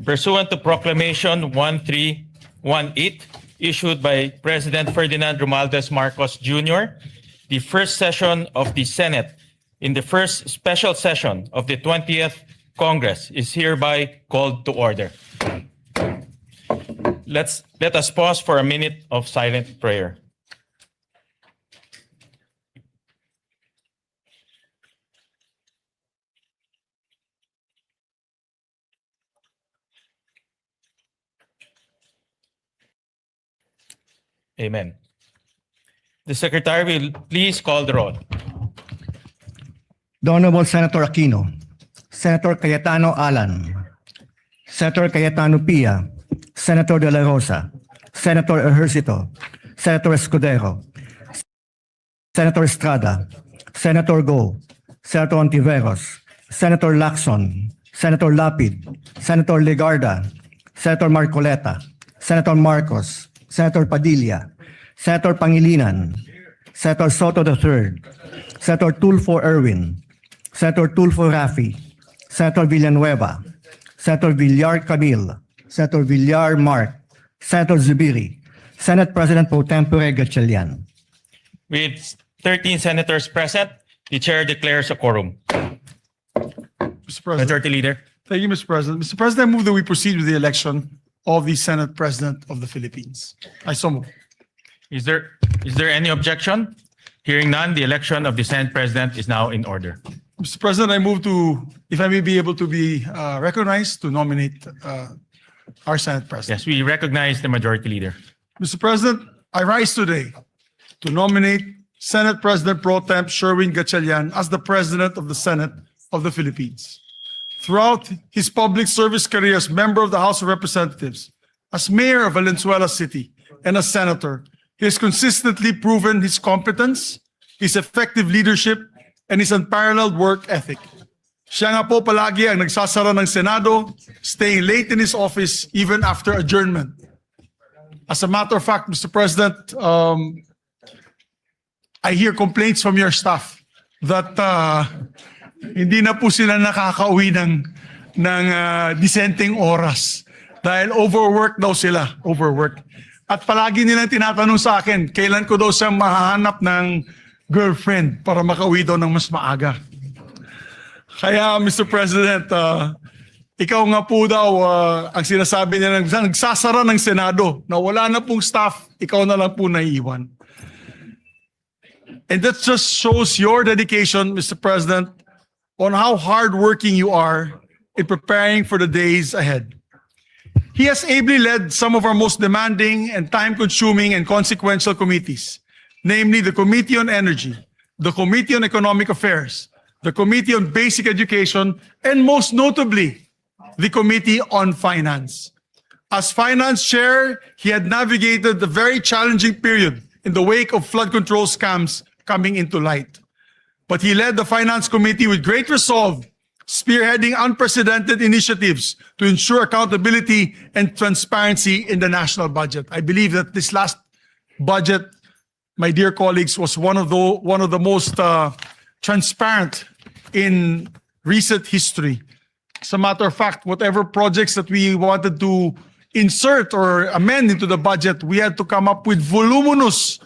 Pursuant to Proclamation 1318, issued by President Ferdinand Romualdez Marcos Jr., the first session of the Senate in the first special session of the 20th Congress is hereby called to order. Let us pause for a minute of silent prayer. Amen. The Secretary will please call the roll. The Honorable Senator Aquino, Senator Cayatano Allan, Senator Cayetano Pia, Senator De La Rosa, Senator Ejercito, Senator Escudero, Senator Estrada, Senator Go, Senator Ontiveros, Senator Lacson, Senator Lapid, Senator Legarda, Senator Marcoleta, Senator Marcos, Senator Padilla, Senator Pangilinan, Senator Soto III, Senator Tulfo Erwin, Senator Tulfo Rafi, Senator Villanueva, Senator Villar Camille, Senator Villar Mark, Senator Zubiri, Senate President Pro Tempore Gatchalian. With 13 senators present, the chair declares a quorum. Mr. President. Majority Leader. Thank you, Mr. President. Mr. President, I move that we proceed with the election of the Senate President of the Philippines. I so move. Is there any objection? Hearing none, the election of the Senate President is now in order. Mr. President, I move to, if I may be able to be recognized to nominate our Senate President. Yes, we recognize the Majority Leader. Mr. President, I rise today to nominate Senate President Pro Temp Sherwin Gatchalian as the President of the Senate of the Philippines. Throughout his public service career as member of the House of Representatives, as mayor of Valenzuela City, and as senator, he has consistently proven his competence, his effective leadership, and his unparalleled work ethic. Siya nga po palagi ang nagsasara ng Senado, staying late in his office even after adjournment. As a matter of fact, Mr. President, I hear complaints from your staff that hindi na po sila nakakauwi ng disenteng oras dahil overwork daw sila, overwork. At palagi nilang tinatanong sa akin, kailan ko daw siya mahahanap ng girlfriend para makauwi daw ng mas maaga. Kaya Mr. President, ikaw nga po daw ang sinasabi niya nagsasara ng Senado na wala na pong staff, ikaw na lang po naiiwan. And that just shows your dedication, Mr. President, on how hardworking you are in preparing for the days ahead. He has ably led some of our most demanding and time-consuming and consequential committees, namely the Committee on Energy, the Committee on Economic Affairs, the Committee on Basic Education, and most notably, the Committee on Finance. As Finance Chair, he had navigated the very challenging period in the wake of flood control scams coming into light. But he led the Finance Committee with great resolve, spearheading unprecedented initiatives to ensure accountability and transparency in the national budget. I believe that this last budget, my dear colleagues, was one of the most transparent in recent history. As a matter of fact, whatever projects that we wanted to insert or amend into the budget, we had to come up with voluminous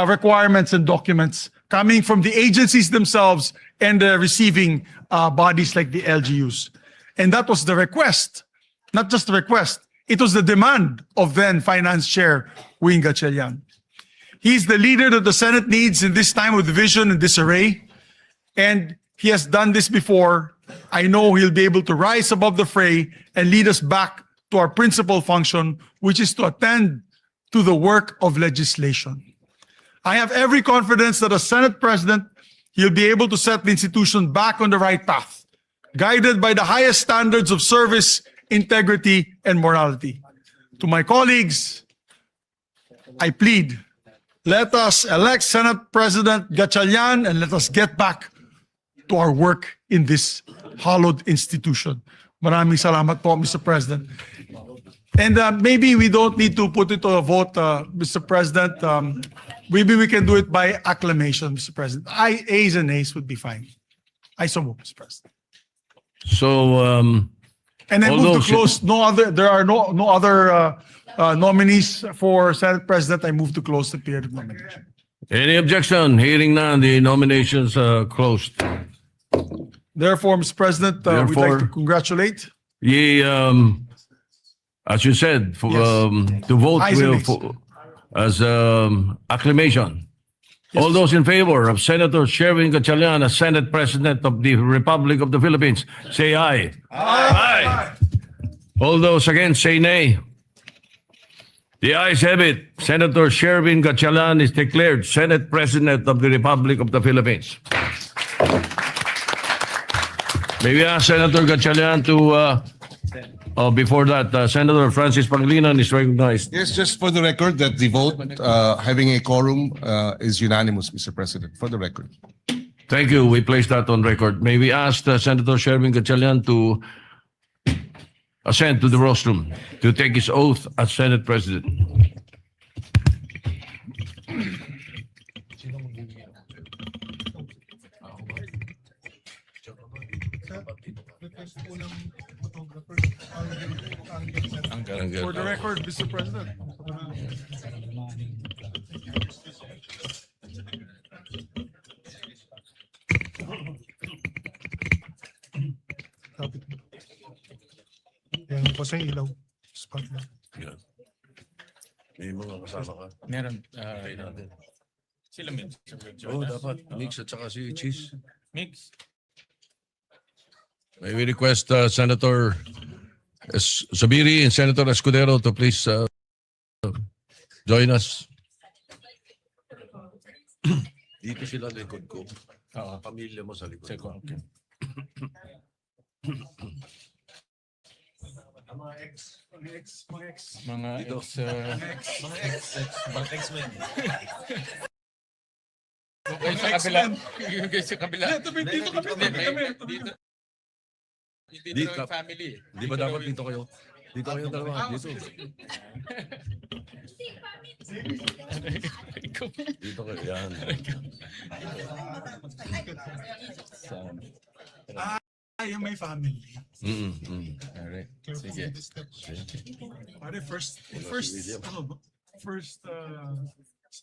requirements and documents coming from the agencies themselves and the receiving bodies like the LGUs. And that was the request, not just the request, it was the demand of then Finance Chair Wing Gatchalian. He's the leader that the Senate needs in this time of division and disarray, and he has done this before. I know he'll be able to rise above the fray and lead us back to our principal function, which is to attend to the work of legislation. I have every confidence that as Senate President, he'll be able to set the institution back on the right path, guided by the highest standards of service, integrity, and morality. To my colleagues, I plead, let us elect Senate President Gatchalian and let us get back to our work in this hallowed institution. Maraming salamat po, Mr. President. And maybe we don't need to put it to a vote, Mr. President. Maybe we can do it by acclamation, Mr. President. Ayes and nays would be fine. I so move, Mr. President. So, And I All move to those- close. There are no other nominees for Senate President. I move to close the period of nomination. Any objection? Hearing none, the nominations are closed. Therefore, Mr. President, we'd like to Therefore- congratulate. Ye, as you said, for, Yes. to vote Ayes and will, nays. as acclamation. All those in favor of Senator Sherwin Gatchalian as Senate President of the Republic of the Philippines, say aye. Aye. All those against, say nay. The ayes have it. Senator Sherwin Gatchalian is declared Senate President of the Republic of the Philippines. May we ask Senator Gatchalian to, before that, Senator Francis Pangilinan is recognized. Yes, just for the record that the vote, having a quorum, is unanimous, Mr. President, for the record. Thank you. We place that on record. May we ask Senator Sherwin Gatchalian to ascend to the rostrum to take his oath as Senate President. For the record, Mr. President. Yan po sa ilaw. Spotlight. May mga kasama ka. Meron. Sila mix. Oo, dapat. Mix at saka si Cheese. Mix. May we request Senator Zubiri and Senator Escudero to please join us. Dito sila likod ko. Oo. Pamilya mo sa likod ko. Okay. Mga ex. Mga Dito. X-Men. Okay, sa kabila. Okay, sa kabila. Dito kami. Dito Dito. yung family. Di ba dapat dito kayo? Dito kayo dalawa. Dito. Dito kayo. Yan. Yung may family. Alright. Sige. Pare, first,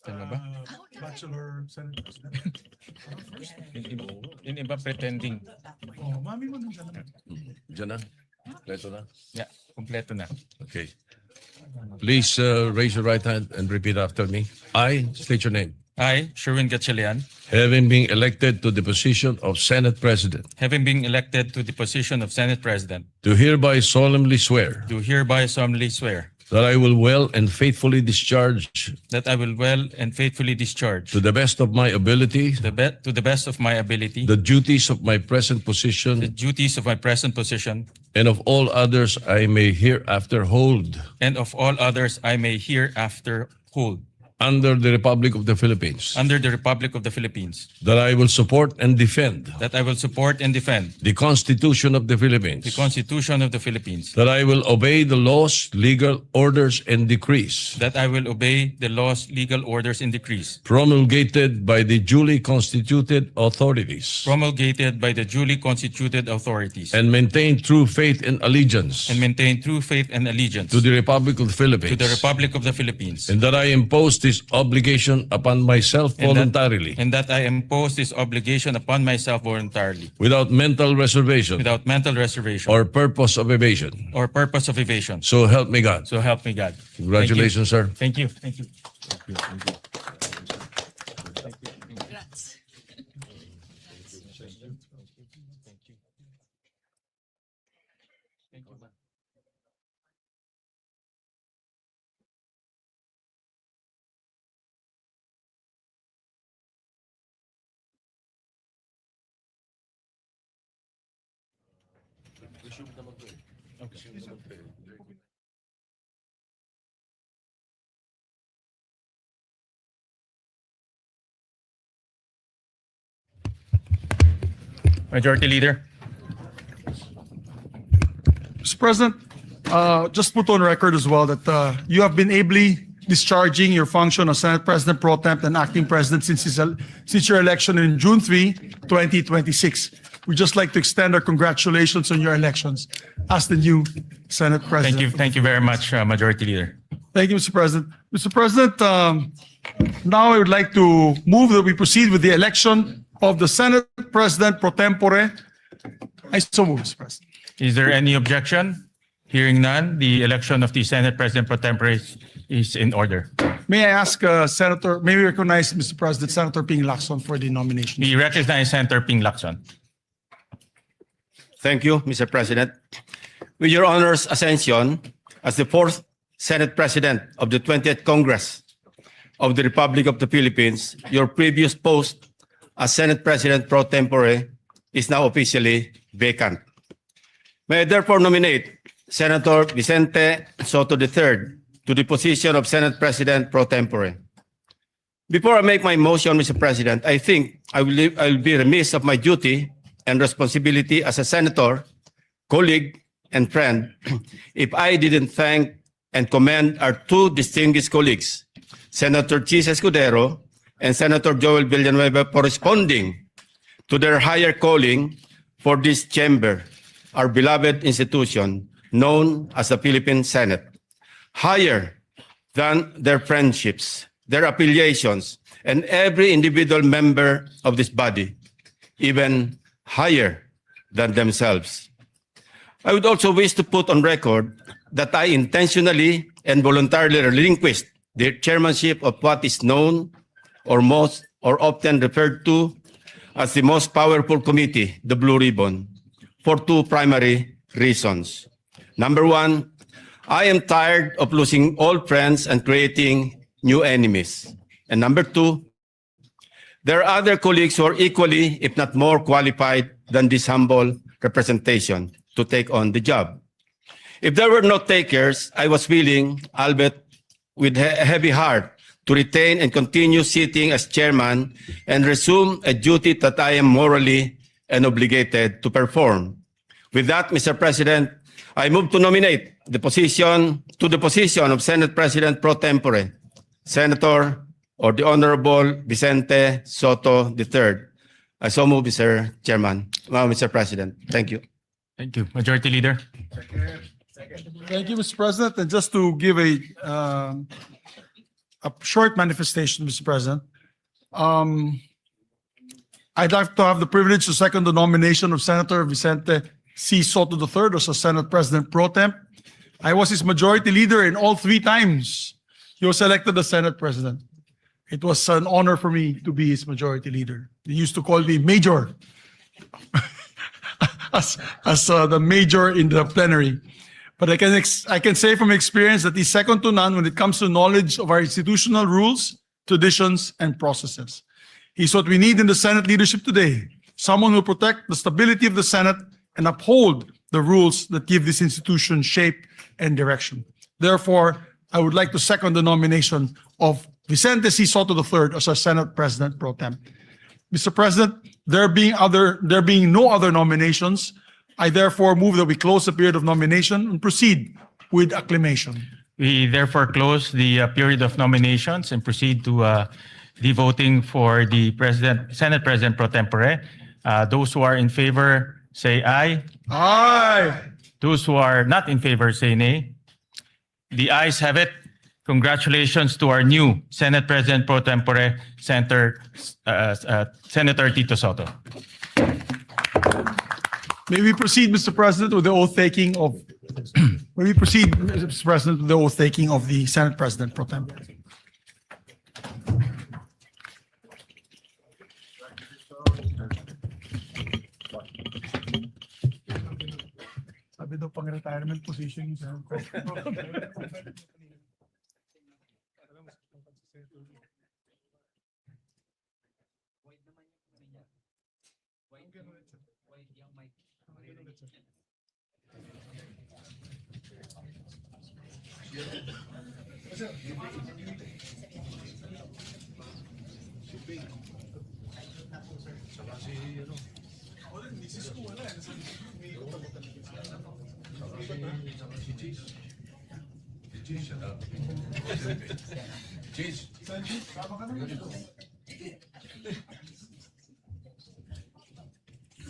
Tama ba? bachelor Senate President. Yung iba pretending. Oh, mami mo nung gano'n. Diyan na. Leto na. Yeah, kompleto na. Okay. Please raise your right hand and repeat after me. I state your name. I, Sherwin Gatchalian, Having been elected to the position of Senate President, having been elected to the position of Senate President, do hereby solemnly swear do hereby solemnly swear that I will well and faithfully discharge that I will well and faithfully discharge to the best of my ability to the best of my ability the duties of my present the position duties of my present position and of all others I may hereafter hold and of all others I may hereafter hold under the Republic of the Philippines, under the Republic of the Philippines, that I will support and defend that I will support and defend the Constitution of the Philippines, the Constitution of the Philippines, that I will obey the laws, legal orders, and decrees that I will obey the laws, legal orders, and decrees promulgated by the duly constituted authorities, promulgated by the duly constituted authorities, and maintain true faith and allegiance and maintain true faith and allegiance to the Republic of the Philippines, to the Republic of the Philippines, and that I impose this obligation upon myself and that- voluntarily, and that I impose this obligation upon myself voluntarily, without mental reservation without mental reservation or purpose of evasion. or purpose of evasion. So help me God. So help me God. Congratulations, sir. Thank you. Thank you. Majority Leader. Mr. President, just put on record as well that you have been ably discharging your function as Senate President Pro Temp and Acting President since your election in June 3, 2026. we'd just like to extend our congratulations on your elections as the new Senate President. Thank you very much, Majority Leader. Thank you, Mr. President. Mr. President, now I would like to move that we proceed with the election of the Senate President pro tempore. I so move, Mr. President. Is there any objection? Hearing none, the election of the Senate President pro tempore is in order. May I ask may we recognize, Mr. President, Senator Ping Lacson for the nomination. We recognize Senator Ping Lacson. Thank you, Mr. President. With your honor's ascension as the fourth Senate President of the 20th Congress of the Republic of the Philippines, your previous post as Senate President pro tempore is now officially vacant. May I therefore nominate Senator Vicente Soto III to the position of Senate President pro tempore. Before I make my motion, Mr. President, I think I will be remiss of my duty and responsibility as a senator, colleague, and friend if I didn't thank and commend our two distinguished colleagues, Senator Chis Escudero and Senator Joel Villanueva, for responding to their higher calling for this chamber, our beloved institution known as the Philippine Senate. Higher than their friendships, their affiliations, and every individual member of this body, even higher than themselves. I would also wish to put on record that I intentionally and voluntarily relinquished the chairmanship of what is known or often referred to as the most powerful committee, the Blue Ribbon, for two primary reasons. Number one, I am tired of losing old friends and creating new enemies. And number two, there are other colleagues who are equally, if not more qualified than this humble representation to take on the job. If there were no takers, I was willing, albeit with a heavy heart, to retain and continue sitting as chairman and resume a duty that I am morally and obligated to perform. With that, Mr. President, I move to nominate the position of Senate President pro tempore, Senator or the Honorable Vicente Soto III. I so move, Mr. Chairman. Mr. President, thank you. Thank you. Majority Leader. Thank you, Mr. President. And just to give a short manifestation, Mr. President, I'd like to have the privilege to second the nomination of Senator Vicente C. Soto III as a Senate President pro temp. I was his majority leader in all three times he was elected as Senate President. It was an honor for me to be his majority leader. He used to call me Major as the major in the plenary. But I can say from experience that he's second to none when it comes to knowledge of our institutional rules, traditions, and processes. He's what we need in the Senate leadership today. Someone who will protect the stability of the Senate and uphold the rules that give this institution shape and direction. Therefore, I would like to second the nomination of Vicente C. Soto III as our Senate President pro temp. Mr. President, there being no other nominations, I therefore move that we close the period of nomination and proceed with acclamation. We therefore close the period of nominations and proceed to the voting for the Senate President pro tempore. Those who are in favor say aye. Aye. Those who are not in favor say nay. The ayes have it. Congratulations to our new Senate President pro tempore, Senator Tito Soto. May we proceed, Mr. President, with the oath taking of the Senate President pro tempore. Sabi daw pang retirement position yung Senate President.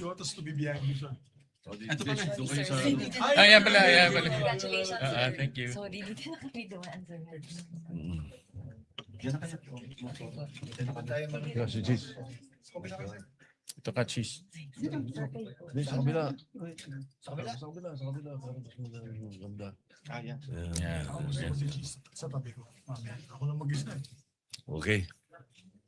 You want us to be behind you, sir? Ayan pala, ayan pala. Congratulations, sir. Thank you. Sorry, dito na kami dumaan, sir. Yes, it is. Ito ka, cheese. Sa kabila. Sa kabila. Ganda. Yan. Sa tabi ko. Ako lang mag-isa. Okay.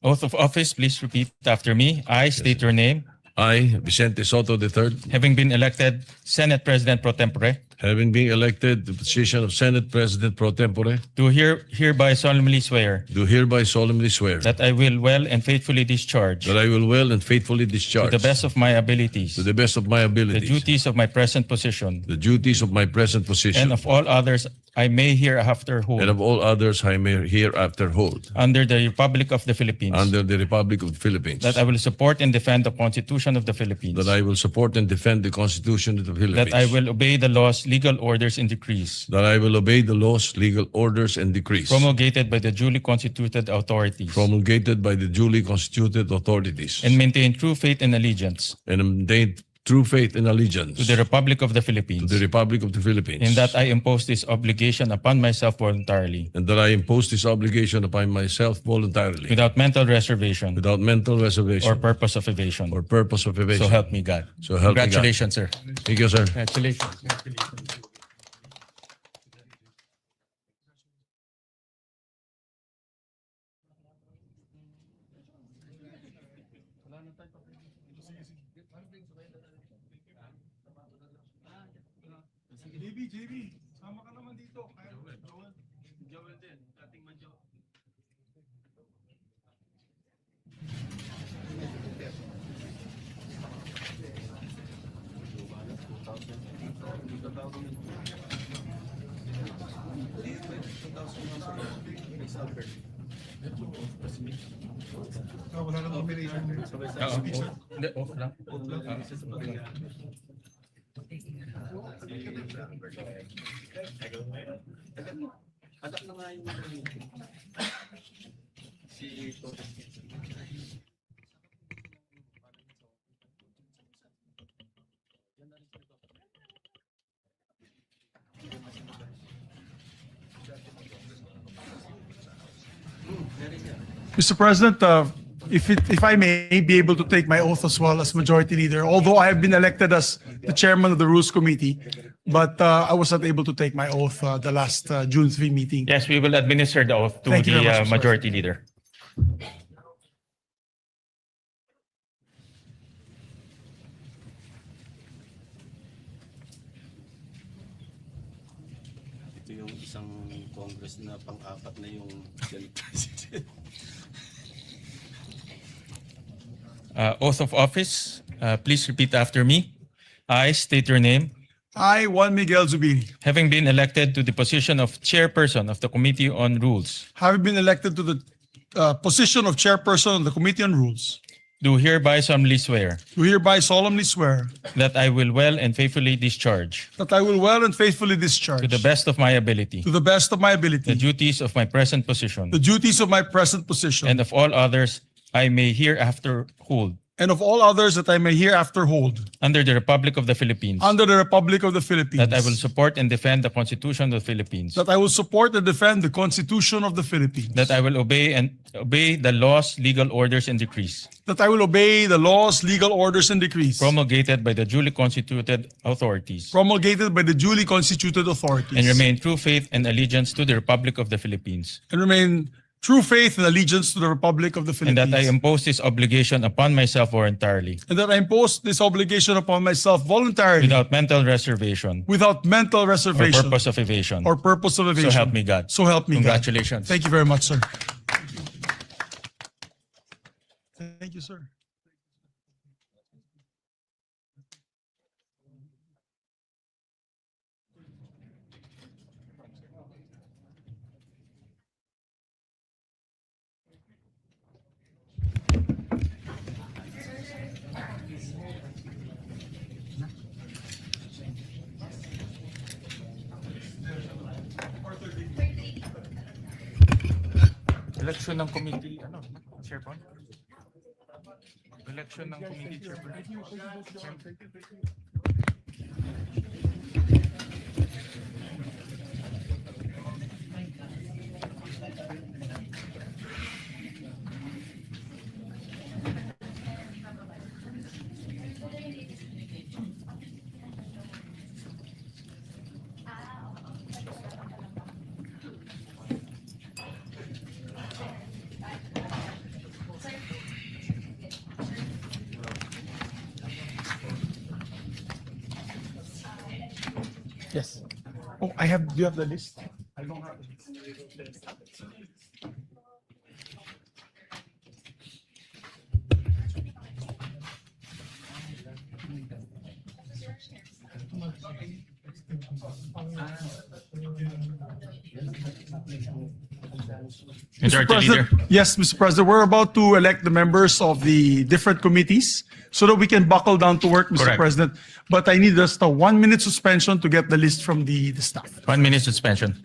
Oath of office, please repeat after me. I state your name. I, Vicente Soto III, Having been elected Senate President pro tempore, having been elected the position of Senate President pro tempore, do hereby solemnly swear do hereby solemnly swear that I will well and faithfully discharge, that I will well and faithfully to discharge the best of my abilities, to the best of my the abilities duties of my present position, the duties of my present position and of all others I may hereafter and hold of all others I may hereafter hold under the Republic of the Philippines, under the Republic of the Philippines, that I will support and defend the Constitution of the Philippines, that I will support and defend the Constitution of the Philippines, that I will obey the laws, legal orders, and decrees that I will obey the laws, legal orders, and decrees promulgated by the duly constituted authorities, promulgated by the duly constituted authorities, and maintain true faith and allegiance and maintain true faith and allegiance to the Republic of the to Philippines, the Republic of the Philippines, and that I impose this obligation upon myself voluntarily, and that I impose this obligation upon myself voluntarily, without mental reservation without mental reservation or purpose of evasion. or purpose of evasion. So help me God. So help me God. Congratulations, sir. Thank you, sir. Congratulations. JB, sama ka naman dito. Joel din, dating man Joel. Wala nang combination. Hindi, off lang. Mr. President, if I may be able to take my oath as well as Majority Leader, although I have been elected as the Chairman of the Rules Committee, but I was not able to take my oath the last June 3 meeting. Yes, we will administer the oath to Thank you very the much, Mr. Majority Leader. Ito yung isang Congress na pang-apat na yung Senate President. Oath of office, please repeat after me. I state your name. I, Juan Miguel Zubiri, Having been elected to the position of Chairperson of the Committee on Rules, having been elected to the position of Chairperson of the Committee on Rules, do hereby solemnly swear do hereby solemnly swear that I will well and faithfully discharge, that I will well and faithfully discharge, to the best of my ability, to the best of my the ability, duties of my present position, the duties of my present position, and of all others I may hereafter hold and of all others that I may hereafter hold under the Republic of the Philippines, under the Republic of the Philippines, that I will support and defend the Constitution of the Philippines, that I will support and defend the Constitution of the Philippines, that I will obey the laws, legal orders, and decrees that I will obey the laws, legal orders, and decrees promulgated by the duly constituted authorities, promulgated by the duly constituted authorities, and remain true faith and allegiance to the Republic of the Philippines, and remain true faith and allegiance to the Republic of the and Philippines, that I impose this obligation upon myself voluntarily, and that I impose this obligation upon myself voluntarily, without mental reservation without mental or reservation purpose of evasion. or purpose of evasion. So help me God. So help me God. Congratulations. Thank you very much, sir. Thank you, sir. Election ng committee, chairman? Election ng committee chairperson. Yes. Oh, do you have the list? I don't have the list. Majority Leader. Yes, Mr. President, we're about to elect the members of the different committees so that we can buckle down to work, Mr. Correct. President. But I need just a 1-minute suspension to get the list from the staff. 1 minute suspension.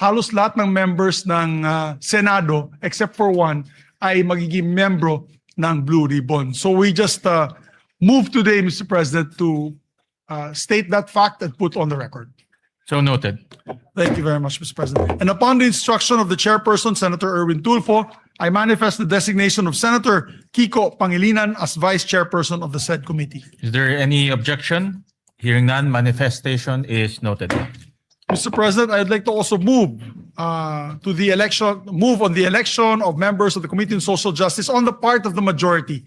Halos lahat ng members ng Senado, except for one, ay magiging membro ng Blue Ribbon. So we just move today, Mr. President, to state that fact and put on the record. So noted. Thank you very much, Mr. President. And upon the instruction of the chairperson, Senator Erwin Tulfo, I manifest the designation of Senator Kiko Pangilinan as vice chairperson of the said committee. Is there any objection? Hearing none, manifestation is noted. Mr. President, I'd like to also move on the election of members of the Committee on Social Justice on the part of the majority.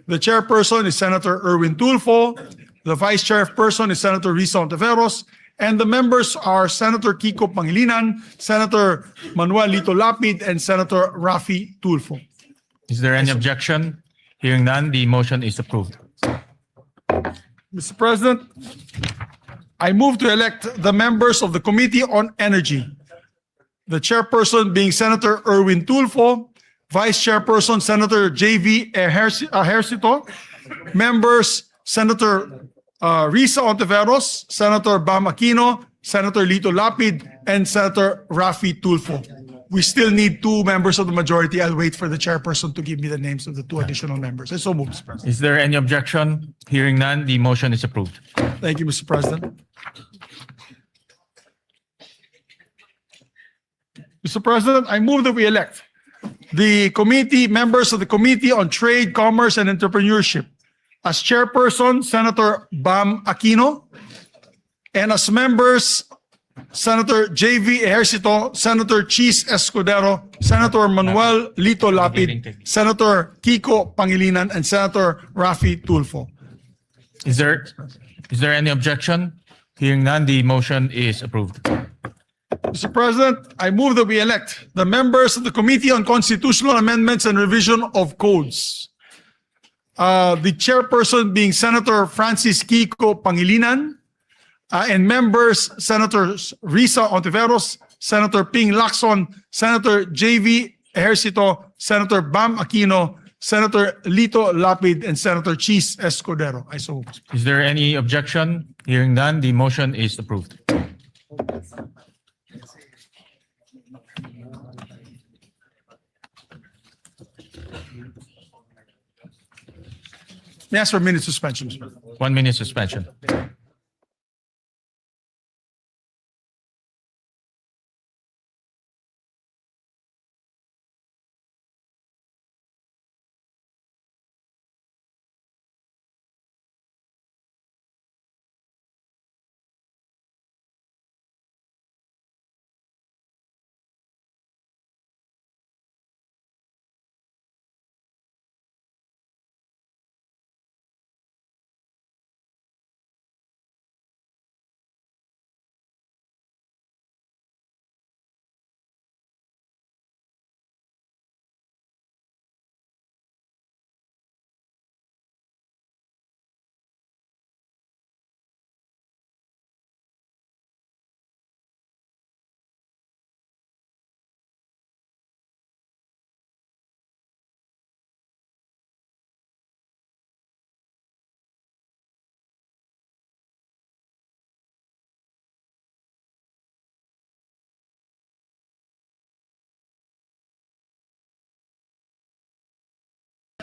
The chairperson is Senator Erwin Tulfo. The vice chairperson is Senator Risa Ontiveros. And the members are Senator Kiko Pangilinan, Senator Manuel Lito Lapid, and Senator Rafi Tulfo. Is there any objection? Hearing none, the motion is approved. Mr. President, I move to elect the members of the Committee on Energy. The chairperson being Senator Erwin Tulfo, vice chairperson Senator J.V. Ejercito, members Senator Risa Ontiveros, Senator Bam Aquino, Senator Lito Lapid, and Senator Rafi Tulfo. we still need two members of the majority. I'll wait for the chairperson to give me the names of the two additional members. I so move, Mr. President. Is there any objection? Hearing none, the motion is approved. Thank you, Mr. President. Mr. President, I move that we elect the committee members of the Committee on Trade, Commerce, and Entrepreneurship. As chairperson, Senator Bam Aquino, and as members, Senator J.V. Ejercito, Senator Cheese Escudero, Senator Manuel Lito Lapid, Senator Kiko Pangilinan, and Senator Raffy Tulfo. Is there any objection? Hearing none, the motion is approved. Mr. President, I move that we elect the members of the Committee on Constitutional Amendments and Revision of Codes. The chairperson being Senator Francis Kiko Pangilinan, and members Senators Risa Ontiveros, Senator Ping Lacson, Senator J.V. Ejercito, Senator Bam Aquino, Senator Lito Lapid, and Senator Cheese Escudero. I so move. Is there any objection? Hearing none, the motion is approved. May I ask for a minute suspension, Mr. President? 1 minute suspension.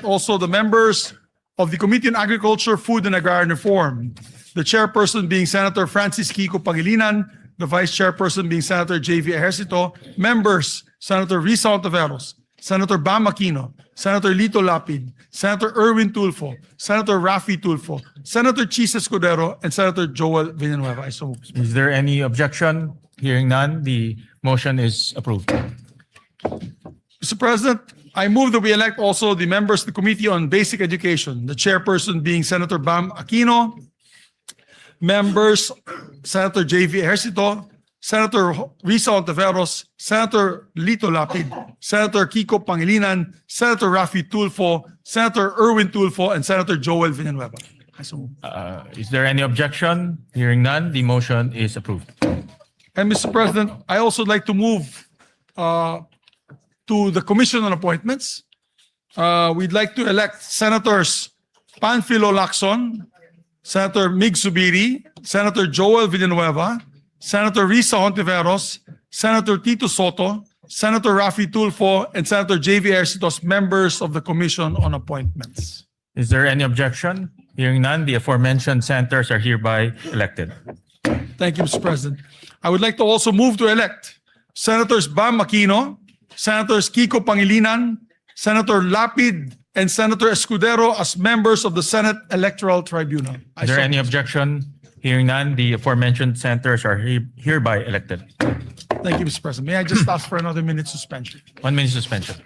Also, the members of the Committee on Agriculture, Food, and Agrarian Reform. The chairperson being Senator Francis Kiko Pangilinan, the vice chairperson being Senator J.V. Ejercito, members Senator Risa Ontiveros, Senator Bam Aquino, Senator Lito Lapid, Senator Erwin Tulfo, Senator Raffy Tulfo, Senator Cheese Escudero, and Senator Joel Villanueva. I so move. Is there any objection? Hearing none, the motion is approved. Mr. President, I move that we elect also the members of the Committee on Basic Education, the chairperson being Senator Bam Aquino, members Senator J.V. Ejercito, Senator Risa Ontiveros, Senator Lito Lapid, Senator Kiko Pangilinan, Senator Raffy Tulfo, Senator Erwin Tulfo, and Senator Joel Villanueva. I so move. Is there any objection? Hearing none, the motion is approved. And Mr. President, I also like to move to the Commission on Appointments. We'd like to elect Senators Panfilo Lacson, Senator Mig Zubiri, Senator Joel Villanueva, Senator Risa Hontiveros, Senator Tito Soto, Senator Raffy Tulfo, and Senator J.V. Ejercito as members of the Commission on Appointments. Is there any objection? Hearing none, the aforementioned senators are hereby elected. Thank you, Mr. President. I would like to also move to elect Senators Bam Aquino, Senators Kiko Pangilinan, Senator Lapid, and Senator Escudero as members of the Senate Electoral Tribunal. Is there any objection? Hearing none, the aforementioned senators are hereby elected. Thank you, Mr. President. May I just ask for another minute suspension? 1 minute suspension.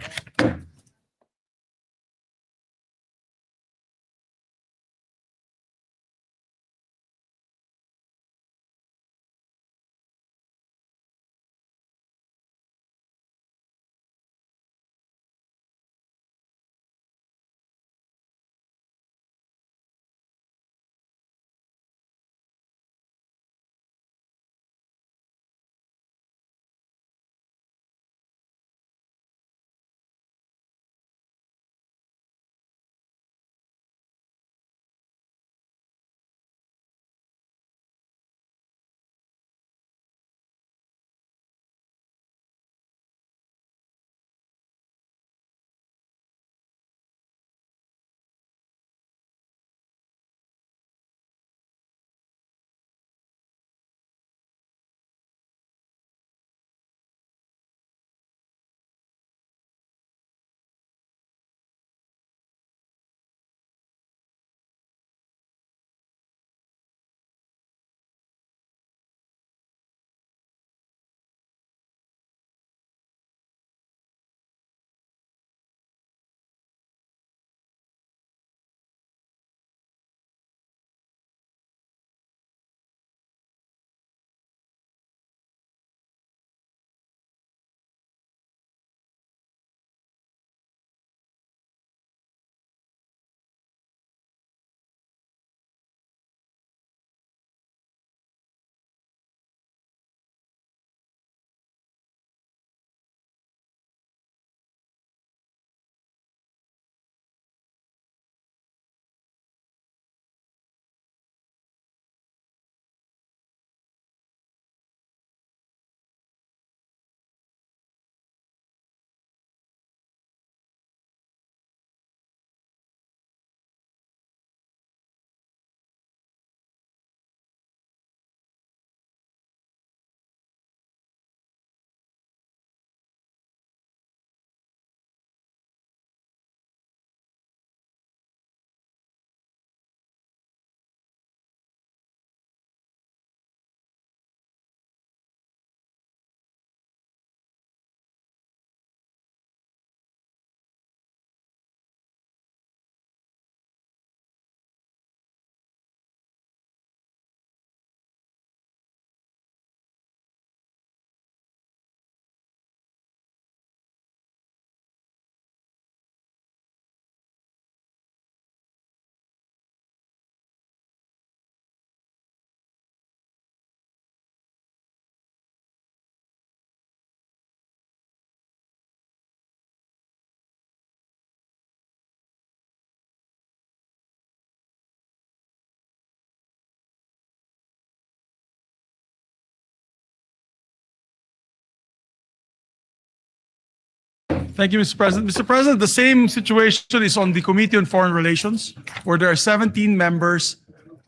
Thank you, Mr. President. Mr. President, the same situation is on the Committee on Foreign Relations, where there are 17 members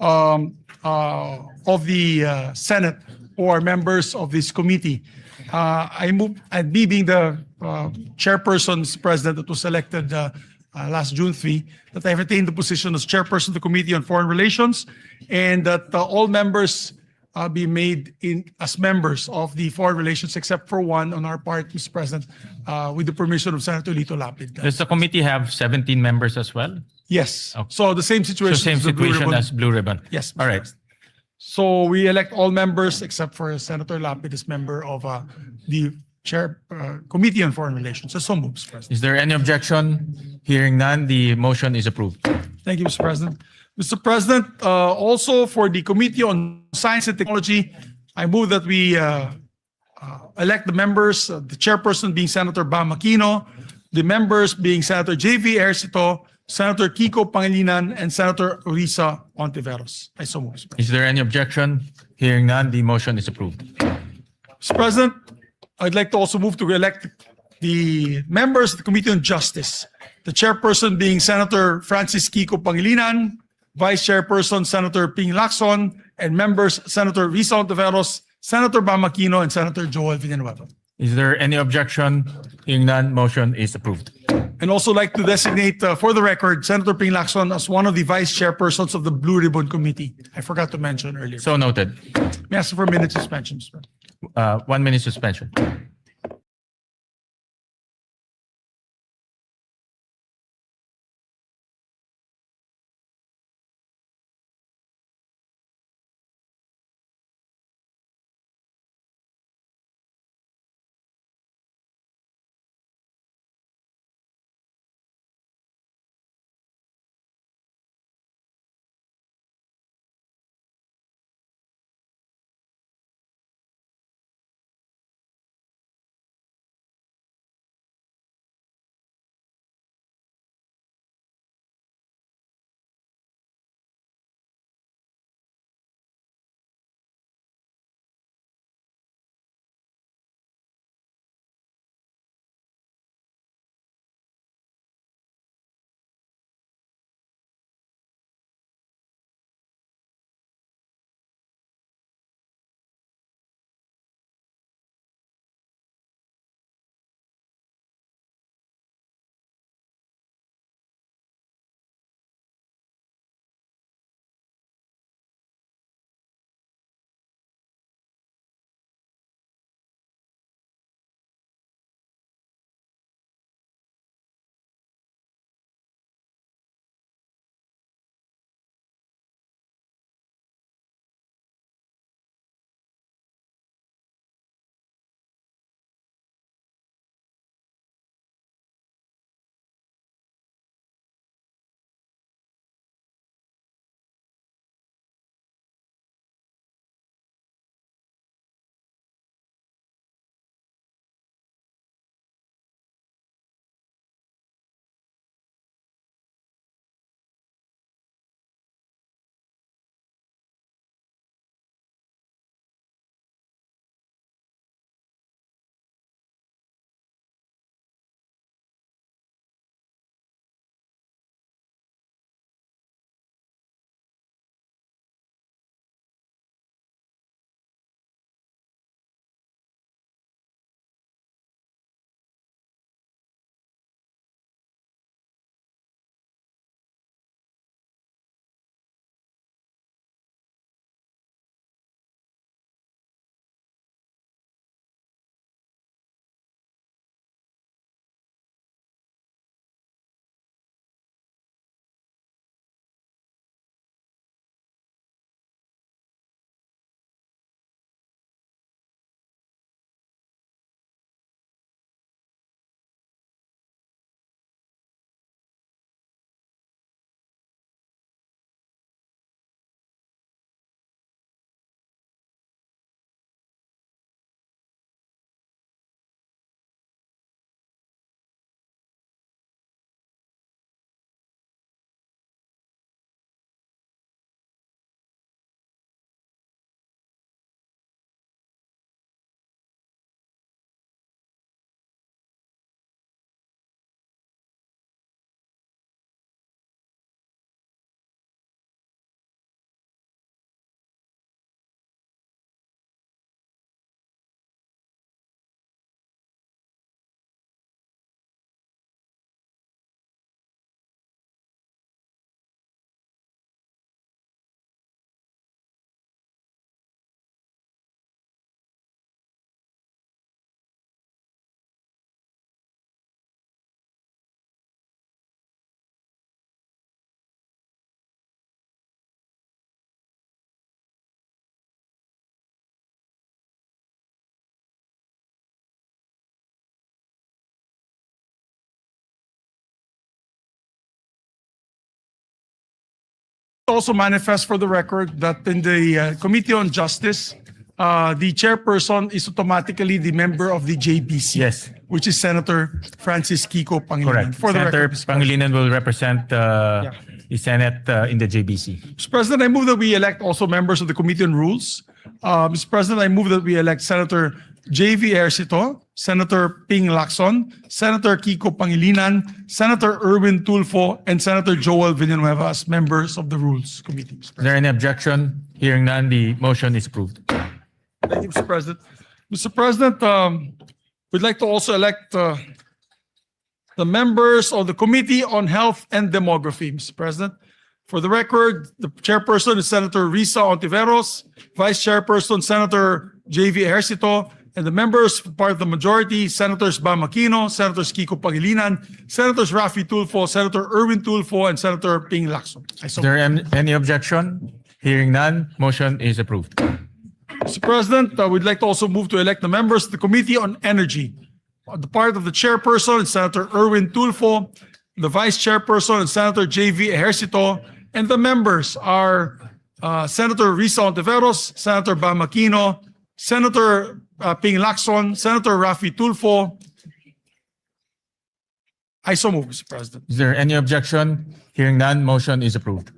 of the Senate who are members of this committee. I move, and me being the chairperson, Mr. President, that was elected last June 3, that I have retained the position as chairperson of the Committee on Foreign Relations, and that all members be made as members of the Foreign Relations, except for one on our part, Mr. President, with the permission of Senator Lito Lapid. Does the committee have 17 members as well? Yes. Okay. So the same So situation. same as the Blue situation Ribbon. as Blue Ribbon? Yes. Mr. All right. President. So we elect all members except for Senator Lapid as member of the Committee on Foreign Relations. So moves, Mr. President. Is there any objection? Hearing none, the motion is approved. Thank you, Mr. President. Mr. President, also for the Committee on Science and Technology, I move that we elect the members, the chairperson being Senator Bam Aquino, the members being Senator J.V. Ercito, Senator Kiko Pangilinan, and Senator Risa Ontiveros. I so move, Mr. President. Is there any objection? Hearing none, the motion is approved. Mr. President, I'd like to also move to elect the members of the Committee on Justice, the chairperson being Senator Francis Kiko Pangilinan, Vice Chairperson Senator Ping Lacson, and members Senator Risa Ontiveros, Senator Bam Aquino, and Senator Joel Villanueva. Is there any objection? Hearing none, motion is approved. And also like to designate, for the record, Senator Ping Lacson as one of the vice chairpersons of the Blue Ribbon Committee. I forgot to mention earlier. So noted. May I ask for a minute suspension, Mr. President? 1 minute suspension. Also manifest for the record that in the Committee on Justice, the chairperson is automatically the member of the JBC. Yes. Which is Senator Francis Kiko Pangilinan. Correct. For the Senator record, Mr. President. Pangilinan will represent the Senate in the JBC. Mr. President, I move that we elect also members of the Committee on Rules. Mr. President, I move that we elect Senator J.V. Ejercito, Senator Ping Lacson, Senator Kiko Pangilinan, Senator Erwin Tulfo, and Senator Joel Villanueva as members of the Rules Committee. Mr. Is there any objection? Hearing none, the motion is approved. Thank you, Mr. President. Mr. President, we'd like to also elect the members of the Committee on Health and Demography, Mr. President. For the record, the chairperson is Senator Risa Ontiveros, vice chairperson Senator J.V. Ejercito, and the members, part of the majority, Senators Bam Aquino, Senators Kiko Pangilinan, Senators Rafi Tulfo, Senator Erwin Tulfo, and Senator Ping Lacson. Is there any objection? Hearing none, motion is approved. Mr. President, we'd like to also move to elect the members of the Committee on Energy. The part of the chairperson is Senator Erwin Tulfo, the vice chairperson is Senator J.V. Ejercito, and the members are Senator Risa Ontiveros, Senator Bam Aquino, Senator Ping Lacson, Senator Rafi Tulfo. I so move, Mr. President. Is there any objection? Hearing none, motion is approved.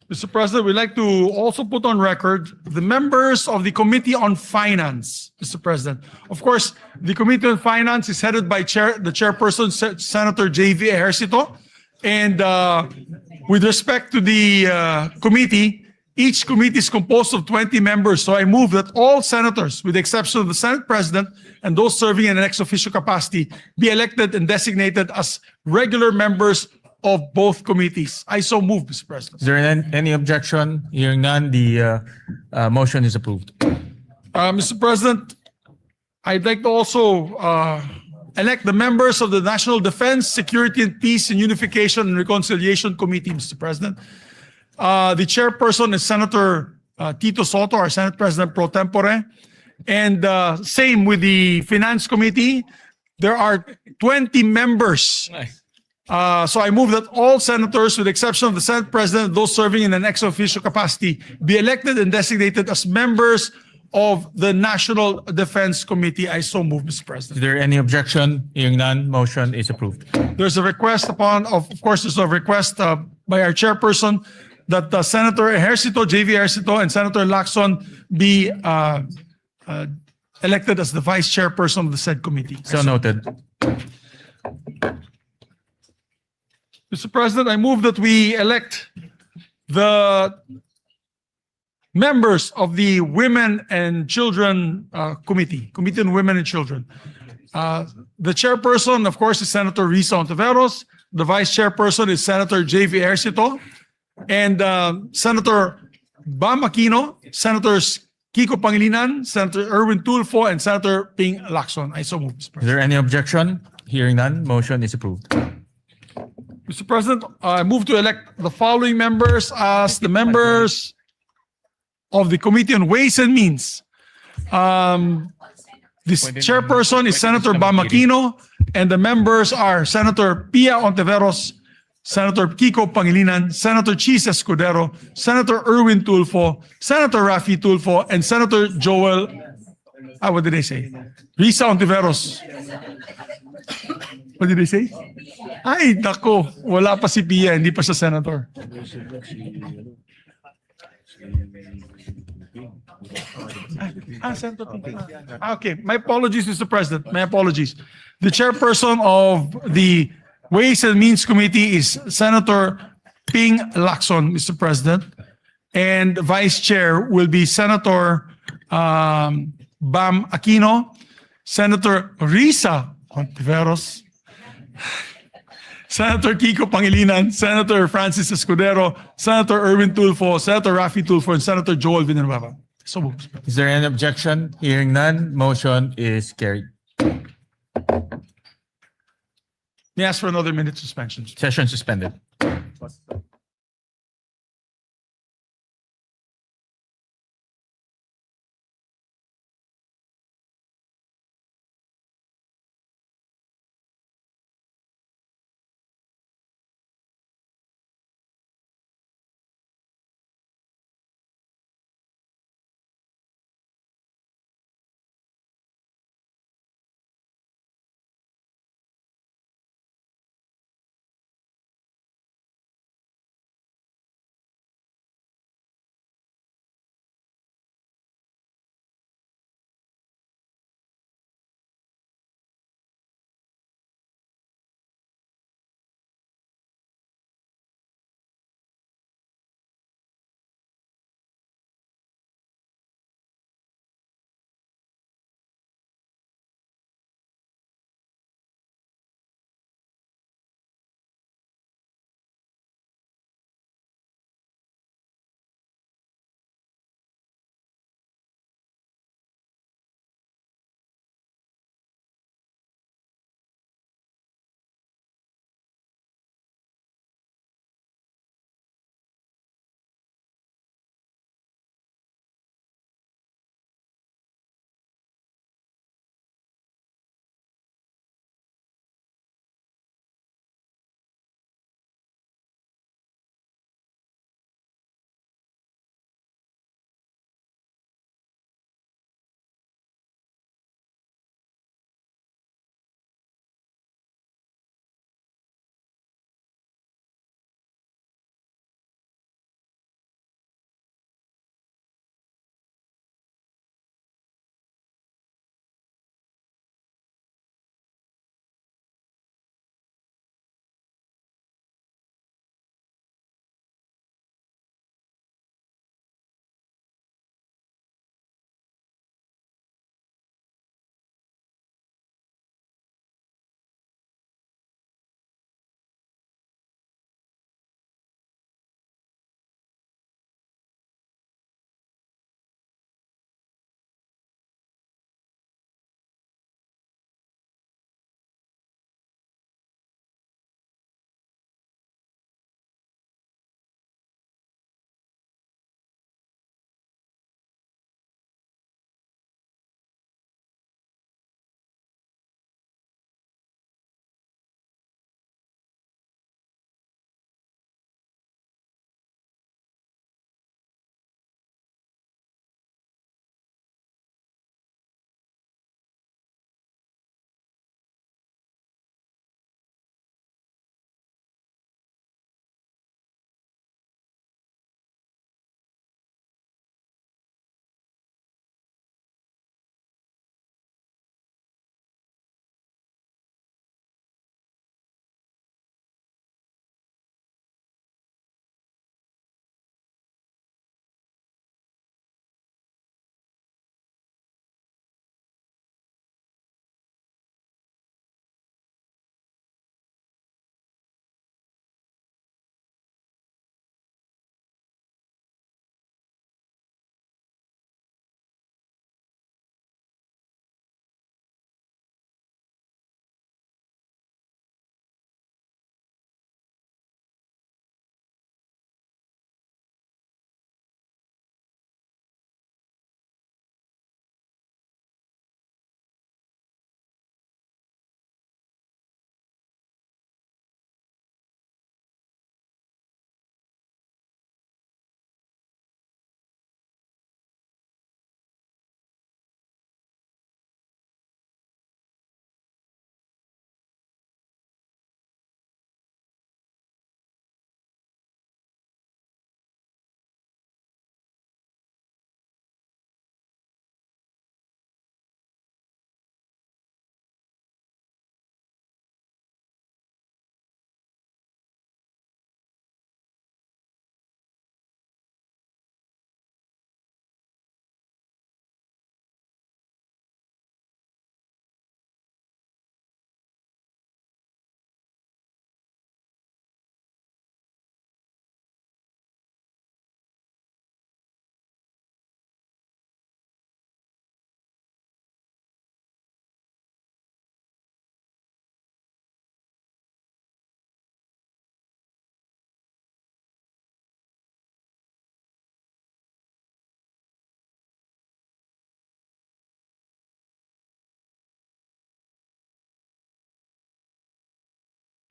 Mr. President, we'd like to also put on record the members of the Committee on Finance, Mr. President. Of course, the Committee on Finance is headed by the chairperson, Senator J.V. Ejercito. And with respect to the committee, each committee is composed of 20 members. So I move that all senators, with the exception of the Senate President and those serving in an ex officio capacity, be elected and designated as regular members of both committees. I so move, Mr. President. Is there any objection? Hearing none, the motion is approved. Mr. President, I'd like to also elect the members of the National Defense, Security and Peace and Unification and Reconciliation Committee, Mr. President. The chairperson is Senator Tito Soto, our Senate President pro tempore. And same with the Finance Committee. There are 20 members. So I move that all senators, with the exception of the Senate President, those serving in an ex officio capacity, be elected and designated as members of the National Defense Committee. I so move, Mr. Is President. there any objection? Hearing none, motion is approved. There's a request of course, there's a request by our chairperson that Senator Ejercito, J.V. Ejercito, and Senator Lacson be elected as the vice chairperson of the said committee. So noted. Mr. President, I move that we elect the members of the Women and Children Committee on Women and Children. The chairperson, of course, is Senator Risa Ontiveros. The vice chairperson is Senator J.V. Ejercito. And Senator Bam Aquino, Senators Kiko Pangilinan, Senator Erwin Tulfo, and Senator Ping Lacson. I so move, Mr. Is President. there any objection? Hearing none, motion is approved. Mr. President, I move to elect the following members as the members of the Committee on Ways and Means. This chairperson is Senator Bam Aquino, and the members are Senator Pia Ontiveros, Senator Kiko Pangilinan, Senator Chis Escudero, Senator Erwin Tulfo, Senator Rafi Tulfo, and Senator Joel, what did I say? Risa Ontiveros. What did I say? Ay, nako, wala pa si Pia, hindi pa siya senator. Senator. Okay, my apologies, Mr. President. My apologies. The chairperson of the Ways and Means Committee is Senator Ping Lacson, Mr. President. And vice chair will be Senator Bam Aquino, Senator Risa Ontiveros, Senator Kiko Pangilinan, Senator Francis Escudero, Senator Erwin Tulfo, Senator Rafi Tulfo, and Senator Joel Villanueva. So moved. Is there any objection? Hearing none, motion is carried. May I ask for another minute suspension? Session suspended.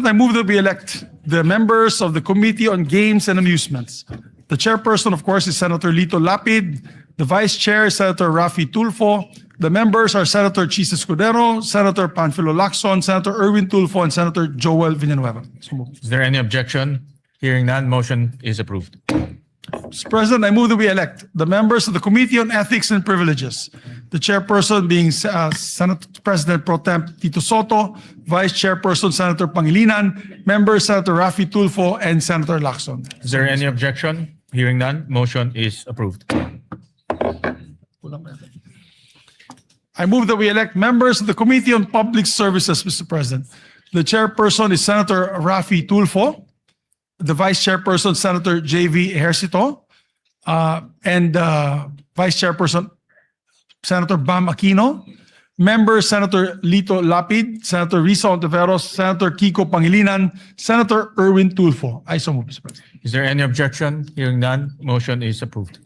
I move that we elect the members of the Committee on Games and Amusements. The chairperson, of course, is Senator Lito Lapid. The vice chair is Senator Rafi Tulfo. The members are Senator Chis Escudero, Senator Panfilo Lacson, Senator Erwin Tulfo, and Senator Joel Villanueva. So moved. Is there any objection? Hearing none, motion is approved. Mr. President, I move that we elect the members of the Committee on Ethics and Privileges. The chairperson being Senate President Pro Temp Tito Soto, Vice Chairperson Senator Pangilinan, members Senator Rafi Tulfo, and Senator Lacson. Is there any objection? Hearing none, motion is approved. I move that we elect members of the Committee on Public Services, Mr. President. The chairperson is Senator Rafi Tulfo, the vice chairperson, Senator J.V. Ejercito, and vice chairperson, Senator Bam Aquino. Members, Senator Lito Lapid, Senator Risa Ontiveros, Senator Kiko Pangilinan, Senator Erwin Tulfo. I so move, Mr. President. Is there any objection? Hearing none, motion is approved.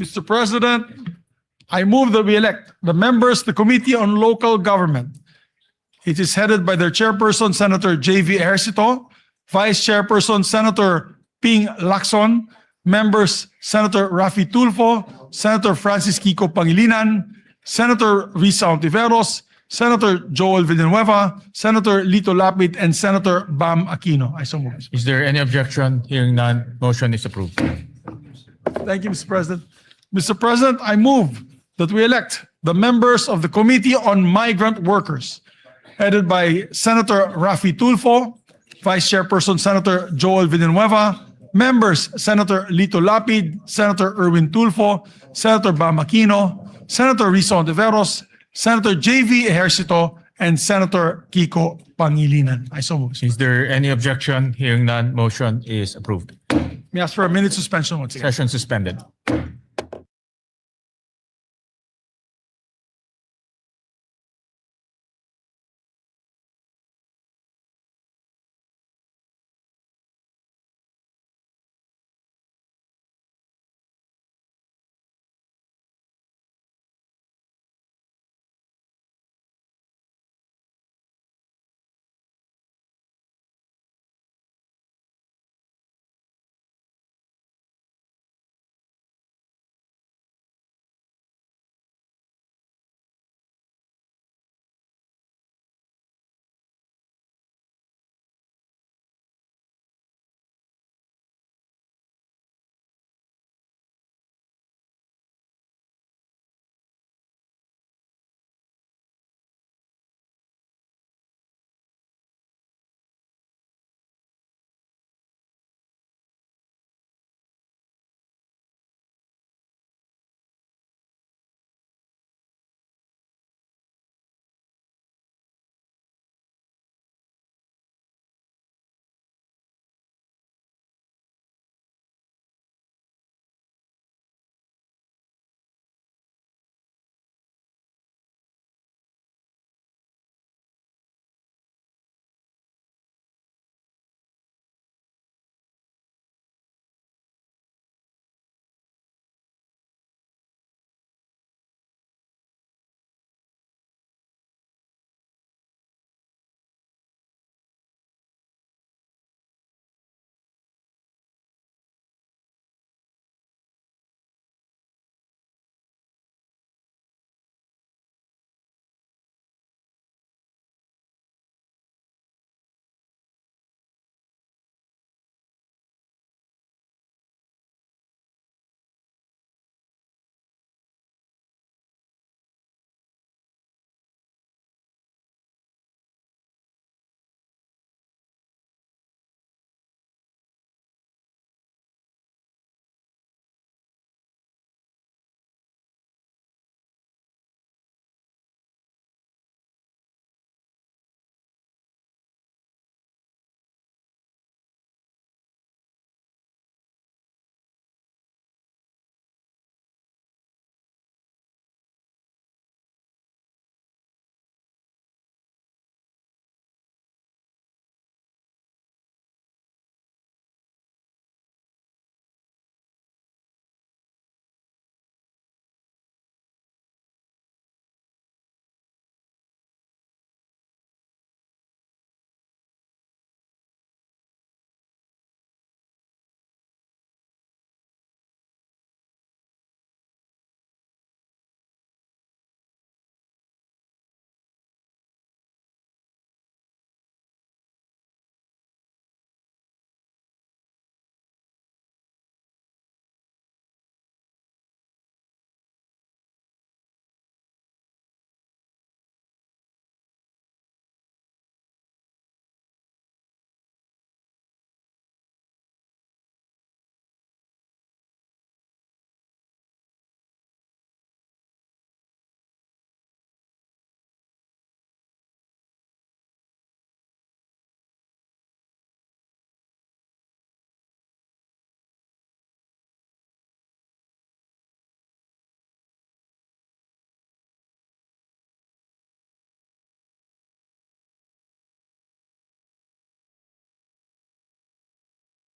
Mr. President, I move that we elect the members of the Committee on Local Government. It is headed by their chairperson, Senator J.V. Ejercito, Vice Chairperson, Senator Ping Lacson, members, Senator Rafi Tulfo, Senator Francis Kiko Pangilinan, Senator Risa Ontiveros, Senator Joel Villanueva, Senator Lito Lapid, and Senator Bam Aquino. I so move. Is there any objection? Hearing none, motion is approved. Thank you, Mr. President. Mr. President, I move that we elect the members of the Committee on Migrant Workers, headed by Senator Rafi Tulfo, Vice Chairperson Senator Joel Villanueva, members Senator Lito Lapid, Senator Erwin Tulfo, Senator Bam Aquino, Senator Risa Ontiveros, Senator J.V. Ejercito, and Senator Kiko Pangilinan. I so move. Is there any objection? Hearing none, motion is approved. May I ask for a minute suspension once again. Session suspended.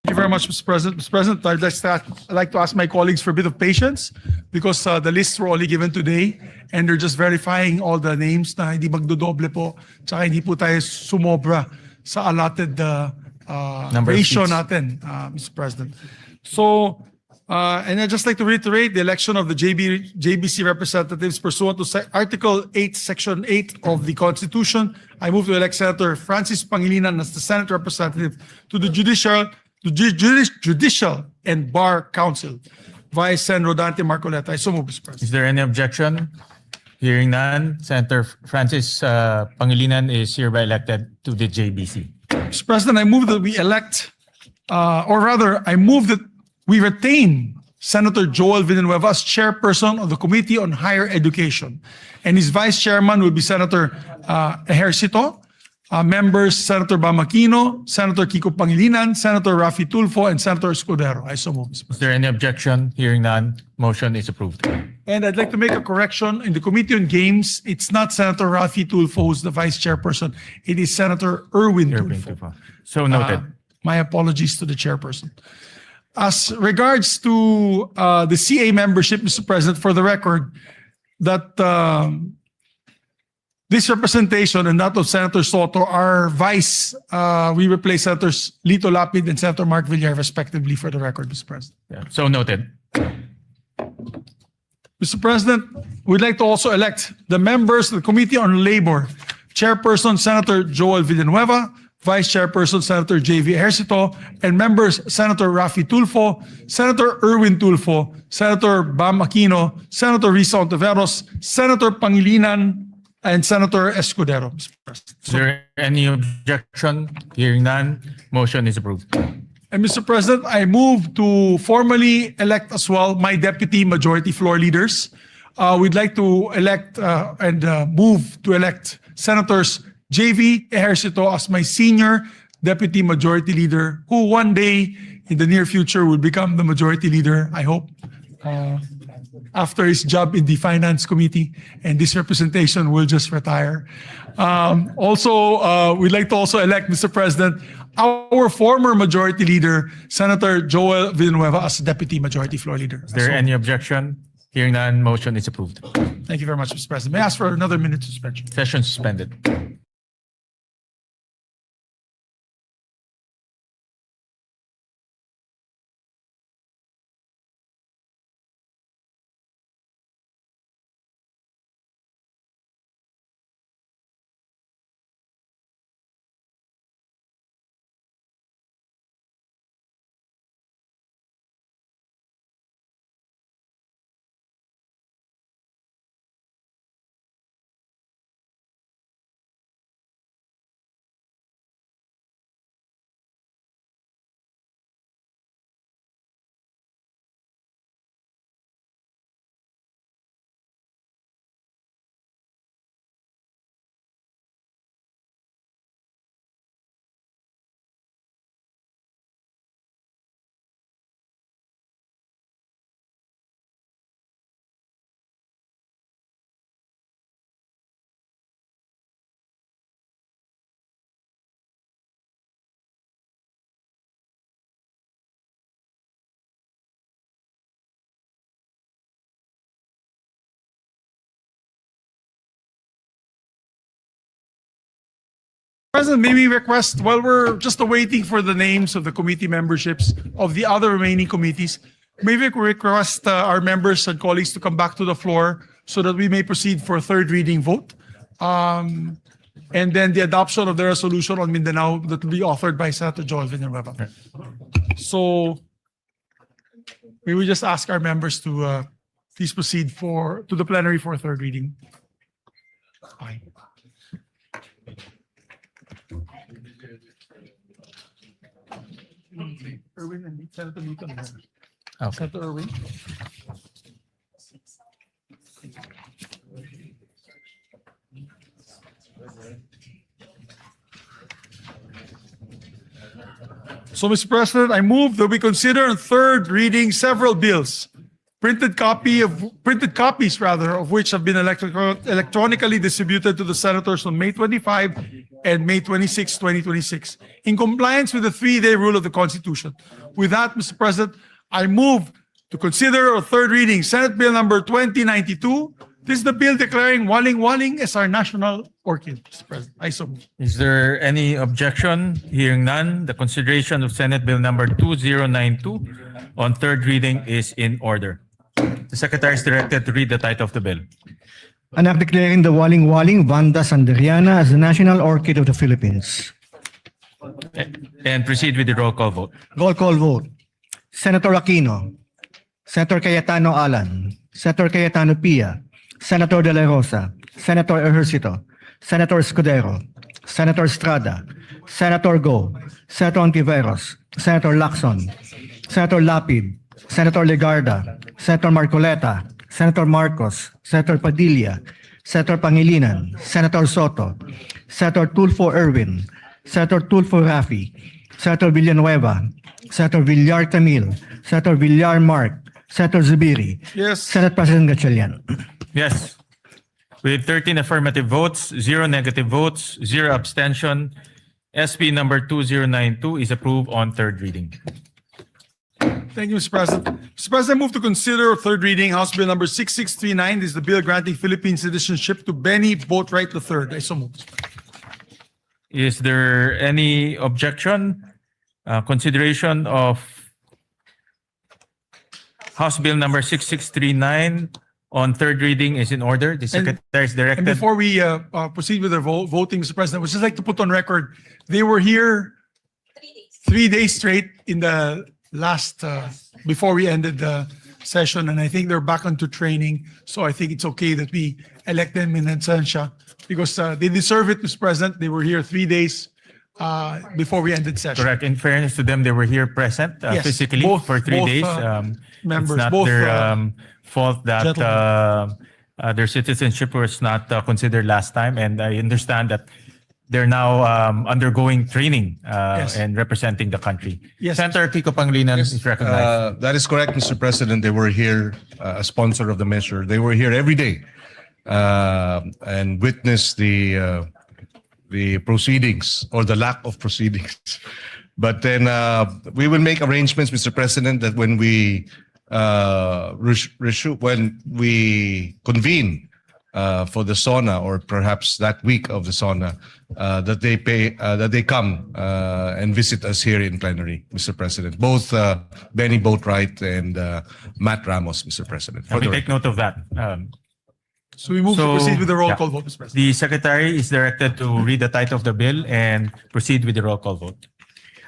Thank you very much, Mr. President. Mr. President, I'd like to ask my colleagues for a bit of patience because the lists were only given today and they're just verifying all the names na hindi magdodoble po tsaka hindi po tayo sumobra sa allotted Number of ratio seats. natin, Mr. President. So, and I'd just like to reiterate the election of the JBC representatives pursuant to Article 8, Section 8 of the Constitution. I move to elect Senator Francis Pangilinan as the Senate representative to the Judicial and Bar Council. Vice Sen. Rodante Marcoleta. I so move, Mr. President. Is there any objection? Hearing none, Senator Francis Pangilinan is hereby elected to the JBC. Mr. President, I move that we elect, or rather, I move that we retain Senator Joel Villanueva as chairperson of the Committee on Higher Education. And his vice chairman will be Senator Ejercito, members Senator Bamakino, Senator Kiko Pangilinan, Senator Raffy Tulfo, and Senator Escudero. I so move, Mr. President. Is there any objection? Hearing none, motion is approved. And I'd like to make a correction. In the Committee on Games, it's not Senator Raffy Tulfo who's the vice chairperson. It is Senator Erwin Tulfo. So noted. My apologies to the chairperson. As regards to the CA membership, Mr. President, for the record, that this representation and that of Senator Soto are vice. We replace Senators Lito Lapid and Senator Mark Villar respectively for the record, Mr. President. Yeah, so noted. Mr. President, we'd like to also elect the members of the Committee on Labor. Chairperson, Senator Joel Villanueva. Vice Chairperson, Senator J.V. Ejercito. And members, Senator Raffy Tulfo, Senator Erwin Tulfo, Senator Bam Aquino, Senator Risa Ontiveros, Senator Pangilinan, and Senator Escudero, Mr. President. Is there any objection? Hearing none, motion is approved. And Mr. President, I move to formally elect as well my deputy majority floor leaders. We'd like to elect and move to elect Senators J.V. Ejercito as my senior deputy majority leader, who one day in the near future will become the majority leader, I hope, after his job in the Finance Committee, and this representation will just retire. We'd like to also elect, Mr. President, our former majority leader, Senator Joel Villanueva, as deputy majority floor leader. Is there any objection? Hearing none, motion is approved. Thank you very much, Mr. President. May I ask for another minute suspension? Session suspended. President, may we request, while we're just awaiting for the names of the committee memberships of the other remaining committees, may we request our members and colleagues to come back to the floor so that we may proceed for a third reading vote. And then the adoption of the resolution on Mindanao that will be authored by Senator Joel Villanueva. So we will just ask our members to please proceed to the plenary for a third reading. Aye. Erwin and Senator Lito. Okay. Senator Erwin. So, Mr. President, I move that we consider on third reading several bills, printed copies of which have been electronically distributed to the senators on May 25 and May 26, 2026, in compliance with the 3-day rule of the Constitution. With that, Mr. President, I move to consider a third reading, Senate Bill number 2092. This is the bill declaring waling-waling as our national orchid, Mr. President. I so move. Is there any objection? Hearing none, the consideration of Senate Bill number 2092 on third reading is in order. The Secretary is directed to read the title of the bill. An act declaring the waling-waling Vanda sanderiana as the national orchid of the Philippines. And proceed with the roll call vote. Roll call vote. Senator Aquino, Senator Cayetano Allan, Senator Cayetano Pia, Senator De La Rosa, Senator Ejercito, Senator Escudero, Senator Estrada, Senator Go, Senator Ontiveros, Senator Lacson, Senator Lapid, Senator Legarda, Senator Marcoleta, Senator Marcos, Senator Padilla, Senator Pangilinan, Senator Soto, Senator Tulfo Erwin, Senator Tulfo Rafi, Senator Villanueva, Senator Villar Camil, Senator Villar Mark, Senator Zubiri, Yes. Senate President Gatchalian. Yes. With 13 affirmative votes, 0 negative votes, 0 abstention, SB number 2092 is approved on third reading. Thank you, Mr. President. Mr. President, I move to consider third reading House Bill number 6639. This is the bill granting Philippine citizenship to Benny Boatwright III. I so move. Is there any objection? Consideration of House Bill number 6639 on third reading is in order. The Secretary is And directed. before we proceed with the voting, Mr. President, I would just like to put on record, they were here 3 days straight in the last, before we ended the session, and I think they're back onto training. So I think it's okay that we elect them in absentia because they deserve it, Mr. President. They were here 3 days before we ended session. Correct. In fairness to them, they were here present Yes, physically both- for 3 both, days. members, It's not both, their fault that their citizenship was not considered last time. And I understand that they're now undergoing training Yes. and representing the country. Yes. Senator Kiko Pangilinan is recognized. That is correct, Mr. President. They were here, a sponsor of the measure. They were here every day and witnessed the proceedings or the lack of proceedings. But then we will make arrangements, Mr. President, that when we when we convene for the SONA or perhaps that week of the SONA, that they come and visit us here in plenary, Mr. President. Both Benny Boatwright and Matt Ramos, Mr. President. Let me take note of that. So we move to So, proceed with the roll yeah. call vote, Mr. President. The Secretary is directed to read the title of the bill and proceed with the roll call vote.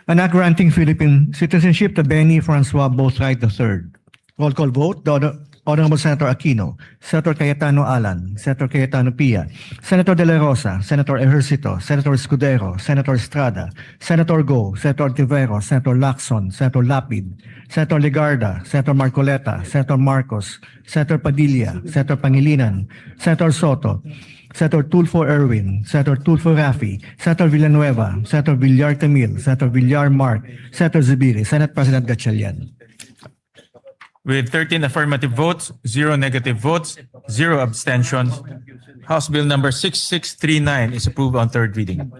An act granting Philippine citizenship to Benny Francois Boatwright III. Roll call vote. The Honorable Senator Aquino, Senator Cayetano Allan, Senator Cayetano Pia, Senator De La Rosa, Senator Ejercito, Senator Escudero, Senator Estrada, Senator Go, Senator Tiveros, Senator Lacson, Senator Lapid, Senator Legarda, Senator Marcoleta, Senator Marcos, Senator Padilla, Senator Pangilinan, Senator Soto, Senator Tulfo Erwin, Senator Tulfo Rafi, Senator Villanueva, Senator Villar Camil, Senator Villar Mark, Senator Zubiri, Senate President Gatchalian. With 13 affirmative votes, 0 negative votes, 0 abstentions, House Bill number 6639 is approved on third reading.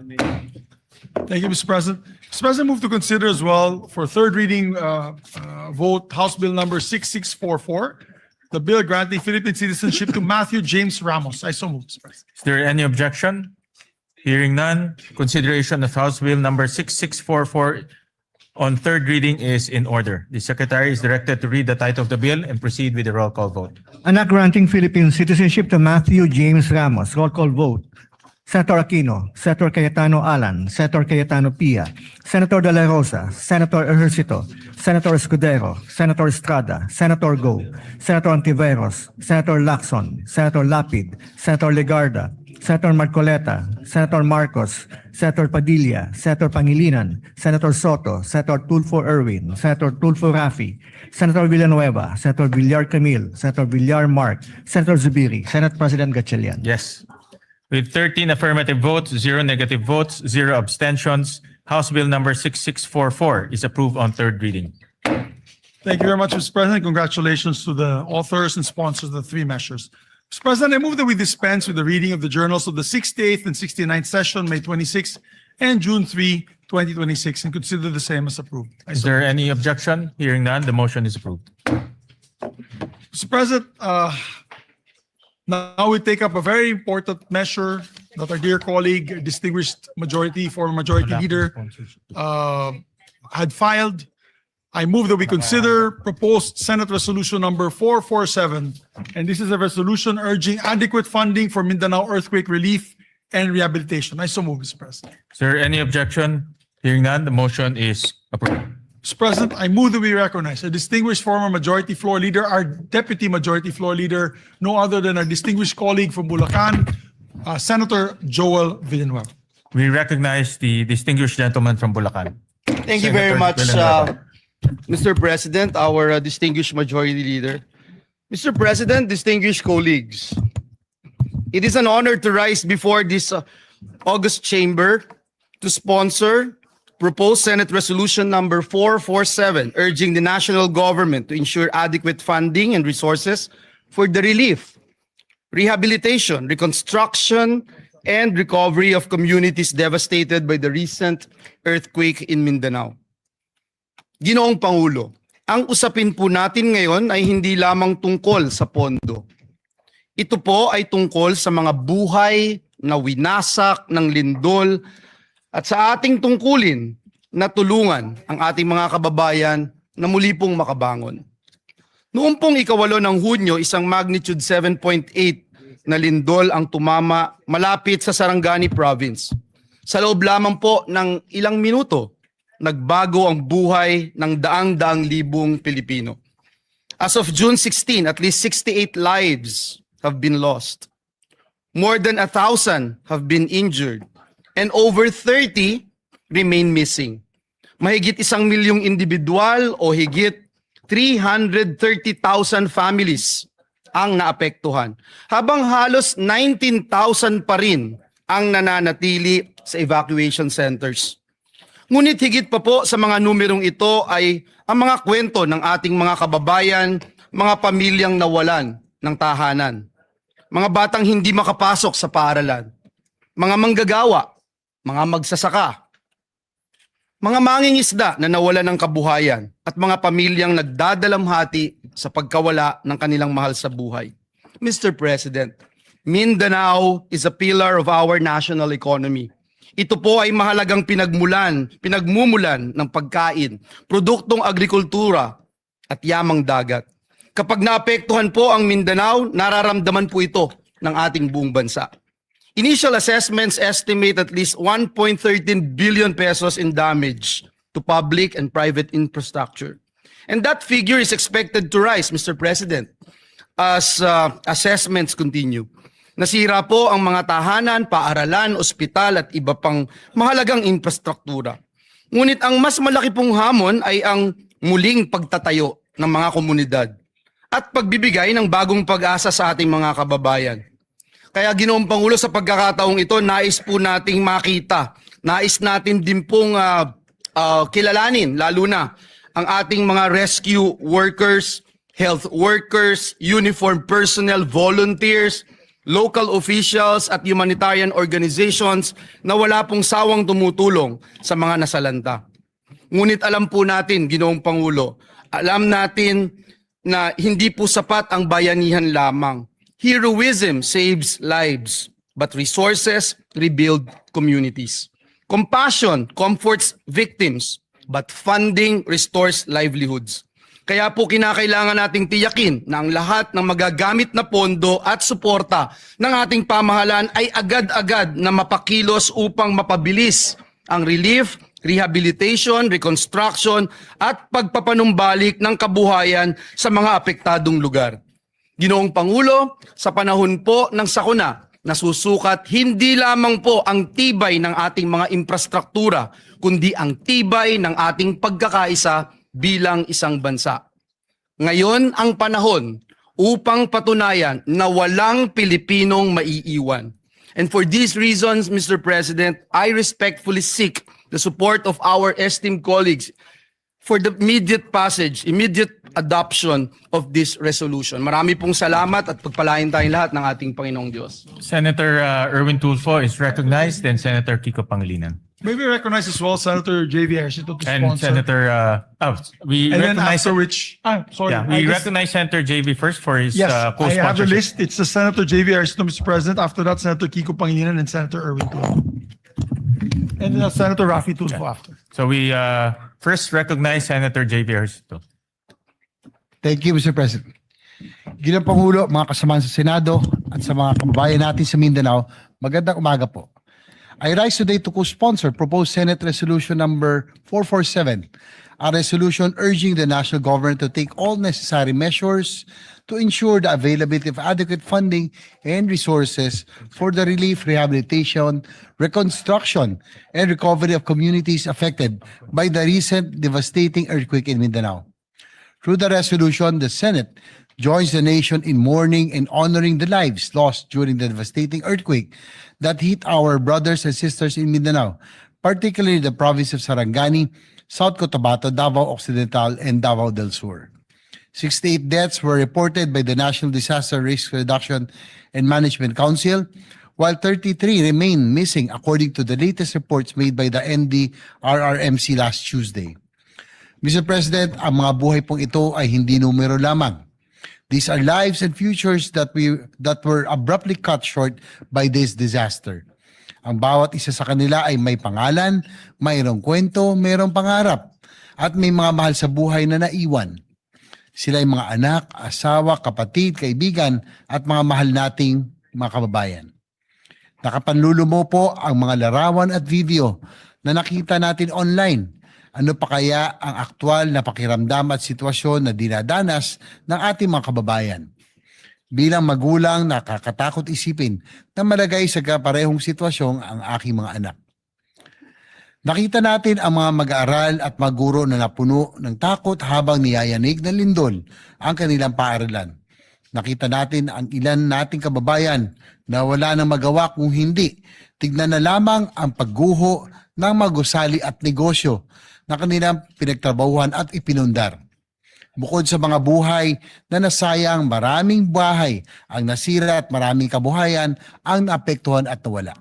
Thank you, Mr. President. Mr. President, move to consider as well for third reading vote House Bill number 6644, the bill granting Philippine citizenship to Matthew James Ramos. I so move, Mr. President. Is there any objection? Hearing none, consideration of House Bill number 6644 on third reading is in order. The Secretary is directed to read the title of the bill and proceed with the roll call vote. An act granting Philippine citizenship to Matthew James Ramos. Roll call vote. Senator Aquino, Senator Cayetano Allan, Senator Cayetano Pia, Senator De La Rosa, Senator Ejercito, Senator Escudero, Senator Estrada, Senator Go, Senator Ontiveros, Senator Lacson, Senator Lapid, Senator Legarda, Senator Marcoleta, Senator Marcos, Senator Padilla, Senator Pangilinan, Senator Soto, Senator Tulfo Erwin, Senator Tulfo Rafi, Senator Villanueva, Senator Villar Camil, Senator Villar Mark, Senator Zubiri, Senate President Gatchalian. Yes. With 13 affirmative votes, 0 negative votes, 0 abstentions, House Bill number 6644 is approved on third reading. Thank you very much, Mr. President. Congratulations to the authors and sponsors of the three measures. Mr. President, I move that we dispense with the reading of the journals of the 68th and 69th session, May 26 and June 3, 2026, and consider the same as approved. Is there any objection? Hearing none, the motion is approved. Mr. President, now we take up a very important measure that our dear colleague, distinguished former majority leader, had filed. I move that we consider proposed Senate Resolution number 447, and this is a resolution urging adequate funding for Mindanao earthquake relief and rehabilitation. I so move, Mr. President. Is there any objection? Hearing none, the motion is approved. Mr. President, I move that we recognize a distinguished former majority floor leader, our deputy majority floor leader, no other than our distinguished colleague from Bulacan, Senator Joel Villanueva. We recognize the distinguished gentleman from Bulacan. Thank you very Senator much, Villanueva. Mr. President, our distinguished majority leader. Mr. President, distinguished colleagues, it is an honor to rise before this August chamber to sponsor proposed Senate Resolution number 447, urging the national government to ensure adequate funding and resources for the relief, rehabilitation, reconstruction, and recovery of communities devastated by the recent earthquake in Mindanao. Ginoong Pangulo, ang usapin po natin ngayon ay hindi lamang tungkol sa pondo. Ito po ay tungkol sa mga buhay na winasak ng lindol at sa ating tungkulin na tulungan ang ating mga kababayan na muli pong makabangon. Noong pong 8 ng Hunyo, isang magnitude 7.8 na lindol ang tumama malapit sa Sarangani Province. Sa loob lamang po ng ilang minuto, nagbago ang buhay ng daang-daang libong Pilipino. As of June 16, at least 68 lives have been lost. More than 1,000 have been injured and over 30 remain missing. Mahigit 1 milyong individual o higit 330,000 families ang naapektuhan, habang halos 19,000 pa rin ang nananatili sa evacuation centers. Ngunit higit pa po sa mga numerong ito ay ang mga kwento ng ating mga kababayan, mga pamilyang nawalan ng tahanan, mga batang hindi makapasok sa paaralan, mga manggagawa, mga magsasaka, mga mangingisda na nawalan ng kabuhayan at mga pamilyang nagdadalamhati sa pagkawala ng kanilang mahal sa buhay. Mr. President, Mindanao is a pillar of our national economy. Ito po ay mahalagang pinagmumulan ng pagkain, produktong agrikultura at yamang dagat. Kapag naapektuhan po ang Mindanao, nararamdaman po ito ng ating buong bansa. Initial assessments estimate at least 1.13 billion pesos in damage to public and private infrastructure. And that figure is expected to rise, Mr. President, as assessments continue. Nasira po ang mga tahanan, paaralan, ospital at iba pang mahalagang infrastruktura. Ngunit ang mas malaki pong hamon ay ang muling pagtatayo ng mga komunidad at pagbibigay ng bagong pag-asa sa ating mga kababayan. Kaya Ginoong Pangulo, sa pagkakataong ito, nais po nating makita, nais natin din pong kilalanin, lalo na ang ating mga rescue workers, health workers, uniformed personnel, volunteers, local officials at humanitarian organizations na wala pong sawang tumutulong sa mga nasalanta. Ngunit alam po natin, Ginoong Pangulo, alam natin na hindi po sapat ang bayanihan lamang. Heroism saves lives, but resources rebuild communities. Compassion comforts victims, but funding restores livelihoods. Kaya po kinakailangan nating tiyakin na ang lahat ng magagamit na pondo at suporta ng ating pamahalaan ay agad-agad na mapakilos upang mapabilis ang relief, rehabilitation, reconstruction at pagpapanumbalik ng kabuhayan sa mga apektadong lugar. Ginoong Pangulo, sa panahon po ng sakuna, nasusukat hindi lamang po ang tibay ng ating mga infrastruktura, kundi ang tibay ng ating pagkakaisa bilang isang bansa. Ngayon ang panahon upang patunayan na walang Pilipinong maiiwan. And for these reasons, Mr. President, I respectfully seek the support of our esteemed colleagues for the immediate passage, immediate adoption of this resolution. Marami pong salamat at pagpalain tayong lahat ng ating Panginoong Diyos. Senator Erwin Tulfo is recognized, then Senator Kiko Pangilinan. May we recognize as well Senator JV Ejercito to And sponsor. Senator, we And then recognize, after which, sorry. yeah, I we guess- recognize Senator JV first for his Yes, I have the co-sponsorship. list. It's the Senator JV Ejercito, Mr. President. After that, Senator Kiko Pangilinan and Senator Erwin Tulfo. And then Senator Raffy Tulfo after. So we first recognize Senator JV Ejercito. Thank you, Mr. President. Ginang Pangulo, mga kasamahan sa Senado at sa mga kababayan natin sa Mindanao, magandang umaga po. I rise today to co-sponsor proposed Senate Resolution number 447, a resolution urging the national government to take all necessary measures to ensure the availability of adequate funding and resources for the relief, rehabilitation, reconstruction, and recovery of communities affected by the recent devastating earthquake in Mindanao. Through the resolution, the Senate joins the nation in mourning and honoring the lives lost during the devastating earthquake that hit our brothers and sisters in Mindanao, particularly the province of Sarangani, South Cotabato, Davao Occidental, and Davao del Sur. 68 deaths were reported by the National Disaster Risk Reduction and Management Council, while 33 remain missing according to the latest reports made by the NDRRMC last Tuesday. Mr. President, ang mga buhay pong ito ay hindi numero lamang. These are lives and futures that were abruptly cut short by this disaster. Ang bawat isa sa kanila ay may pangalan, mayroong kwento, mayroong pangarap, at may mga mahal sa buhay na naiwan. Sila ay mga anak, asawa, kapatid, kaibigan, at mga mahal nating mga kababayan. Nakapanlulumo po ang mga larawan at video na nakita natin online. Ano pa kaya ang aktwal na pakiramdam at sitwasyon na dinadanas ng ating mga kababayan? Bilang magulang, nakakatakot isipin na malagay sa kaparehong sitwasyon ang aking mga anak. Nakita natin ang mga mag-aaral at mga guro na napuno ng takot habang niyayanig ng lindol ang kanilang paaralan. Nakita natin ang ilan nating kababayan na wala nang magawa kung hindi tignan na lamang ang pagguho ng magusali at negosyo na kanilang pinagtrabahuhan at ipinundar. Bukod sa mga buhay na nasayang, maraming bahay ang nasira at maraming kabuhayan ang naapektuhan at nawala.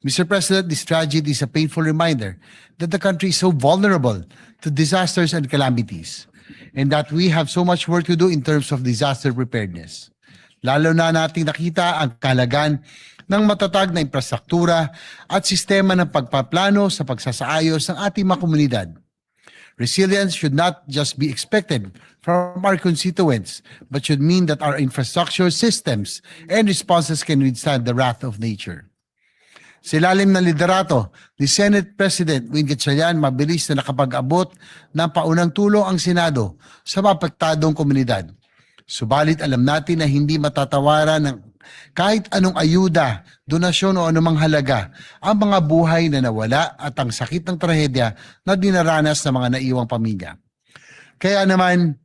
Mr. President, this tragedy is a painful reminder that the country is so vulnerable to disasters and calamities, and that we have so much work to do in terms of disaster preparedness. Lalo na nating nakita ang kahalagan ng matatag na infrastruktura at sistema ng pagpaplano sa pagsasaayos ng ating mga komunidad. Resilience should not just be expected from our constituents, but should mean that our infrastructure systems and responses can withstand the wrath of nature. Sa ilalim ng liderato ni Senate President Ng Pag, mabilis na nakapag-abot ng paunang tulong ang Senado sa mapektadong komunidad. Subalit alam natin na hindi matatawaran ng kahit anong ayuda, donasyon o anumang halaga ang mga buhay na nawala at ang sakit ng trahedya na dinaranas ng mga naiwang pamilya. Kaya naman,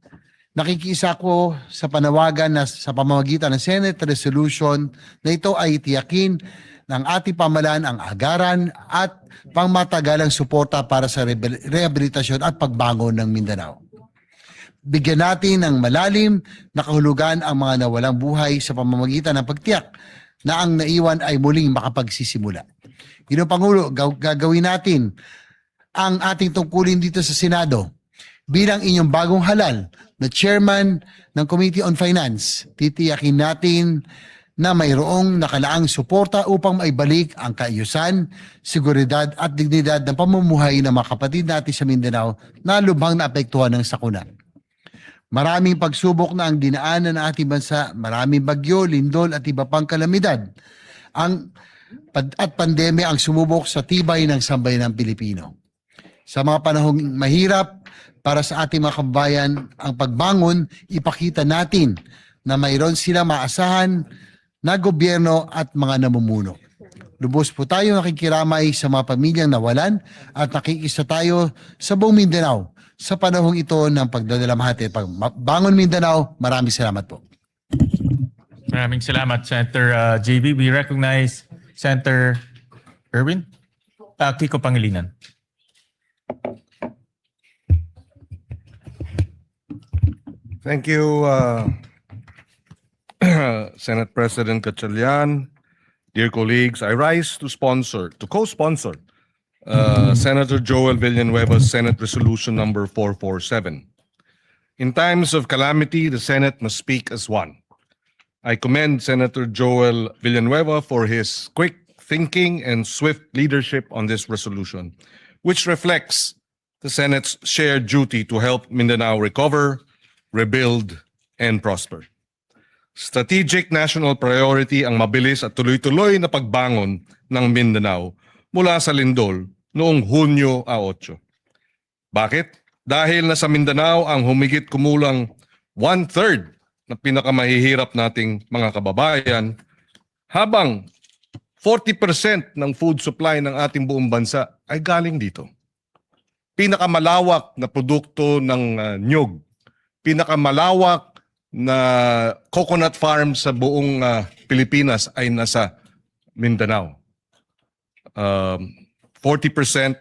nakikiisa ko sa panawagan na sa pamamagitan ng Senate Resolution na ito ay tiyakin ng ating pamahalaan ang agaran at pangmatagalang suporta para sa rehabilitasyon at pagbangon ng Mindanao. Bigyan natin ng malalim na kahulugan ang mga nawalang buhay sa pamamagitan ng pagtiyak na ang naiwan ay muling makapagsisimula. Ginong Pangulo, gagawin natin ang ating tungkulin dito sa Senado. Bilang inyong bagong halal na chairman ng Committee on Finance, titiyakin natin na mayroong nakalaang suporta upang maibalik ang kaayusan, seguridad at dignidad ng pamumuhay ng mga kapatid natin sa Mindanao na lubhang naapektuhan ng sakuna. Maraming pagsubok na ang dinaanan ng ating bansa, maraming bagyo, lindol at iba pang kalamidad. At pandemya ang sumubok sa tibay ng sambayanang Pilipino. Sa mga panahong mahirap para sa ating mga kababayan, ang pagbangon, ipakita natin na mayroon sila maasahan na gobyerno at mga namumuno. Lubos po tayo nakikiramay sa mga pamilyang nawalan at nakikisa tayo sa buong Mindanao sa panahong ito ng pagdadalamhati at pagbangon Mindanao. Maraming salamat po. Maraming salamat, Senator JB. We recognize Senator Erwin Kiko Pangilinan. Thank you, Senate President Gatchalian. Dear colleagues, I rise to co-sponsor Senator Joel Villanueva's Senate Resolution number 447. In times of calamity, the Senate must speak as one. I commend Senator Joel Villanueva for his quick thinking and swift leadership on this resolution, which reflects the Senate's shared duty to help Mindanao recover, rebuild, and prosper. Strategic national priority ang mabilis at tuloy-tuloy na pagbangon ng Mindanao mula sa lindol noong Hunyo 8. Bakit? Dahil nasa Mindanao ang humigit kumulang 1/3 na pinakamahihirap nating mga kababayan, habang 40% ng food supply ng ating buong bansa ay galing dito. Pinakamalawak na produkto ng nyug, pinakamalawak na coconut farm sa buong Pilipinas ay nasa Mindanao. 40%,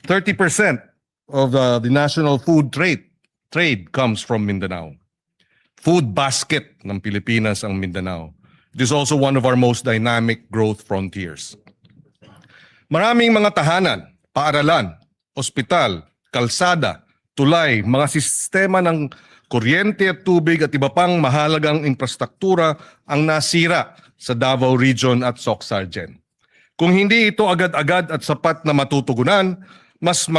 30% of the national food trade comes from Mindanao. Food basket ng Pilipinas ang Mindanao. It is also one of our most dynamic growth frontiers. Maraming mga tahanan, paaralan, ospital, kalsada, tulay, mga sistema ng kuryente at tubig at iba pang mahalagang infrastruktura ang nasira sa Davao Region at Soc-Sargen. Kung hindi ito agad-agad at sapat na matutugunan, mas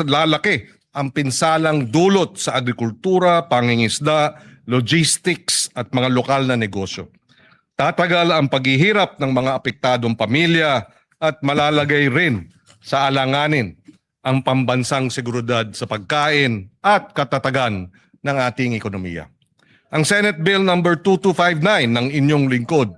lalaki ang pinsalang dulot sa agrikultura, pangingisda, logistics at mga lokal na negosyo. Tatagal ang paghihirap ng mga apektadong pamilya at malalagay rin sa alanganin ang pambansang seguridad sa pagkain at katatagan ng ating ekonomiya. Ang Senate Bill number 2259 ng inyong lingkod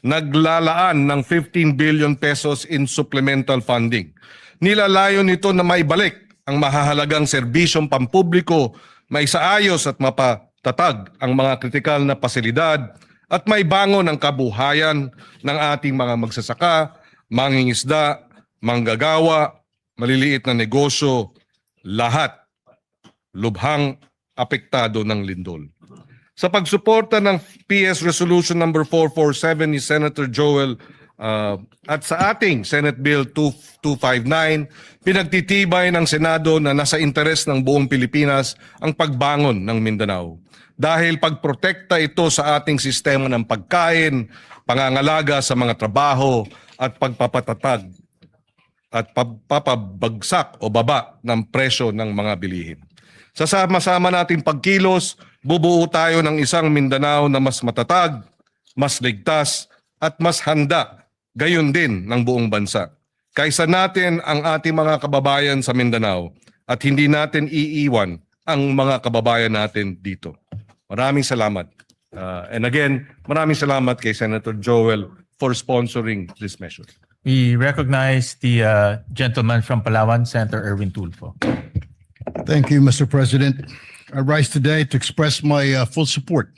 naglalaan ng 15 billion pesos in supplemental funding. Nilalayon nito na maibalik ang mahahalagang serbisyong pampubliko, maisaayos at mapatatag ang mga kritikal na pasilidad at maibangon ang kabuhayan ng ating mga magsasaka, mangingisda, manggagawa, maliliit na negosyo, lahat lubhang apektado ng lindol. Sa pagsuporta ng PS Resolution number 447 ni Senator Joel at sa ating Senate Bill 2259, pinagtitibay ng Senado na nasa interes ng buong Pilipinas ang pagbangon ng Mindanao. Dahil pagprotekta ito sa ating sistema ng pagkain, pangangalaga sa mga trabaho at pagpapatatag at papabagsak o baba ng presyo ng mga bilihin. Sa sama-sama nating pagkilos, bubuo tayo ng isang Mindanao na mas matatag, mas ligtas at mas handa, gayon din ng buong bansa. Kaysa natin ang ating mga kababayan sa Mindanao at hindi natin iiwan ang mga kababayan natin dito. Maraming salamat. And again, maraming salamat kay Senator Joel for sponsoring this measure. We recognize the gentleman from Palawan, Senator Erwin Tulfo. Thank you, Mr. President. I rise today to express my full support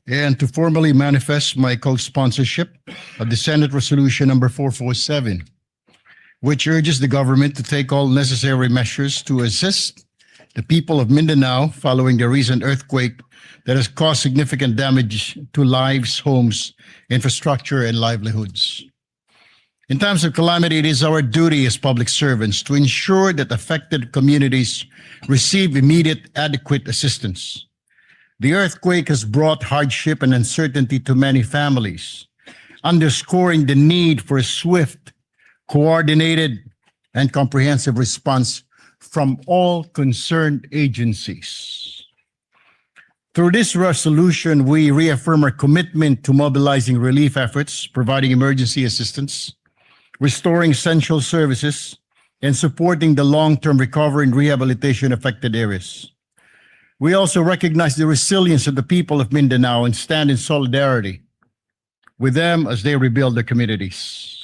and to formally manifest my co-sponsorship of the Senate Resolution number 447, which urges the government to take all necessary measures to assist the people of Mindanao following the recent earthquake that has caused significant damage to lives, homes, infrastructure, and livelihoods. In times of calamity, it is our duty as public servants to ensure that affected communities receive immediate, adequate assistance. The earthquake has brought hardship and uncertainty to many families, underscoring the need for a swift, coordinated, and comprehensive response from all concerned agencies. Through this resolution, we reaffirm our commitment to mobilizing relief efforts, providing emergency assistance, restoring essential services, and supporting the long-term recovery and rehabilitation affected areas. We also recognize the resilience of the people of Mindanao and stand in solidarity with them as they rebuild their communities.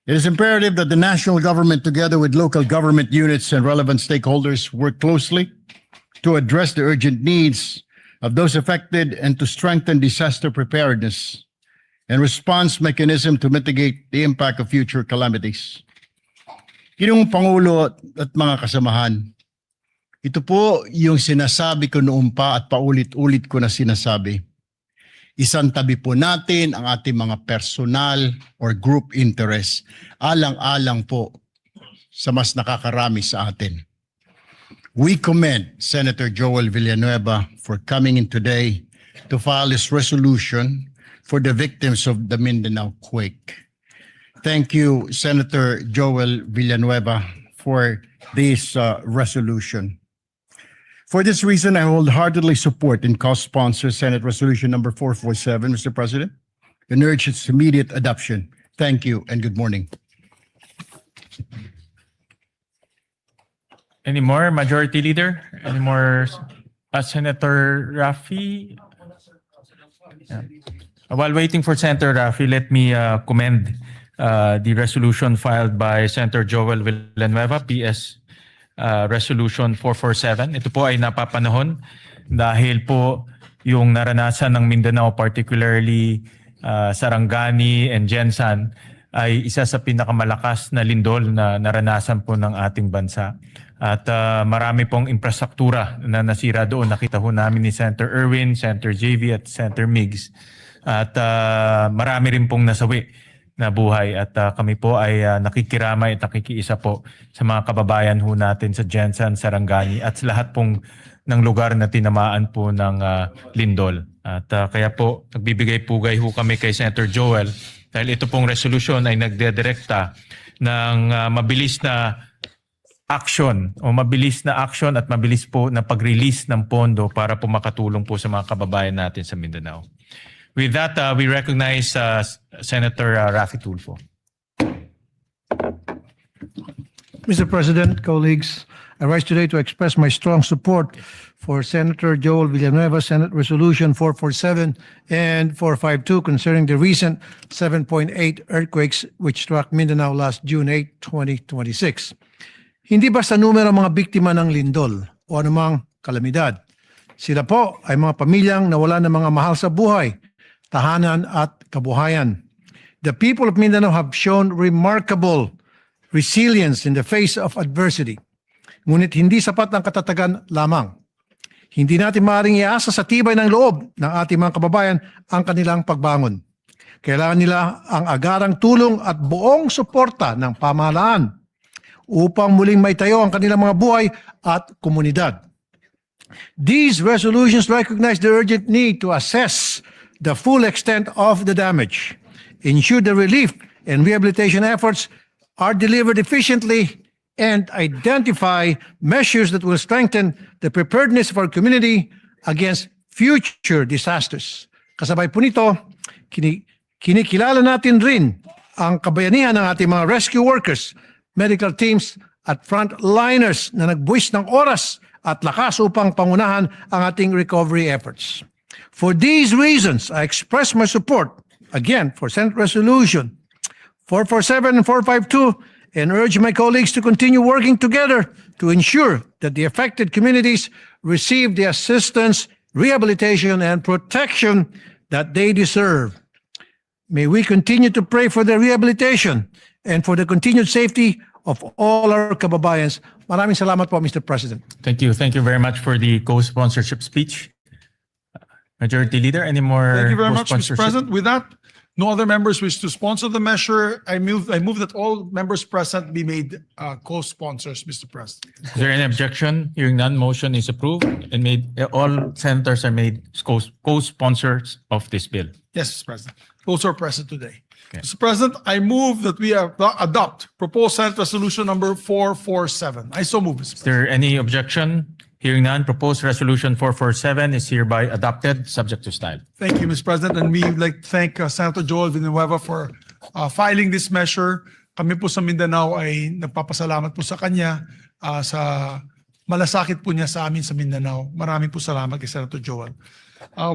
It is imperative that the national government, together with local government units and relevant stakeholders, work closely to address the urgent needs of those affected and to strengthen disaster preparedness and response mechanism to mitigate the impact of future calamities. Ginong Pangulo at mga kasamahan, Ito po yung sinasabi ko noon pa at paulit-ulit ko na sinasabi. Isang tabi po natin ang ating mga personal or group interest. Alang-alang po sa mas nakakarami sa atin. We commend Senator Joel Villanueva for coming in today to file this resolution for the victims of the Mindanao quake. Thank you, Senator Joel Villanueva, for this resolution. For this reason, I wholeheartedly support and co-sponsor Senate Resolution number 447, Mr. President, and urge its immediate adoption. Thank you and good morning. Any more, Majority Leader? Any more, Senator Rafi? Yeah. While waiting for Senator Rafi, let me commend the resolution filed by Senator Joel Villanueva, PS Resolution 447. Ito po ay napapanahon dahil po yung naranasan ng Mindanao, particularly Sarangani and Jensan, ay isa sa pinakamalakas na lindol na naranasan po ng ating bansa. At marami pong infrastruktura na nasira doon. Nakita ho namin ni Senator Erwin, Senator JV at Senator Migs. At marami rin pong nasawi na buhay. At kami po ay nakikiramay at nakikiisa po sa mga kababayan ho natin sa Jensan, Sarangani at sa lahat pong ng lugar na tinamaan po ng lindol. At kaya po nagbibigay pugay ho kami kay Senator Joel dahil ito pong resolution ay nagdedirekta ng mabilis na action at mabilis po na pag-release ng pondo para po makatulong po sa mga kababayan natin sa Mindanao. With that, we recognize Senator Rafi Tulfo. Mr. President, colleagues, I rise today to express my strong support for Senator Joel Villanueva, Senate Resolution 447 and 452 concerning the recent 7.8 earthquakes which struck Mindanao last June 8, 2026. Hindi basta numero mga biktima ng lindol o anumang kalamidad. Sila po ay mga pamilyang nawala ng mga mahal sa buhay, tahanan at kabuhayan. The people of Mindanao have shown remarkable resilience in the face of adversity. Ngunit hindi sapat ang katatagan lamang. Hindi natin maaaring iasa sa tibay ng loob ng ating mga kababayan ang kanilang pagbangon. Kailangan nila ang agarang tulong at buong suporta ng pamahalaan upang muling maitayo ang kanilang mga buhay at komunidad. These resolutions recognize the urgent need to assess the full extent of the damage, ensure the relief and rehabilitation efforts are delivered efficiently, and identify measures that will strengthen the preparedness of our community against future disasters. Kasabay po nito, kinikilala natin rin ang kabayanihan ng ating mga rescue workers, medical teams at frontliners na nagbuwis ng oras at lakas upang pangunahan ang ating recovery efforts. For these reasons, I express my support, again, for Senate Resolution 447 and 452 and urge my colleagues to continue working together to ensure that the affected communities receive the assistance, rehabilitation, and protection that they deserve. May we continue to pray for their rehabilitation and for the continued safety of all our kababayans. Maraming salamat po, Mr. President. Thank you. Thank you very much for the co-sponsorship speech. Majority Leader, any more? Thank you very much, Mr. co-sponsorship? President. With that, no other members wish to sponsor the measure. I move that all members present be made co-sponsors, Mr. President. Is there any objection? Hearing none, motion is approved and all senators are made co-sponsors of this bill. Yes, Mr. President. Those are present today. Mr. President, I move that we adopt proposed Senate Resolution number 447. I so move, Mr. Is President. there any objection? Hearing none, proposed resolution 447 is hereby adopted, subject to style. Thank you, Mr. President. And we would like to thank Senator Joel Villanueva for filing this measure. Kami po sa Mindanao ay nagpapasalamat po sa kanya sa malasakit po niya sa amin sa Mindanao. Maraming po salamat kay Senator Joel.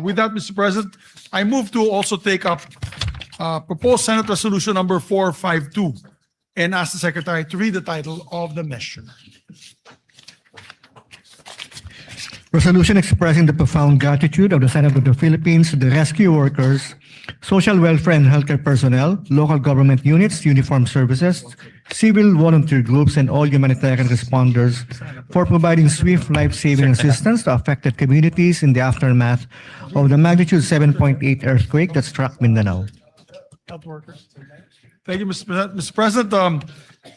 With that, Mr. President, I move to also take up proposed Senate Resolution number 452 and ask the Secretary to read the title of the measure. Resolution expressing the profound gratitude of the Senate of the Philippines to the rescue workers, social welfare and healthcare personnel, local government units, uniformed services, civil volunteer groups, and all humanitarian responders for providing swift life-saving assistance to affected communities in the aftermath of the magnitude 7.8 earthquake that struck Mindanao. Health workers. Thank you, Mr. President. Mr. President,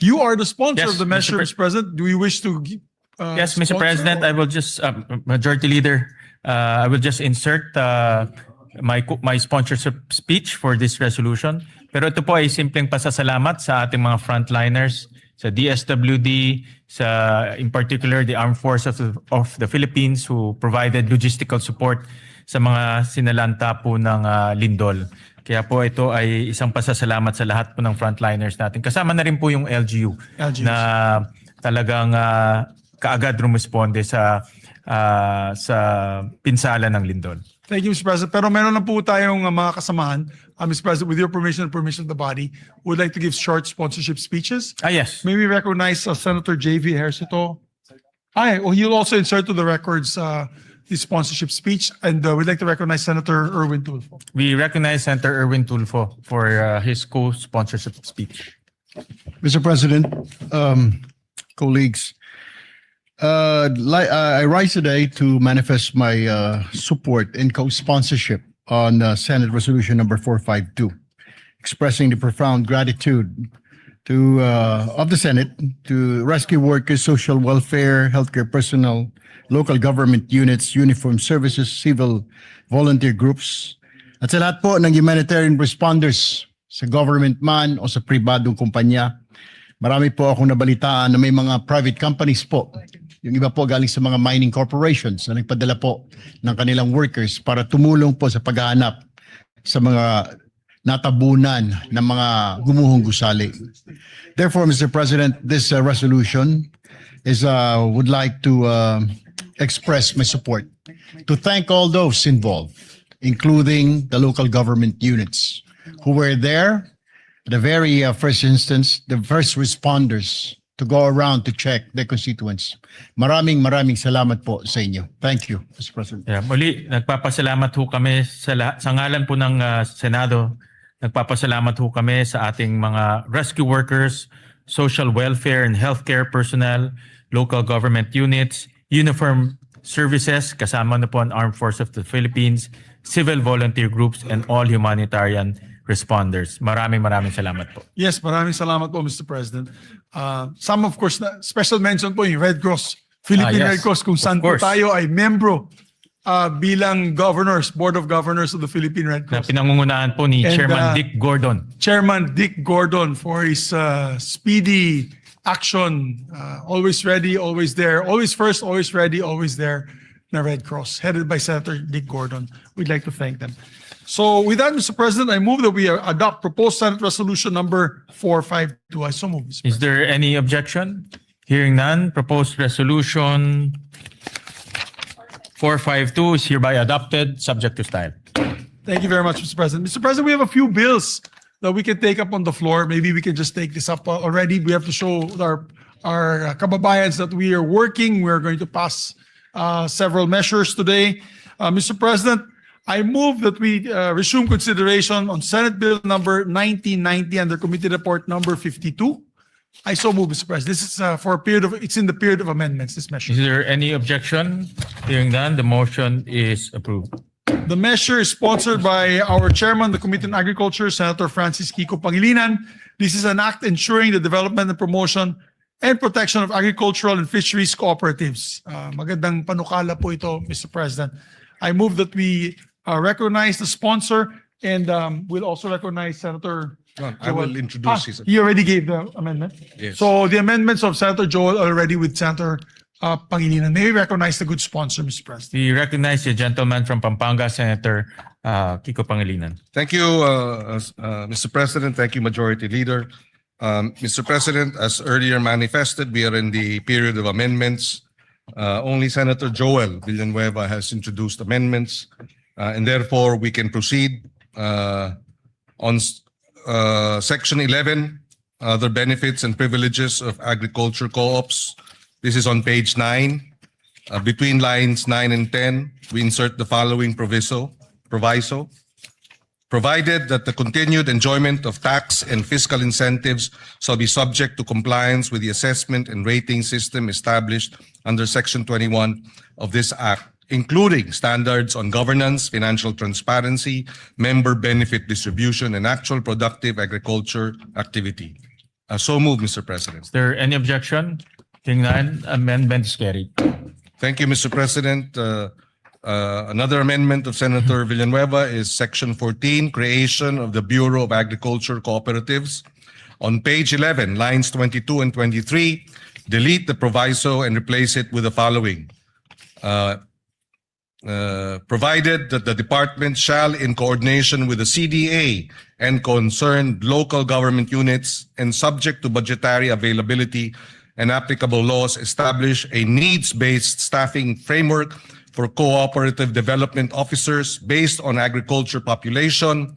you are the sponsor Yes, of the Mr. measure, Pre- Mr. President. Do you wish to? Yes, Mr. sponsor President, or- I will just, Majority Leader, I will just insert my sponsorship speech for this resolution. Pero ito po ay simpleng pasasalamat sa ating mga frontliners, sa DSWD, in particular the Armed Forces of the Philippines who provided logistical support sa mga sinalanta po ng lindol. Kaya po ito ay isang pasasalamat sa lahat po ng frontliners natin. Kasama na rin po yung LGU LGUs. na talagang kaagad rumisponde sa pinsala ng lindol. Thank you, Mr. President. Pero meron na po tayong mga kasamahan. Mr. President, with your permission and permission of the body, would like to give short sponsorship speeches. Yes. May we recognize Senator J.V. Ejercito? He'll also insert to the records his sponsorship speech, and we'd like to recognize Senator Erwin Tulfo. We recognize Senator Erwin Tulfo for his co-sponsorship speech. Mr. President, colleagues, I rise today to manifest my support and co-sponsorship on Senate Resolution number 452, expressing the profound gratitude of the Senate to rescue workers, social welfare, healthcare personnel, local government units, uniformed services, civil volunteer groups, at sa lahat po ng humanitarian responders sa government man o sa pribadong kumpanya. Marami po akong nabalitaan na may mga private companies po. Yung iba po galing sa mga mining corporations na nagpadala po ng kanilang workers para tumulong po sa paghahanap sa mga natabunan ng mga gumuhong gusali. Therefore, Mr. President, this resolution would like to express my support to thank all those involved, including the local government units who were there at the very first instance, the first responders to go around to check their constituents. Maraming salamat po sa inyo. Thank you, Mr. President. Yeah, muli, nagpapasalamat ho kami sa ngalan po ng Senado. Nagpapasalamat ho kami sa ating mga rescue workers, social welfare and healthcare personnel, local government units, uniform services, kasama na po ang Armed Forces of the Philippines, civil volunteer groups, and all humanitarian responders. Maraming salamat po. Yes, maraming salamat po, Mr. President. Some, of course, special mention po yung Red Cross, Philippine yes, Red Cross, kung of saan po course. tayo ay membro bilang governors, Board of Governors of the Philippine Red Na Cross. pinangungunahan po ni And, Chairman Dick Gordon. Chairman Dick Gordon for his speedy action, always ready, always there, always first, always ready, always there, na Red Cross, headed by Senator Dick Gordon. We'd like to thank them. So with that, Mr. President, I move that we adopt proposed Senate Resolution number 452. I so move, Mr. Is there any objection? Hearing none, proposed resolution 452 is hereby adopted, subject to style. Thank you very much, Mr. President. Mr. President, we have a few bills that we can take up on the floor. Maybe we can just take this up already. We have to show our kababayans that we are working. We are going to pass several measures today. Mr. President, I move that we resume consideration on Senate Bill number 1990 under Committee Report number 52. I so move, Mr. President. This is for a period of, it's in the period of amendments, this measure. Is there any objection? Hearing none, the motion is approved. The measure is sponsored by our chairman, the Committee on Agriculture, Senator Francis Kiko Pangilinan. This is an act ensuring the development and promotion and protection of agricultural and fisheries cooperatives. Magandang panukala po ito, Mr. President. I move that we recognize the sponsor and we'll also recognize Senator I will introduce his. He already gave the amendment. Yes. So the amendments of Senator Joel are already with Senator Pangilinan. May we recognize the good sponsor, Mr. President? We recognize the gentleman from Pampanga, Senator Kiko Pangilinan. Thank you, Mr. President. Thank you, Majority Leader. Mr. President, as earlier manifested, we are in the period of amendments. Only Senator Joel Villanueva has introduced amendments, and therefore we can proceed on Section 11, other benefits and privileges of agriculture co-ops. This is on page 9. Between lines 9 and 10, we insert the following proviso. provided that the continued enjoyment of tax and fiscal incentives shall be subject to compliance with the assessment and rating system established under Section 21 of this Act, including standards on governance, financial transparency, member benefit distribution, and actual productive agriculture activity. So moved, Mr. President. Is there any objection? Hearing none, amendment is carried. Thank you, Mr. President. Another amendment of Senator Villanueva is Section 14, creation of the Bureau of Agriculture Cooperatives. On page 11, lines 22 and 23, delete the proviso and replace it with the following. Provided that the department shall, in coordination with the CDA and concerned local government units and subject to budgetary availability and applicable laws, establish a needs-based staffing framework for cooperative development officers based on agriculture population,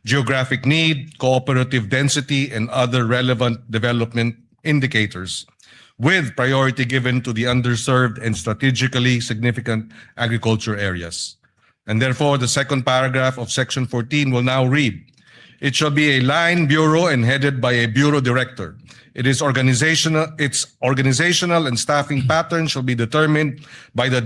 geographic need, cooperative density, and other relevant development indicators, with priority given to the underserved and strategically significant agriculture areas. And therefore, the second paragraph of Section 14 will now read, it shall be a line bureau and headed by a bureau director. Its organizational and staffing pattern shall be determined by the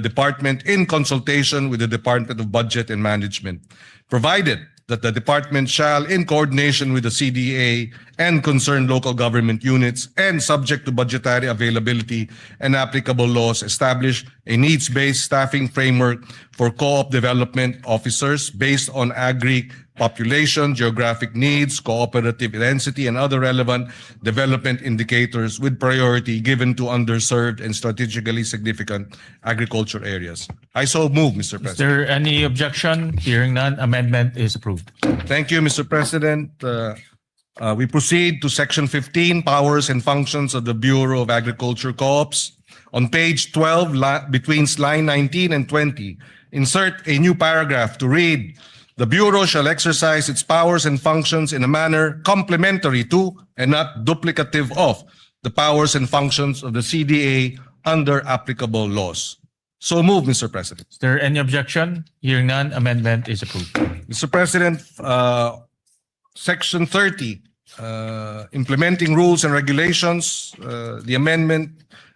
department in consultation with the Department of Budget and Management, provided that the department shall, in coordination with the CDA and concerned local government units and subject to budgetary availability and applicable laws, establish a needs-based staffing framework for co-op development officers based on agri population, geographic needs, cooperative density, and other relevant development indicators, with priority given to underserved and strategically significant agriculture areas. I so move, Mr. Is President. there any objection? Hearing none, amendment is approved. Thank you, Mr. President. We proceed to Section 15, Powers and Functions of the Bureau of Agriculture Co-ops. On page 12, between line 19 and 20, insert a new paragraph to read, the Bureau shall exercise its powers and functions in a manner complementary to and not duplicative of the powers and functions of the CDA under applicable laws. So move, Mr. President. Is there any objection? Hearing none, amendment is approved. Mr. President, Section 30, implementing rules and regulations, the amendment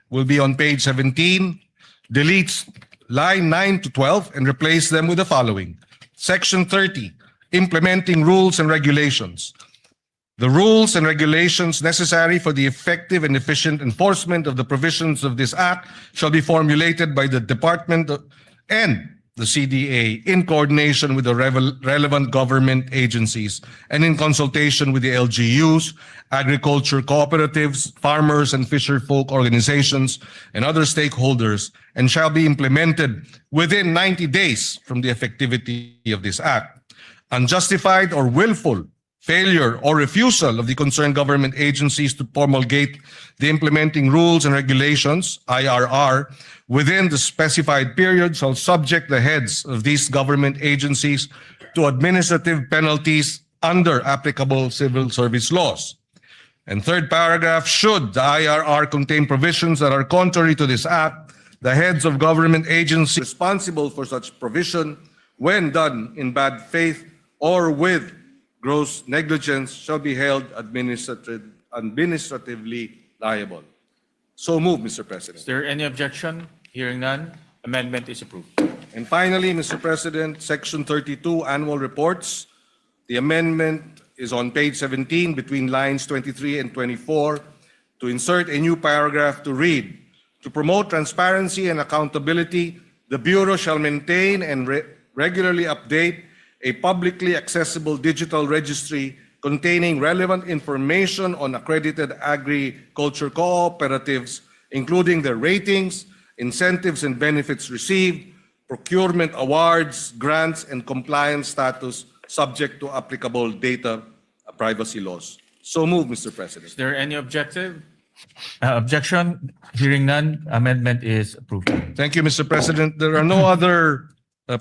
will be on page 17. Deletes line 9 to 12 and replace them with the following. Section 30, implementing rules and regulations. The rules and regulations necessary for the effective and efficient enforcement of the provisions of this Act shall be formulated by the Department and the CDA in coordination with the relevant government agencies and in consultation with the LGUs, agriculture cooperatives, farmers and fisherfolk organizations, and other stakeholders, and shall be implemented within 90 days from the effectivity of this Act. Unjustified or willful failure or refusal of the concerned government agencies to promulgate the implementing rules and regulations, IRR, within the specified period shall subject the heads of these government agencies to administrative penalties under applicable civil service laws. And third paragraph, should the IRR contain provisions that are contrary to this Act, the heads of government agencies responsible for such provision, when done in bad faith or with gross negligence, shall be held administratively liable. So move, Mr. President. Is there any objection? Hearing none, amendment is approved. And finally, Mr. President, Section 32, Annual Reports. The amendment is on page 17 between lines 23 and 24 to insert a new paragraph to read, to promote transparency and accountability, the Bureau shall maintain and regularly update a publicly accessible digital registry containing relevant information on accredited agriculture cooperatives, including their ratings, incentives and benefits received, procurement awards, grants, and compliance status subject to applicable data privacy laws. So move, Mr. President. Is there any objection? Hearing none, amendment is approved. Thank you, Mr. President. There are no other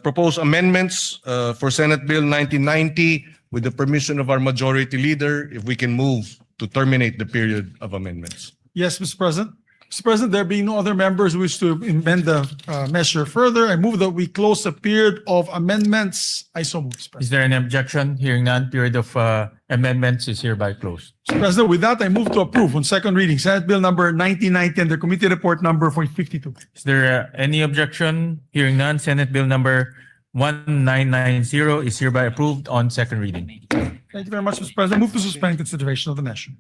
proposed amendments for Senate Bill 1990. With the permission of our majority leader, if we can move to terminate the period of amendments. Yes, Mr. President. Mr. President, there being no other members who wish to amend the measure further, I move that we close the period of amendments. I so move, Mr. Is President. there an objection? Hearing none, period of amendments is hereby closed. Mr. President, with that, I move to approve on second reading Senate Bill number 1990 and the committee report number 52. Is there any objection? Hearing none, Senate Bill number 1990 is hereby approved on second reading. Thank you very much, Mr. President. Move to suspend consideration of the measure.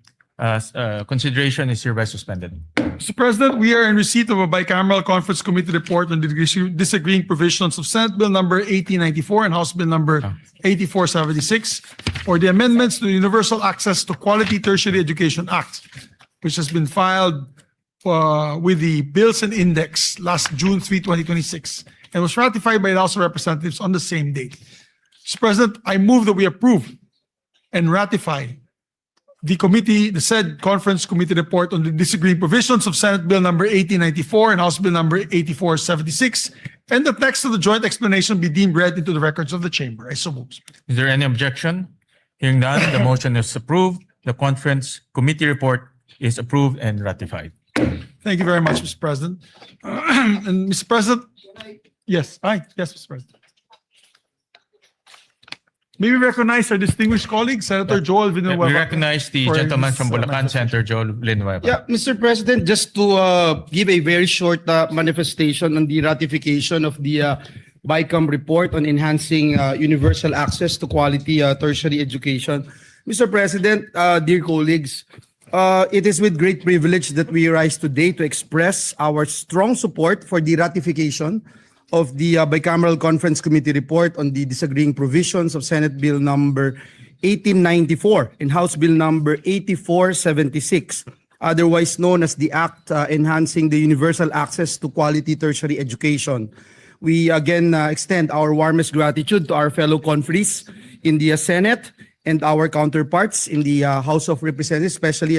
Consideration is hereby suspended. Mr. President, we are in receipt of a bicameral conference committee report on the disagreeing provisions of Senate Bill number 1894 and House Bill number 8476 or the amendments to the Universal Access to Quality Tertiary Education Act, which has been filed with the Bills and Index last June 3, 2026, and was ratified by the House of Representatives on the same date. Mr. President, I move that we approve and ratify the said conference committee report on the disagreeing provisions of Senate Bill number 1894 and House Bill number 8476, and the text of the joint explanation be deemed read into the records of the chamber. I so move. Is there any objection? Hearing none, the motion is approved. The conference committee report is approved and ratified. Thank you very much, Mr. President. And Mr. President, yes, Mr. President. May we recognize our distinguished colleague, Senator Joel Villanueva. We recognize the for gentleman his, from Bulacan, manifestation. Senator Joel Villanueva. Yeah, Mr. President, just to give a very short manifestation on the ratification of the BICAM report on enhancing universal access to quality tertiary education. Mr. President, dear colleagues, it is with great privilege that we rise today to express our strong support for the ratification of the bicameral conference committee report on the disagreeing provisions of Senate Bill number 1894 and House Bill number 8476, otherwise known as the Act Enhancing the Universal Access to Quality Tertiary Education. We again extend our warmest gratitude to our fellow conferees in the Senate and our counterparts in the House of Representatives, especially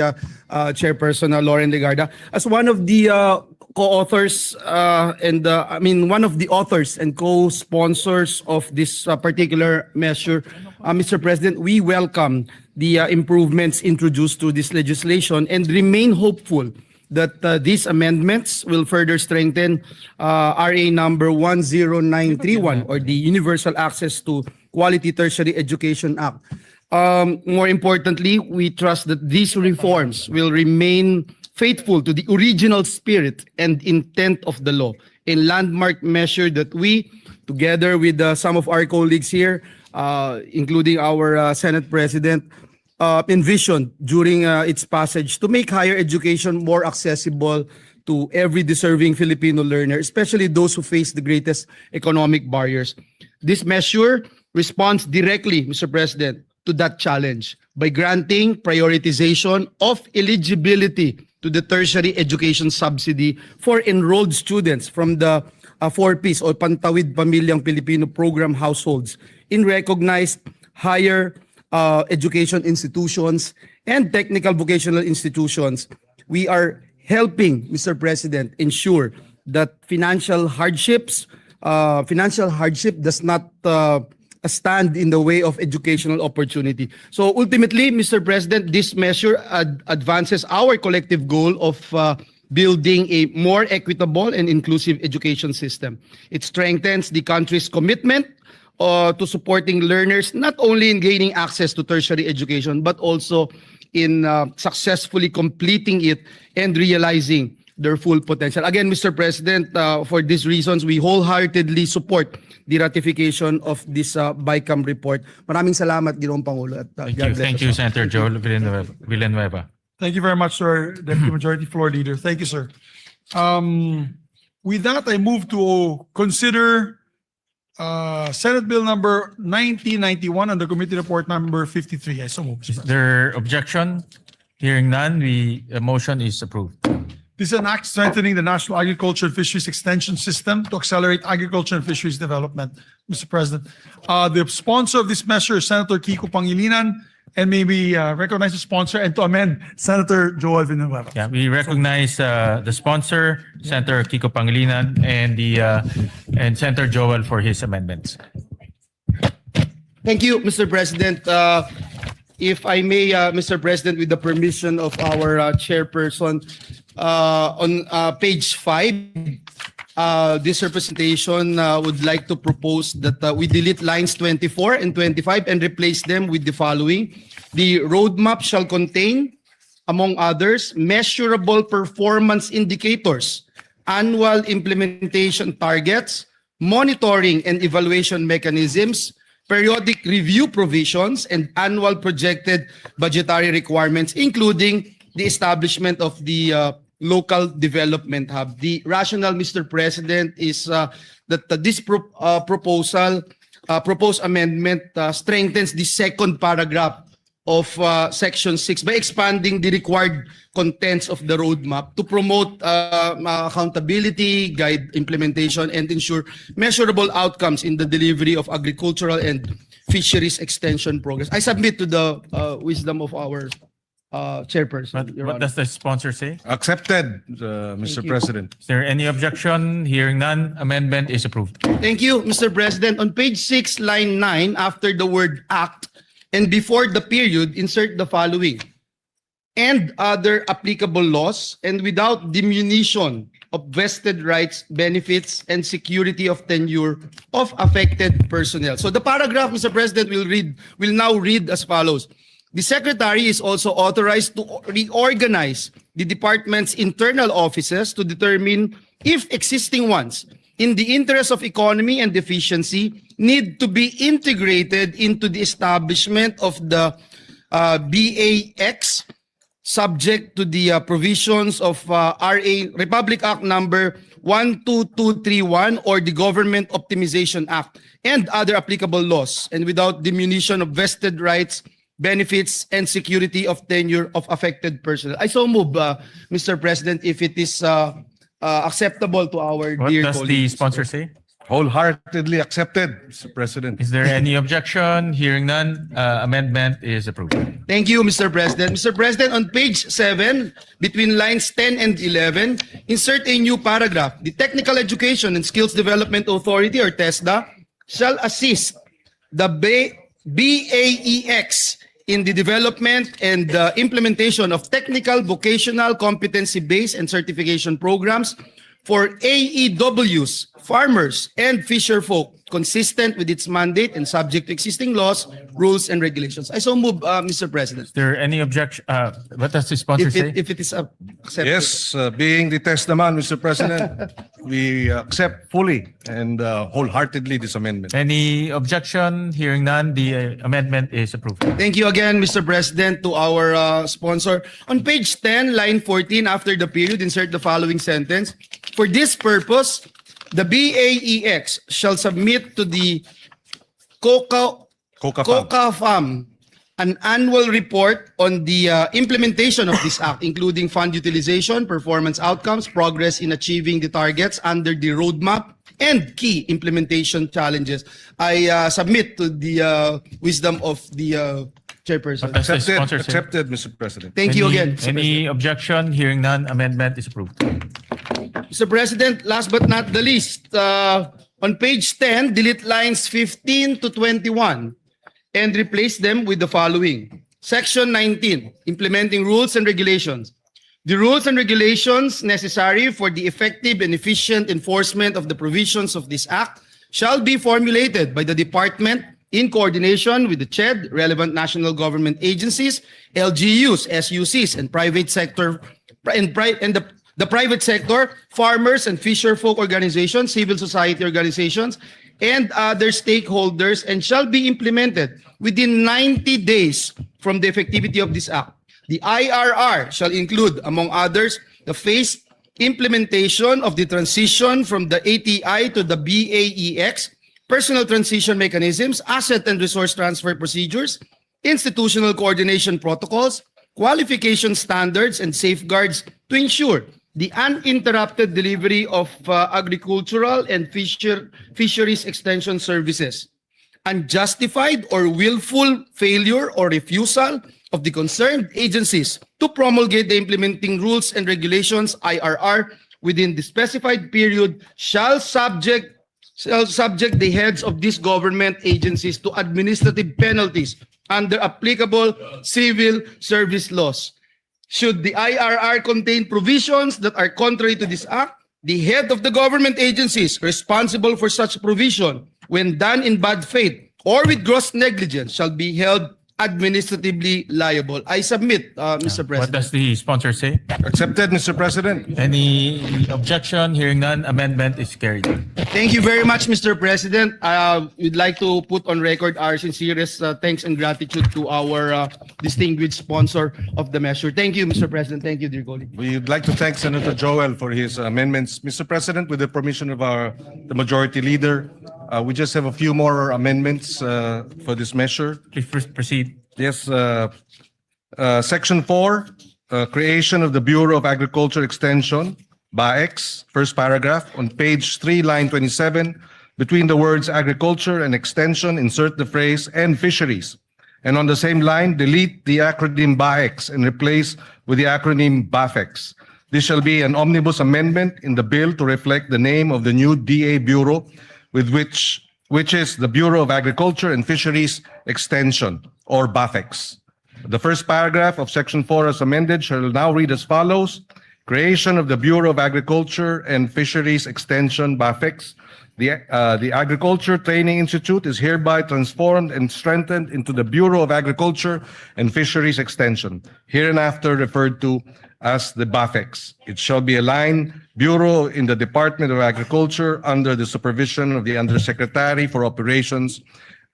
Chairperson Lauren Legarda, as one of the co-authors one of the authors and co-sponsors of this particular measure. Mr. President, we welcome the improvements introduced to this legislation and remain hopeful that these amendments will further strengthen RA number 10931 or the Universal Access to Quality Tertiary Education Act. More importantly, we trust that these reforms will remain faithful to the original spirit and intent of the law, a landmark measure that we, together with some of our colleagues here, including our Senate President, envisioned during its passage to make higher education more accessible to every deserving Filipino learner, especially those who face the greatest economic barriers. This measure responds directly, Mr. President, to that challenge by granting prioritization of eligibility to the tertiary education subsidy for enrolled students from the 4Ps or Pantawid Pamilyang Pilipino program households in recognized higher education institutions and technical vocational institutions. We are helping, Mr. President, ensure that financial hardship does not stand in the way of educational opportunity. So ultimately, Mr. President, this measure advances our collective goal of building a more equitable and inclusive education system. It strengthens the country's commitment to supporting learners, not only in gaining access to tertiary education, but also in successfully completing it and realizing their full potential. Again, Mr. President, for these reasons, we wholeheartedly support the ratification of this BICAM report. Maraming salamat, Ginoong Pangulo. At, Thank you, Senator Joel Villanueva. Thank you very much, sir, Deputy Majority Floor Leader. Thank you, sir. With that, I move to consider Senate Bill number 1991 and the committee report number 53. I so move. Is there objection? Hearing none, the motion is approved. This is an act strengthening the National Agriculture and Fisheries Extension System to accelerate agriculture and fisheries development, Mr. President. The sponsor of this measure is Senator Kiko Pangilinan, and may we recognize the sponsor and to amend Senator Joel Villanueva. Yeah, we recognize the sponsor, Senator Kiko Pangilinan, and Senator Joel for his amendments. Thank you, Mr. President. If I may, Mr. President, with the permission of our chairperson, on page 5, this representation would like to propose that we delete lines 24 and 25 and replace them with the following. The roadmap shall contain, among others, measurable performance indicators, annual implementation targets, monitoring and evaluation mechanisms, periodic review provisions, and annual projected budgetary requirements, including the establishment of the local development hub. The rationale, Mr. President, is that this proposed amendment strengthens the second paragraph of Section 6 by expanding the required contents of the roadmap to promote accountability, guide implementation, and ensure measurable outcomes in the delivery of agricultural and fisheries extension programs. I submit to the wisdom of our chairperson. Your What Honor. does the sponsor say? Accepted, Mr. you. President. Is there any objection? Hearing none, amendment is approved. Thank you, Mr. President. On page 6, line 9, after the word act and before the period, insert the following. And other applicable laws, and without diminution of vested rights, benefits, and security of tenure of affected personnel. So the paragraph, Mr. President, will now read as follows. The Secretary is also authorized to reorganize the department's internal offices to determine if existing ones, in the interest of economy and efficiency, need to be integrated into the establishment of the BAX, subject to the provisions of RA Republic Act number 12231 or the Government Optimization Act and other applicable laws, and without diminution of vested rights, benefits, and security of tenure of affected personnel. I so move, Mr. President, if it is acceptable to our What dear does the colleagues. sponsor say? Wholeheartedly accepted, Mr. President. Is there any objection? Hearing none, amendment is approved. Thank you, Mr. President. Mr. President, on page 7, between lines 10 and 11, insert a new paragraph. The Technical Education and Skills Development Authority, or TESDA, shall assist the BAEX in the development and implementation of technical, vocational, competency-based, and certification programs for AEWs, farmers, and fisherfolk, consistent with its mandate and subject to existing laws, rules, and regulations. I so move, Mr. President. Is there any objection? What does the sponsor say? If it is accepted. Yes, being the testament, Mr. President, we accept fully and wholeheartedly this amendment. Any objection? Hearing none, the amendment is approved. Thank you again, Mr. President, to our sponsor. On page 10, line 14, after the period, insert the following sentence. For this purpose, the BAEX shall submit to the COCAFAM an annual report on the implementation of this act, including fund utilization, performance outcomes, progress in achieving the targets under the roadmap, and key implementation challenges. I submit to the wisdom of the chairperson. What does the Accepted, sponsor say? accepted, Mr. President. Thank you again, Mr. Any objection? Hearing none, amendment is approved. Mr. President, last but not the least, on page 10, delete lines 15 to 21 and replace them with the following. Section 19, implementing rules and regulations. The rules and regulations necessary for the effective and efficient enforcement of the provisions of this act shall be formulated by the department in coordination with the CHED, relevant national government agencies, LGUs, SUCs, and private sector, and the private sector, farmers and fisherfolk organizations, civil society organizations, and other stakeholders, and shall be implemented within 90 days from the effectivity of this act. The IRR shall include, among others, the phased implementation of the transition from the ATI to the BAEX, personal transition mechanisms, asset and resource transfer procedures, institutional coordination protocols, qualification standards, and safeguards to ensure the uninterrupted delivery of agricultural and fisheries extension services. Unjustified or willful failure or refusal of the concerned agencies to promulgate the implementing rules and regulations IRR within the specified period shall subject the heads of these government agencies to administrative penalties under applicable civil service laws. Should the IRR contain provisions that are contrary to this act, the head of the government agencies responsible for such provision, when done in bad faith or with gross negligence, shall be held administratively liable. I submit, Mr. What President. does the sponsor say? Accepted, Mr. President. Any objection? Hearing none, amendment is carried. Thank you very much, Mr. President. We'd like to put on record our sincerest thanks and gratitude to our distinguished sponsor of the measure. Thank you, Mr. President. Thank you, dear colleague. We'd like to thank Senator Joel for his amendments. Mr. President, with the permission of the majority leader, we just have a few more amendments for this measure. Please proceed. Yes, Section 4, creation of the Bureau of Agriculture Extension, BAEX, first paragraph, on page 3, line 27, between the words agriculture and extension, insert the phrase and fisheries. And on the same line, delete the acronym BAEX and replace with the acronym BAFEX. This shall be an omnibus amendment in the bill to reflect the name of the new DA Bureau, which is the Bureau of Agriculture and Fisheries Extension, or BAFEX. The first paragraph of Section 4 as amended shall now read as follows. Creation of the Bureau of Agriculture and Fisheries Extension, BAFEX. The Agriculture Training Institute is hereby transformed and strengthened into the Bureau of Agriculture and Fisheries Extension, hereinafter referred to as the BAFEX. It shall be a line bureau in the Department of Agriculture under the supervision of the Undersecretary for Operations.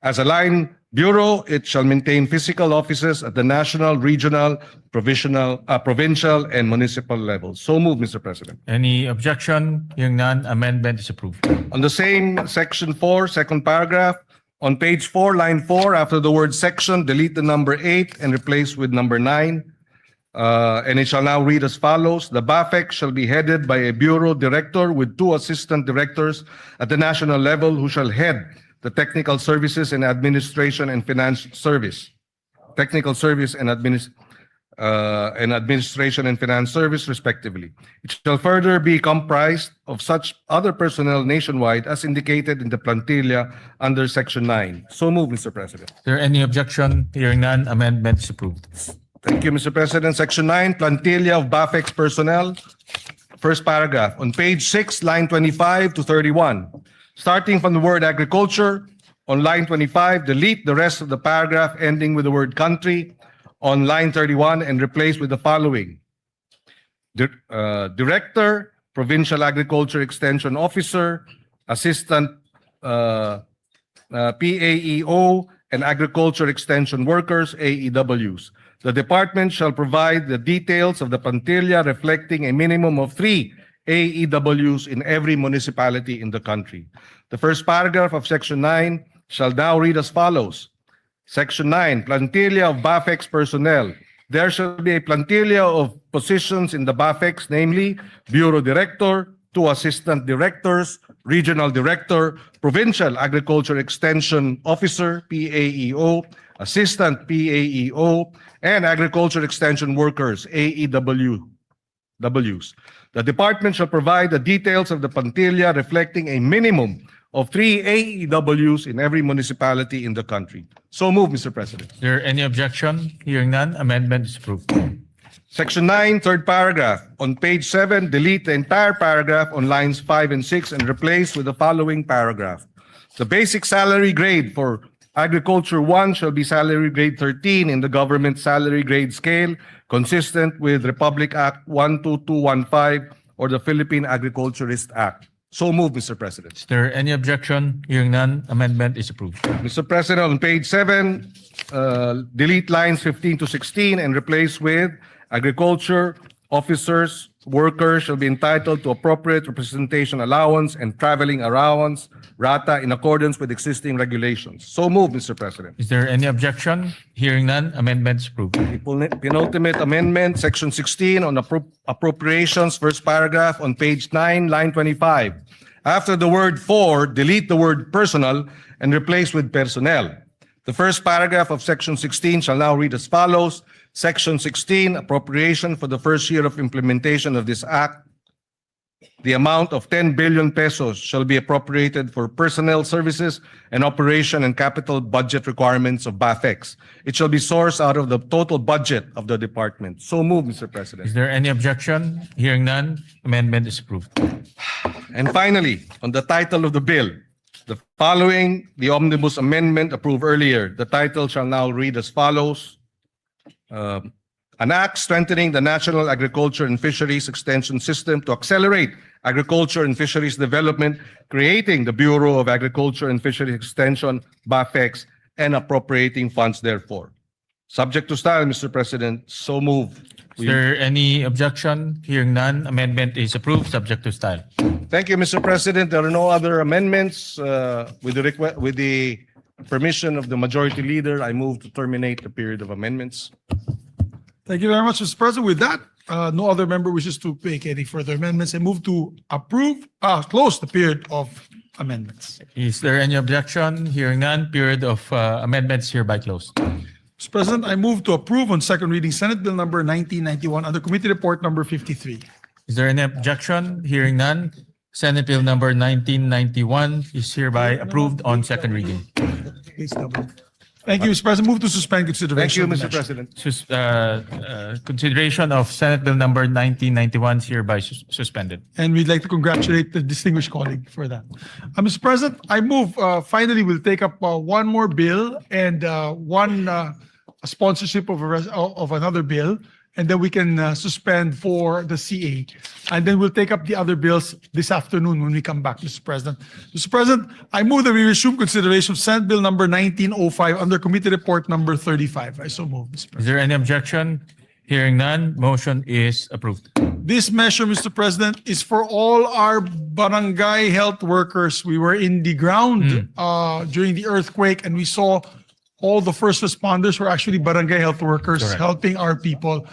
As a line bureau, it shall maintain physical offices at the national, regional, provincial, and municipal levels. So moved, Mr. President. Any objection? Hearing none, amendment is approved. On the same Section 4, second paragraph, on page 4, line 4, after the word section, delete the number 8 and replace with number 9. And it shall now read as follows. The BAFEX shall be headed by a bureau director with 2 assistant directors at the national level who shall head the Technical Services and Administration and Finance Service. Technical Service and Administration and Finance Service, respectively. It shall further be comprised of such other personnel nationwide as indicated in the plantilla under Section 9. So moved, Mr. President. Is there any objection? Hearing none, amendment is approved. Thank you, Mr. President. Section 9, plantilla of BAFEX personnel. First paragraph, on page 6, line 25 to 31. Starting from the word agriculture, on line 25, delete the rest of the paragraph ending with the word country on line 31 and replace with the following. Director, Provincial Agriculture Extension Officer, Assistant PAEO, and Agriculture Extension Workers, AEWs. The department shall provide the details of the plantilla reflecting a minimum of 3 AEWs in every municipality in the country. The first paragraph of Section 9 shall now read as follows. Section 9, plantilla of BAFEX personnel. There shall be a plantilla of positions in the BAFEX, namely Bureau Director, 2 Assistant Directors, Regional Director, Provincial Agriculture Extension Officer, PAEO, Assistant PAEO, and Agriculture Extension Workers, AEWs. The department shall provide the details of the plantilla reflecting a minimum of 3 AEWs in every municipality in the country. So move, Mr. President. Is there any objection? Hearing none, amendment is approved. Section 9, third paragraph. On page 7, delete the entire paragraph on lines 5 and 6 and replace with the following paragraph. The basic salary grade for Agriculture 1 shall be salary grade 13 in the government salary grade scale, consistent with Republic Act 12215 or the Philippine Agriculturist Act. So move, Mr. President. Is there any objection? Hearing none, amendment is approved. Mr. President, on page 7, delete lines 15 to 16 and replace with agriculture officers, workers shall be entitled to appropriate representation allowance and traveling allowance, RATA, in accordance with existing regulations. So move, Mr. President. Is there any objection? Hearing none, amendment is approved. Penultimate amendment, section 16 on appropriations, first paragraph on page 9, line 25. After the word for, delete the word personal and replace with personnel. The first paragraph of section 16 shall now read as follows. Section 16, appropriation for the first year of implementation of this act. the amount of 10 billion pesos shall be appropriated for personnel services and operation and capital budget requirements of BAFEX. It shall be sourced out of the total budget of the department. So moved, Mr. President. Is there any objection? Hearing none, amendment is approved. And finally, on the title of the bill, the following the omnibus amendment approved earlier, the title shall now read as follows. An act strengthening the National Agriculture and Fisheries Extension System to accelerate agriculture and fisheries development, creating the Bureau of Agriculture and Fisheries Extension, BAFEX, and appropriating funds therefore. Subject to style, Mr. President, so moved. Is there any objection? Hearing none, amendment is approved, subject to style. Thank you, Mr. President. There are no other amendments. With the permission of the Majority Leader, I move to terminate the period of amendments. Thank you very much, Mr. President. With that, no other member wishes to make any further amendments. I move to close the period of amendments. Is there any objection? Hearing none, period of amendments hereby closed. Mr. President, I move to approve on second reading Senate Bill number 1991 under Committee Report number 53. Is there any objection? Hearing none, Senate Bill number 1991 is hereby approved on second reading. Thank you, Mr. President. Move to suspend Thank consideration. you, of the Mr. measure. President. Consideration of Senate Bill number 1991 is hereby suspended. And we'd like to congratulate the distinguished colleague for that. Mr. President, I move, finally, we'll take up one more bill and one sponsorship of another bill, and then we can suspend for the CA. And then we'll take up the other bills this afternoon when we come back, Mr. President. Mr. President, I move that we resume consideration of Senate Bill number 1905 under Committee Report number 35. I so move, Mr. President. Is there any objection? Hearing none, motion is approved. This measure, Mr. President, is for all our barangay health workers. We were in the ground during the earthquake, and we saw all the first responders were actually barangay health workers helping our people.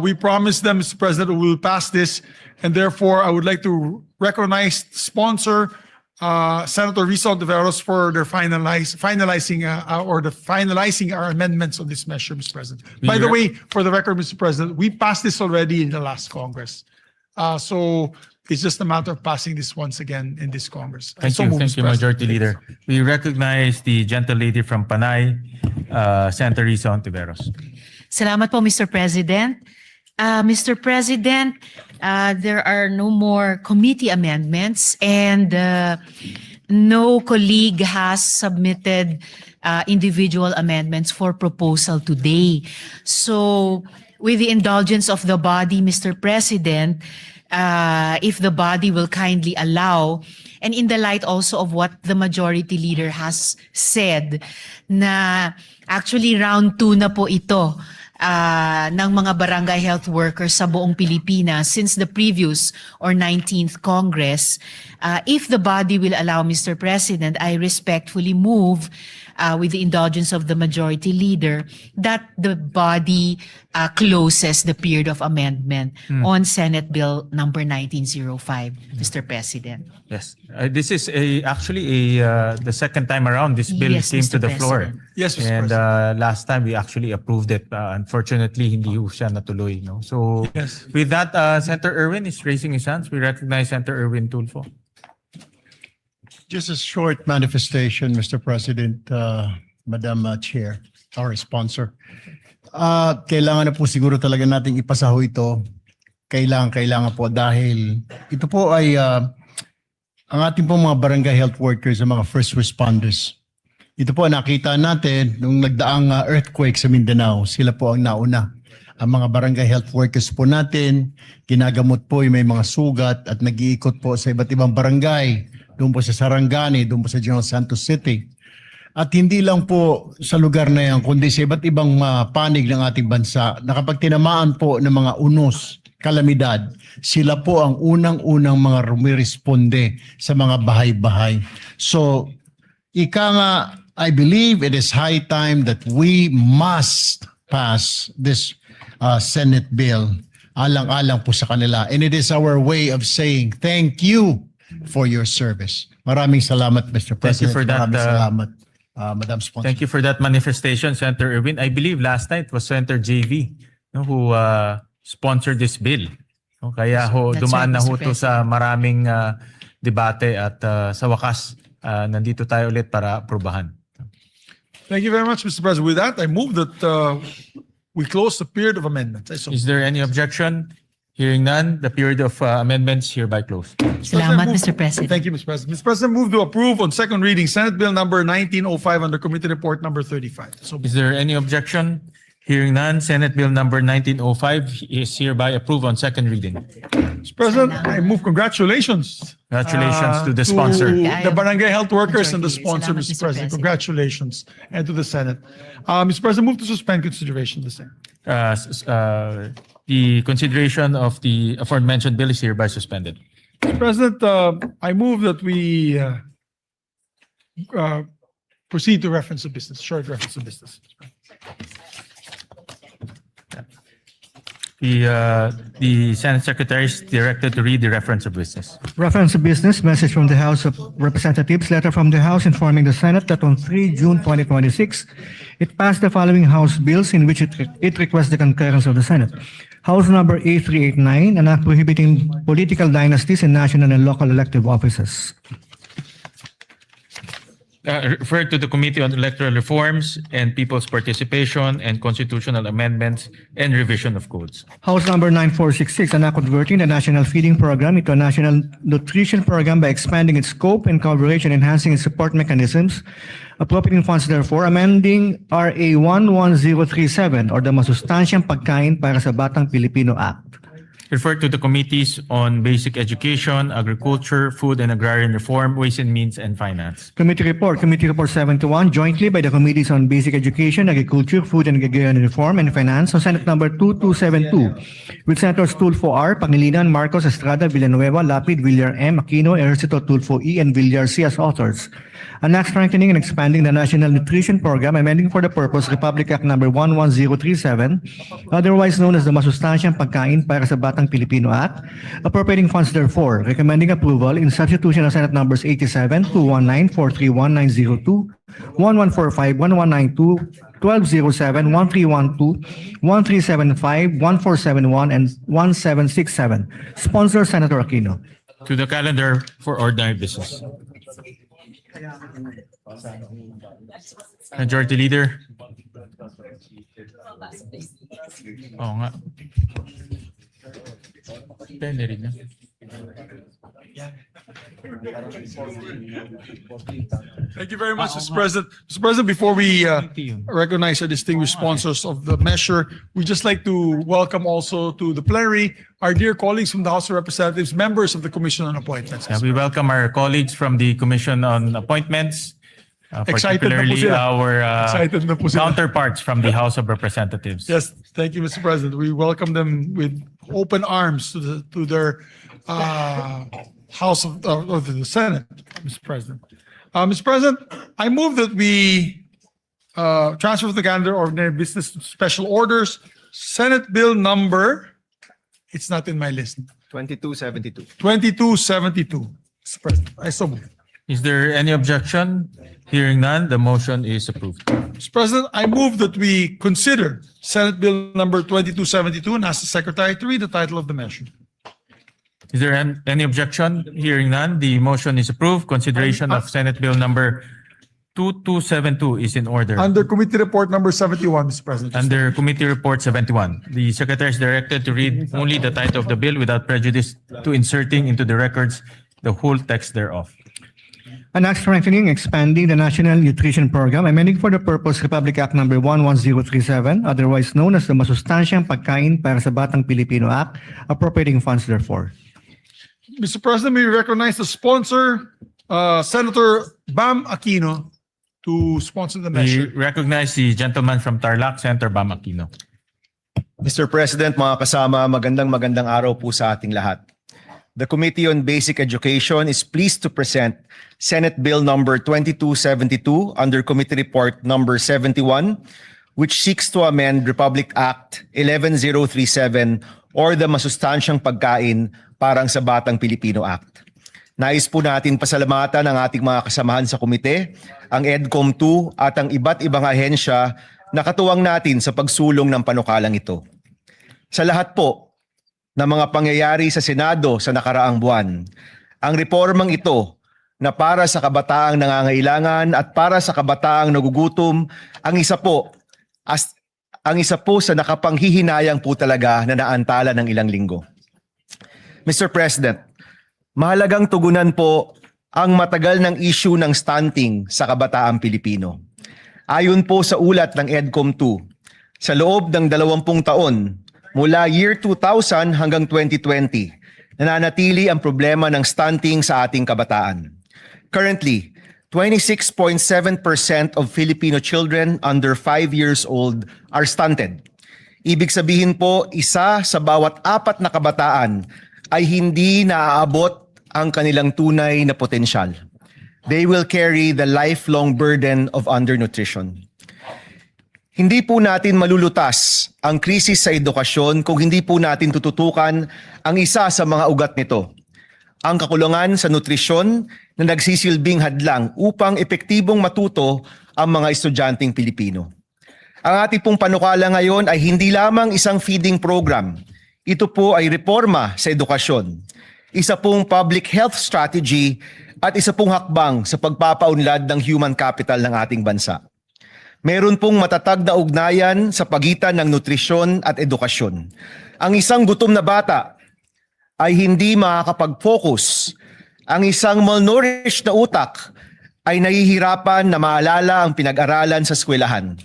We promised them, Mr. President, we will pass this, and therefore I would like to recognize, sponsor Senator Risa Ontiveros for their finalizing our amendments on this measure, Mr. President. By the way, for the record, Mr. President, we passed this already in the last Congress. So it's just a matter of passing this once again in this Congress. Thank you, Mr. President. Majority Leader. We recognize the gentle lady from Panay, Senator Risa Ontiveros. Salamat po, Mr. President. Mr. President, there are no more committee amendments and no colleague has submitted individual amendments for proposal today. So, with the indulgence of the body, Mr. President, if the body will kindly allow, and in the light also of what the Majority Leader has said, na actually round 2 na po ito ng mga barangay health workers sa buong Pilipinas since the previous or 19th Congress. If the body will allow, Mr. President, I respectfully move with the indulgence of the Majority Leader that the body closes the period of amendment on Senate Bill number 1905, Mr. President. Yes, this is actually the second time around this bill Yes, came to Mr. the floor. President. Yes, Mr. And President. last time we actually approved it. Unfortunately, hindi ho siya natuloy. No? So Yes. with that, Senator Erwin is raising his hands. We recognize Senator Erwin Tulfo. Just a short manifestation, Mr. President, Madam Chair, our sponsor. Kailangan na po siguro talaga nating ipasaho ito. Kailangan po dahil ito po ay ang ating po mga barangay health workers, ang mga first responders. Ito po nakita natin nung nagdaang earthquake sa Mindanao, sila po ang nauna. Ang mga barangay health workers po natin, ginagamot po yung may mga sugat at nag-iikot po sa iba't ibang barangay. Doon po sa Sarangani, doon po sa General Santos City. At hindi lang po sa lugar na yan, kundi sa iba't ibang panig ng ating bansa na kapag tinamaan po ng mga unos, kalamidad, sila po ang unang-unang mga rumiresponde sa mga bahay-bahay. So, ika nga, I believe it is high time that we must pass this Senate bill alang-alang po sa kanila. And it is our way of saying thank you for your service. Maraming salamat, Mr. President. Thank you for that. Maraming salamat, Madam Sponsor. Thank you for that manifestation, Senator Erwin. I believe last night was Senator JV who sponsored this bill. No, kaya ho, That's dumaan right, na ho Mr. to sa maraming debate at sa wakas, nandito tayo ulit para aprubahan. Thank you very much, Mr. President. With that, I move that we close the period of amendments. Is there any objection? Hearing none, the period of amendments hereby closed. Salamat, Mr. President. Thank you, Mr. President. Mr. President, move to approve on second reading Senate Bill number 1905 under Committee Report number 35. So, Is there any objection? Hearing none, Senate Bill number 1905 is hereby approved on second reading. Mr. President, I move congratulations. Congratulations to the sponsor. To the barangay health workers and the Majority. sponsor, Salamat, Mr. Mr. President. President. Congratulations. And to the Senate. Mr. President, move to suspend consideration of the same. The consideration of the aforementioned bill is hereby suspended. Mr. President, I move that we proceed to reference of business, short reference of business. The Senate Secretary is directed to read the reference of business. Reference to business, message from the House of Representatives, letter from the House informing the Senate that on 3 June 2026, it passed the following House bills in which it requests the concurrence of the Senate. House number A389, an act prohibiting political dynasties in national and local elective offices. Referred to the Committee on Electoral Reforms and People's Participation and Constitutional Amendments and Revision of Codes. House number 9466, an act converting the National Feeding Program into a National Nutrition Program by expanding its scope and coverage and enhancing its support mechanisms, appropriating funds therefore, amending RA 11037 or the Masustansyang Pagkain para sa Batang Pilipino Act. Referred to the Committees on Basic Education, Agriculture, Food and Agrarian Reform, Ways and Means, and Finance. Committee Report 71, jointly by the Committees on Basic Education, Agriculture, Food and Agrarian Reform, and Finance on Senate number 2272, with Senators Tulfo R, Pangilinan, Marcos, Estrada, Villanueva, Lapid, Villar M, Aquino, Ejercito, Tulfo E, and Villar C as authors. An act strengthening and expanding the National Nutrition Program, amending for the purpose Republic Act number 11037, otherwise known as the Masustansyang Pagkain para sa Batang Pilipino Act, appropriating funds therefore, recommending approval in substitution of Senate numbers 87, 219, 431, 902, 1145, 1192, 1207, 1312, 1375, 1471, and 1767. Sponsor, Senator Aquino. To the calendar for ordinary business. Majority Leader. Oo nga. Pwede rin na. Thank you very much, Mr. President. Mr. President, before we recognize our distinguished sponsors of the measure, we'd just like to welcome also to the plenary our dear colleagues from the House of Representatives, members of the Commission on Appointments. We welcome our colleagues from the Commission on Appointments, Excited na po particularly sila. our Excited na po sila. counterparts from the House of Representatives. Yes, thank you, Mr. President. We welcome them with open arms to their House of the Senate, Mr. President. Mr. President, I move that we transfer to the calendar ordinary business special orders, Senate Bill number, it's not in my list, 2272. 2272, Mr. President. I so move. Is there any objection? Hearing none, the motion is approved. Mr. President, I move that we consider Senate Bill number 2272 and ask the Secretary to read the title of the measure. Is there any objection? Hearing none, the motion is approved. Consideration of Senate Bill number 2272 is in order. Under Committee Report number 71, Mr. President. Under Committee Report 71, the Secretary is directed to read only the title of the bill without prejudice to inserting into the records the whole text thereof. An act strengthening, expanding the National Nutrition Program, amending for the purpose Republic Act number 11037, otherwise known as the Masustansyang Pagkain para sa Batang Pilipino Act, appropriating funds therefore. Mr. President, we recognize the sponsor, Senator Bam Aquino, to sponsor the We measure. recognize the gentleman from Tarlac, Senator Bam Aquino. Mr. President, mga kasama, magandang araw po sa ating lahat. The Committee on Basic Education is pleased to present Senate Bill number 2272 under Committee Report number 71, which seeks to amend Republic Act 11037 or the Masustansyang Pagkain parang sa Batang Pilipino Act. Nais po natin pasalamatan ang ating mga kasamahan sa komite, ang EDCOM 2 at ang iba't ibang ahensya na katuwang natin sa pagsulong ng panukalang ito. Sa lahat po, ng mga pangyayari sa Senado sa nakaraang buwan. Ang reformang ito na para sa kabataang nangangailangan at para sa kabataang nagugutom ang isa po sa nakapanghihinayang po talaga na naantala ng ilang linggo. Mr. President, mahalagang tugunan po ang matagal ng issue ng stunting sa kabataang Pilipino. Ayon po sa ulat ng EDCOM 2, sa loob ng 20 taon mula year 2000 hanggang 2020, nananatili ang problema ng stunting sa ating kabataan. Currently, 26.7% of Filipino children under 5 years old are stunted. Ibig sabihin po, isa sa bawat 4 na kabataan ay hindi naaabot ang kanilang tunay na potensyal. They will carry the lifelong burden of undernutrition. Hindi po natin malulutas ang krisis sa edukasyon kung hindi po natin tututukan ang isa sa mga ugat nito, ang kakulangan sa nutrisyon na nagsisilbing hadlang upang epektibong matuto ang mga estudyanteng Pilipino. Ang ating pong panukala ngayon ay hindi lamang isang feeding program. Ito po ay reforma sa edukasyon, isa pong public health strategy at isa pong hakbang sa pagpapaunlad ng human capital ng ating bansa. Meron pong matatag na ugnayan sa pagitan ng nutrisyon at edukasyon. Ang isang gutom na bata ay hindi makakapag-focus. Ang isang malnourished na utak ay nahihirapan na maalala ang pinag-aralan sa eskwelahan.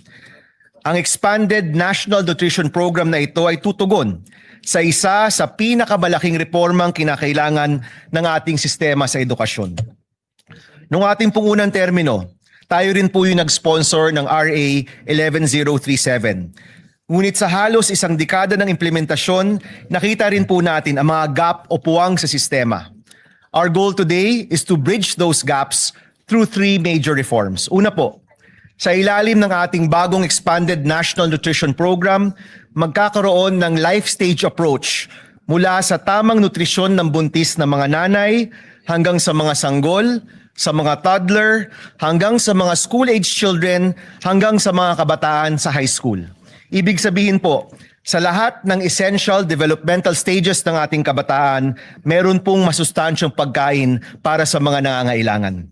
Ang expanded National Nutrition Program na ito ay tutugon sa isa sa pinakamalaking reformang kinakailangan ng ating sistema sa edukasyon. Noong ating pong unang termino, tayo rin po yung nag-sponsor ng RA 11037. Ngunit sa halos isang dekada ng implementasyon, nakita rin po natin ang mga gap o puwang sa sistema. Our goal today is to bridge those gaps through 3 major reforms. Una po, sa ilalim ng ating bagong expanded National Nutrition Program, magkakaroon ng life stage approach mula sa tamang nutrisyon ng buntis na mga nanay hanggang sa mga sanggol, sa mga toddler, hanggang sa mga school-age children, hanggang sa mga kabataan sa high school. Ibig sabihin po, sa lahat ng essential developmental stages ng ating kabataan, meron pong masustansyong pagkain para sa mga nangangailangan.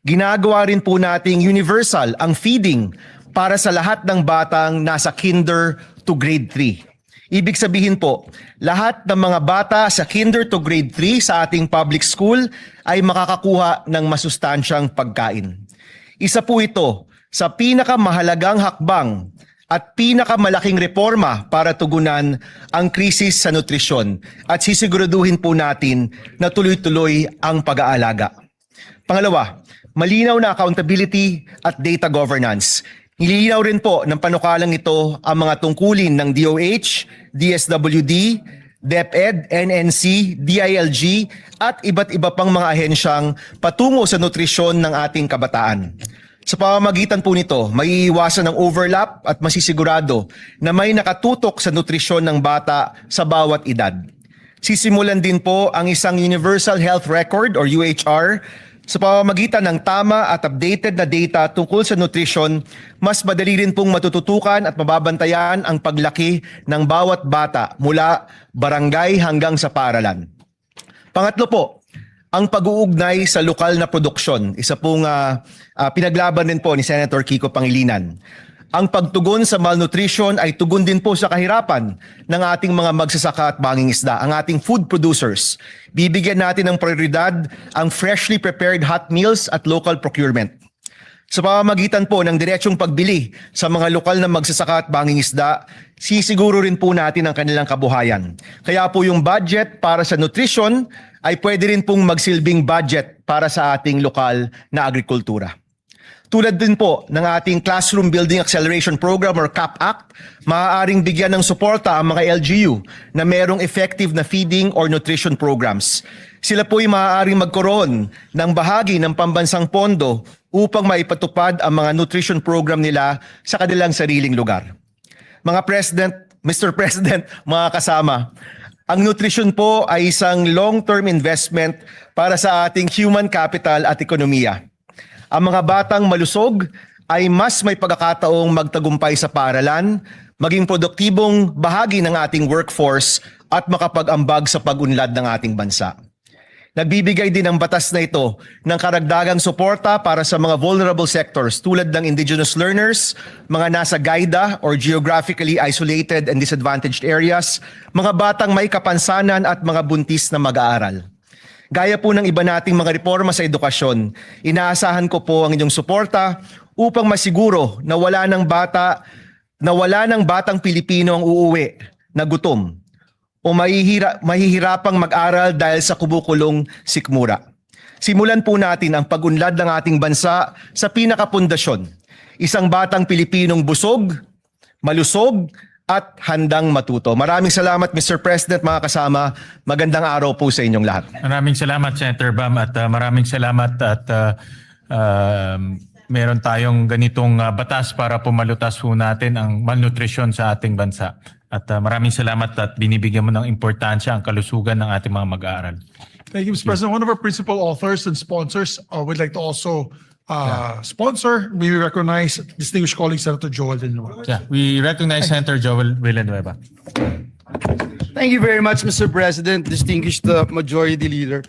Ginagawa rin po nating universal ang feeding para sa lahat ng batang nasa kinder to grade 3. Ibig sabihin po, lahat ng mga bata sa kinder to grade 3 sa ating public school ay makakakuha ng masustansyang pagkain. Isa po ito sa pinakamahalagang hakbang at pinakamalaking reforma para tugunan ang krisis sa nutrisyon at sisiguraduhin po natin na tuloy-tuloy ang pag-aalaga. Pangalawa, malinaw na accountability at data governance. Nililinaw rin po ng panukalang ito ang mga tungkulin ng DOH, DSWD, DepEd, NNC, DILG at iba't iba pang mga ahensyang patungo sa nutrisyon ng ating kabataan. Sa pamamagitan po nito, maiiwasan ang overlap at masisigurado na may nakatutok sa nutrisyon ng bata sa bawat edad. Sisimulan din po ang isang Universal Health Record or UHR. Sa pamamagitan ng tama at updated na data tungkol sa nutrisyon, mas madali rin pong matututukan at mababantayan ang paglaki ng bawat bata mula barangay hanggang sa paaralan. Pangatlo po, ang pag-uugnay sa lokal na produksyon. Isa pong pinaglaban din po ni Senator Kiko Pangilinan. Ang pagtugon sa malnutrition ay tugon din po sa kahirapan ng ating mga magsasaka at mangingisda, ang ating food producers. Bibigyan natin ng prioridad ang freshly prepared hot meals at local procurement. Sa pamamagitan po ng diretsong pagbili sa mga lokal na magsasaka at mangingisda, sisiguro rin po natin ang kanilang kabuhayan. Kaya po yung budget para sa nutrition ay pwede rin pong magsilbing budget para sa ating lokal na agrikultura. Tulad din po ng ating Classroom Building Acceleration Program or CAP-ACT, maaaring bigyan ng suporta ang mga LGU na merong effective na feeding or nutrition programs. Sila po'y maaaring magkaroon ng bahagi ng pambansang pondo upang maipatupad ang mga nutrition program nila sa kanilang sariling lugar. Mga President, Mr. President, mga kasama, ang nutrition po ay isang long-term investment para sa ating human capital at ekonomiya. Ang mga batang malusog ay mas may pagkakataong magtagumpay sa paaralan, maging produktibong bahagi ng ating workforce at makapag-ambag sa pag-unlad ng ating bansa. Nagbibigay din ang batas na ito ng karagdagang suporta para sa mga vulnerable sectors tulad ng indigenous learners, mga nasa GAIDA or geographically isolated and disadvantaged areas, mga batang may kapansanan at mga buntis na mag-aaral. Gaya po ng iba nating mga reforma sa edukasyon, inaasahan ko po ang inyong suporta upang masiguro na wala ng batang Pilipino ang uuwi na gutom o mahihirapang mag-aral dahil sa kubukulong sikmura. Simulan po natin ang pag-unlad ng ating bansa sa pinakapundasyon, isang batang Pilipinong busog, malusog, at handang matuto. Maraming salamat, Mr. President, mga kasama. Magandang araw po sa inyong lahat. Maraming salamat, Senator Bam, at maraming salamat at meron tayong ganitong batas para pumalutas po natin ang malnutrisyon sa ating bansa. At maraming salamat at binibigyan mo ng importansya ang kalusugan ng ating mga mag-aaral. Thank you, Mr. President. One of our principal authors and sponsors would like to also sponsor. We recognize distinguished colleague Senator Joel Villanueva. Yeah, we recognize Senator Joel Villanueva. Thank you very much, Mr. President, distinguished Majority Leader.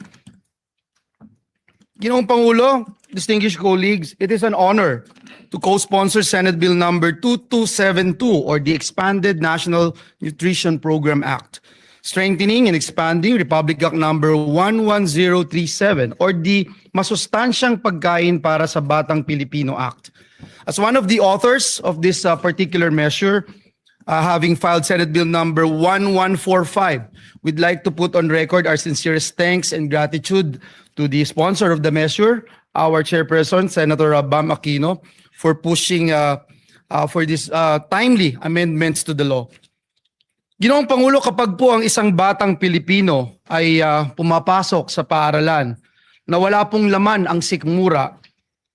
Ginoong Pangulo, distinguished colleagues, it is an honor to co-sponsor Senate Bill number 2272 or the Expanded National Nutrition Program Act, strengthening and expanding Republic Act number 11037 or the Masustansyang Pagkain para sa Batang Pilipino Act. As one of the authors of this particular measure, having filed Senate Bill number 1145, we'd like to put on record our sincerest thanks and gratitude to the sponsor of the measure, our chairperson, Senator Bam Aquino, for pushing for this timely amendments to the law. Ginoong Pangulo, kapag po ang isang batang Pilipino ay pumapasok sa paaralan na wala pong laman ang sikmura,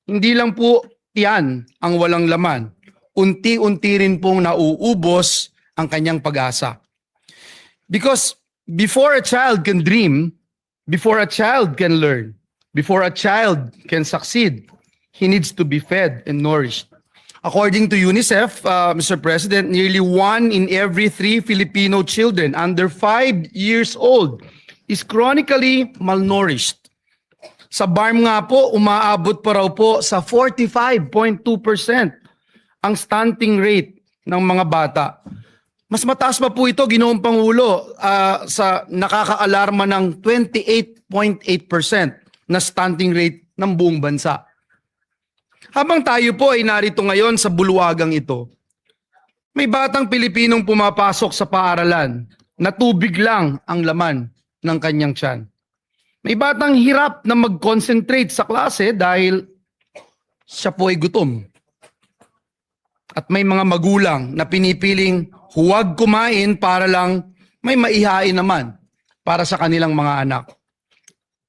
hindi lang po tiyan ang walang laman, unti-unti rin pong nauubos ang kanyang pag-asa. Because before a child can dream, before a child can learn, before a child can succeed, he needs to be fed and nourished. According to UNICEF, Mr. President, nearly 1 in every 3 Filipino children under 5 years old is chronically malnourished. Sa BARM nga po, umaabot pa raw po sa 45.2% ang stunting rate ng mga bata. Mas mataas pa po ito, Ginoong Pangulo, sa nakakaalarma ng 28.8% na stunting rate ng buong bansa. Habang tayo po ay narito ngayon sa bulwagang ito, may batang Pilipinong pumapasok sa paaralan na tubig lang ang laman ng kanyang tiyan. May batang hirap na mag-concentrate sa klase dahil siya po ay gutom. At may mga magulang na pinipiling huwag kumain para lang may maihain naman para sa kanilang mga anak.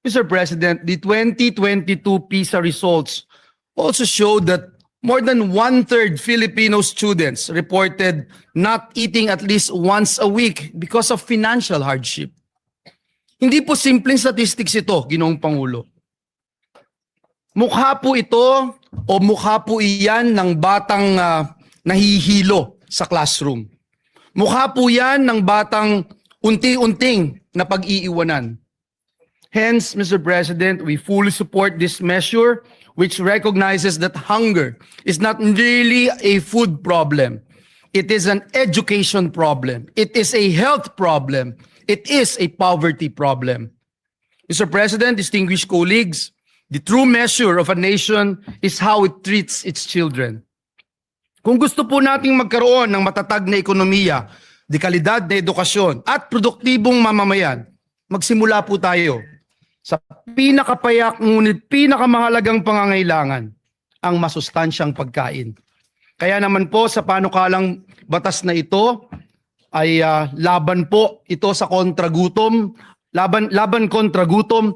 Mr. President, the 2022 PISA results also showed that more than 1/3 Filipino students reported not eating at least once a week because of financial hardship. Hindi po simpleng statistics ito, Ginoong Pangulo. Mukha po ito o mukha po iyan ng batang nahihilo sa classroom. Mukha po yan ng batang unti-unting na pag-iiwanan. Hence, Mr. President, we fully support this measure which recognizes that hunger is not really a food problem. It is an education problem. It is a health problem. It is a poverty problem. Mr. President, distinguished colleagues, the true measure of a nation is how it treats its children. Kung gusto po nating magkaroon ng matatag na ekonomiya, dekalidad na edukasyon at produktibong mamamayan, magsimula po tayo sa pinakapayak ngunit pinakamahalagang pangangailangan, ang masustansyang pagkain. Kaya naman po sa panukalang batas na ito ay laban po ito sa kontragutom, laban kontra gutom,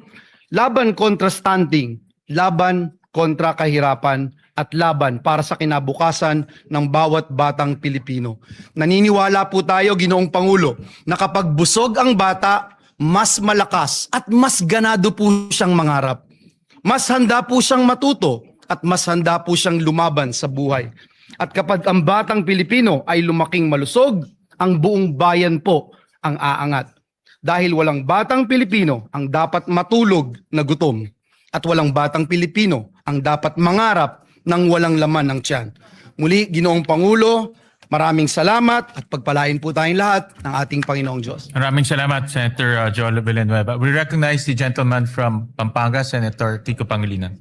laban kontra stunting, laban kontra kahirapan at laban para sa kinabukasan ng bawat batang Pilipino. Naniniwala po tayo, Ginoong Pangulo, na kapag busog ang bata, mas malakas at mas ganado po siyang mangarap. Mas handa po siyang matuto at mas handa po siyang lumaban sa buhay. At kapag ang batang Pilipino ay lumaking malusog, ang buong bayan po ang aangat. Dahil walang batang Pilipino ang dapat matulog na gutom at walang batang Pilipino ang dapat mangarap ng walang laman ng tiyan. Muli, Ginoong Pangulo, maraming salamat at pagpalain po tayong lahat ng ating Panginoong Diyos. Maraming salamat, Senator Joel Villanueva. We recognize the gentleman from Pampanga, Senator Kiko Pangilinan.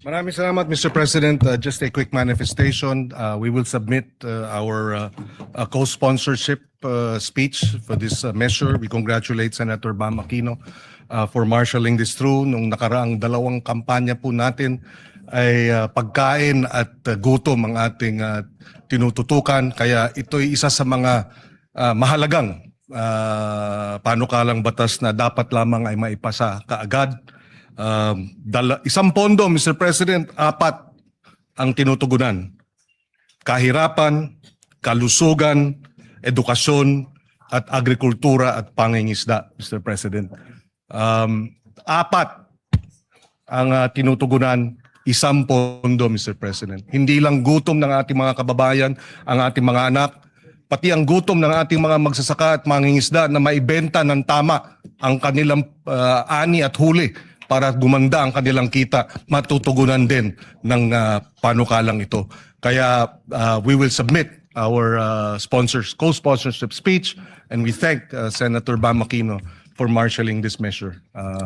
Maraming salamat, Mr. President. Just a quick manifestation. We will submit our co-sponsorship speech for this measure. We congratulate Senator Bam Aquino for marshalling this through. Nung nakaraang dalawang kampanya po natin ay pagkain at gutom ang ating tinututukan. Kaya ito'y isa sa mga mahalagang panukalang batas na dapat lamang ay maipasa kaagad. Isang pondo, Mr. President, 4 ang tinutugunan. Kahirapan, kalusugan, edukasyon, at agrikultura at pangingisda, Mr. President. 4 ang tinutugunan, 1 pondo, Mr. President. Hindi lang gutom ng ating mga kababayan, ang ating mga anak, pati ang gutom ng ating mga magsasaka at mangingisda na maibenta ng tama ang kanilang ani at huli para gumanda ang kanilang kita, matutugunan din ng panukalang ito. Kaya we will submit our co-sponsorship speech, and we thank Senator Bam Aquino for marshalling this measure.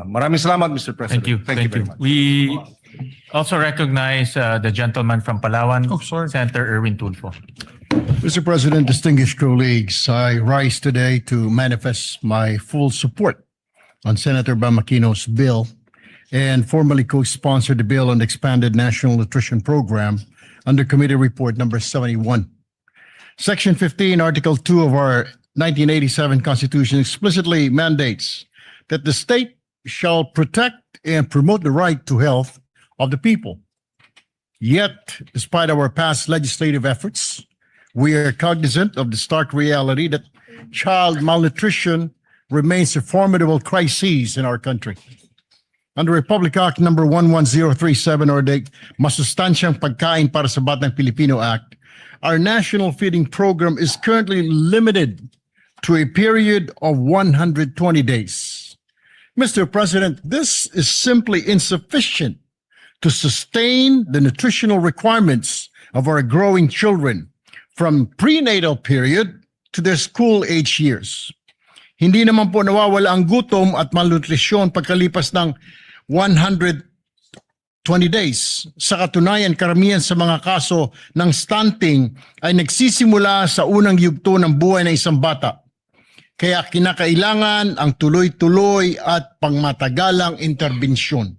Maraming salamat, Mr. President. Thank you. very much. We also recognize the gentleman from Palawan, Senator Erwin Tulfo. Mr. President, distinguished colleagues, I rise today to manifest my full support on Senator Bam Aquino's bill and formally co-sponsor the bill on the expanded National Nutrition Program under Committee Report number 71. Section 15, Article 2 of our 1987 Constitution explicitly mandates that the state shall protect and promote the right to health of the people. Yet, despite our past legislative efforts, we are cognizant of the stark reality that child malnutrition remains a formidable crisis in our country. Under Republic Act number 11037 or the Masustansyang Pagkain para sa Batang Pilipino Act, our national feeding program is currently limited to a period of 120 days. Mr. President, this is simply insufficient to sustain the nutritional requirements of our growing children from prenatal period to their school age years. Hindi naman po nawawala ang gutom at malnutrisyon pagkalipas ng 120 days. Sa katunayan, karamihan sa mga kaso ng stunting ay nagsisimula sa unang yugto ng buhay ng isang bata. Kaya kinakailangan ang tuloy-tuloy at pangmatagalang interbensyon.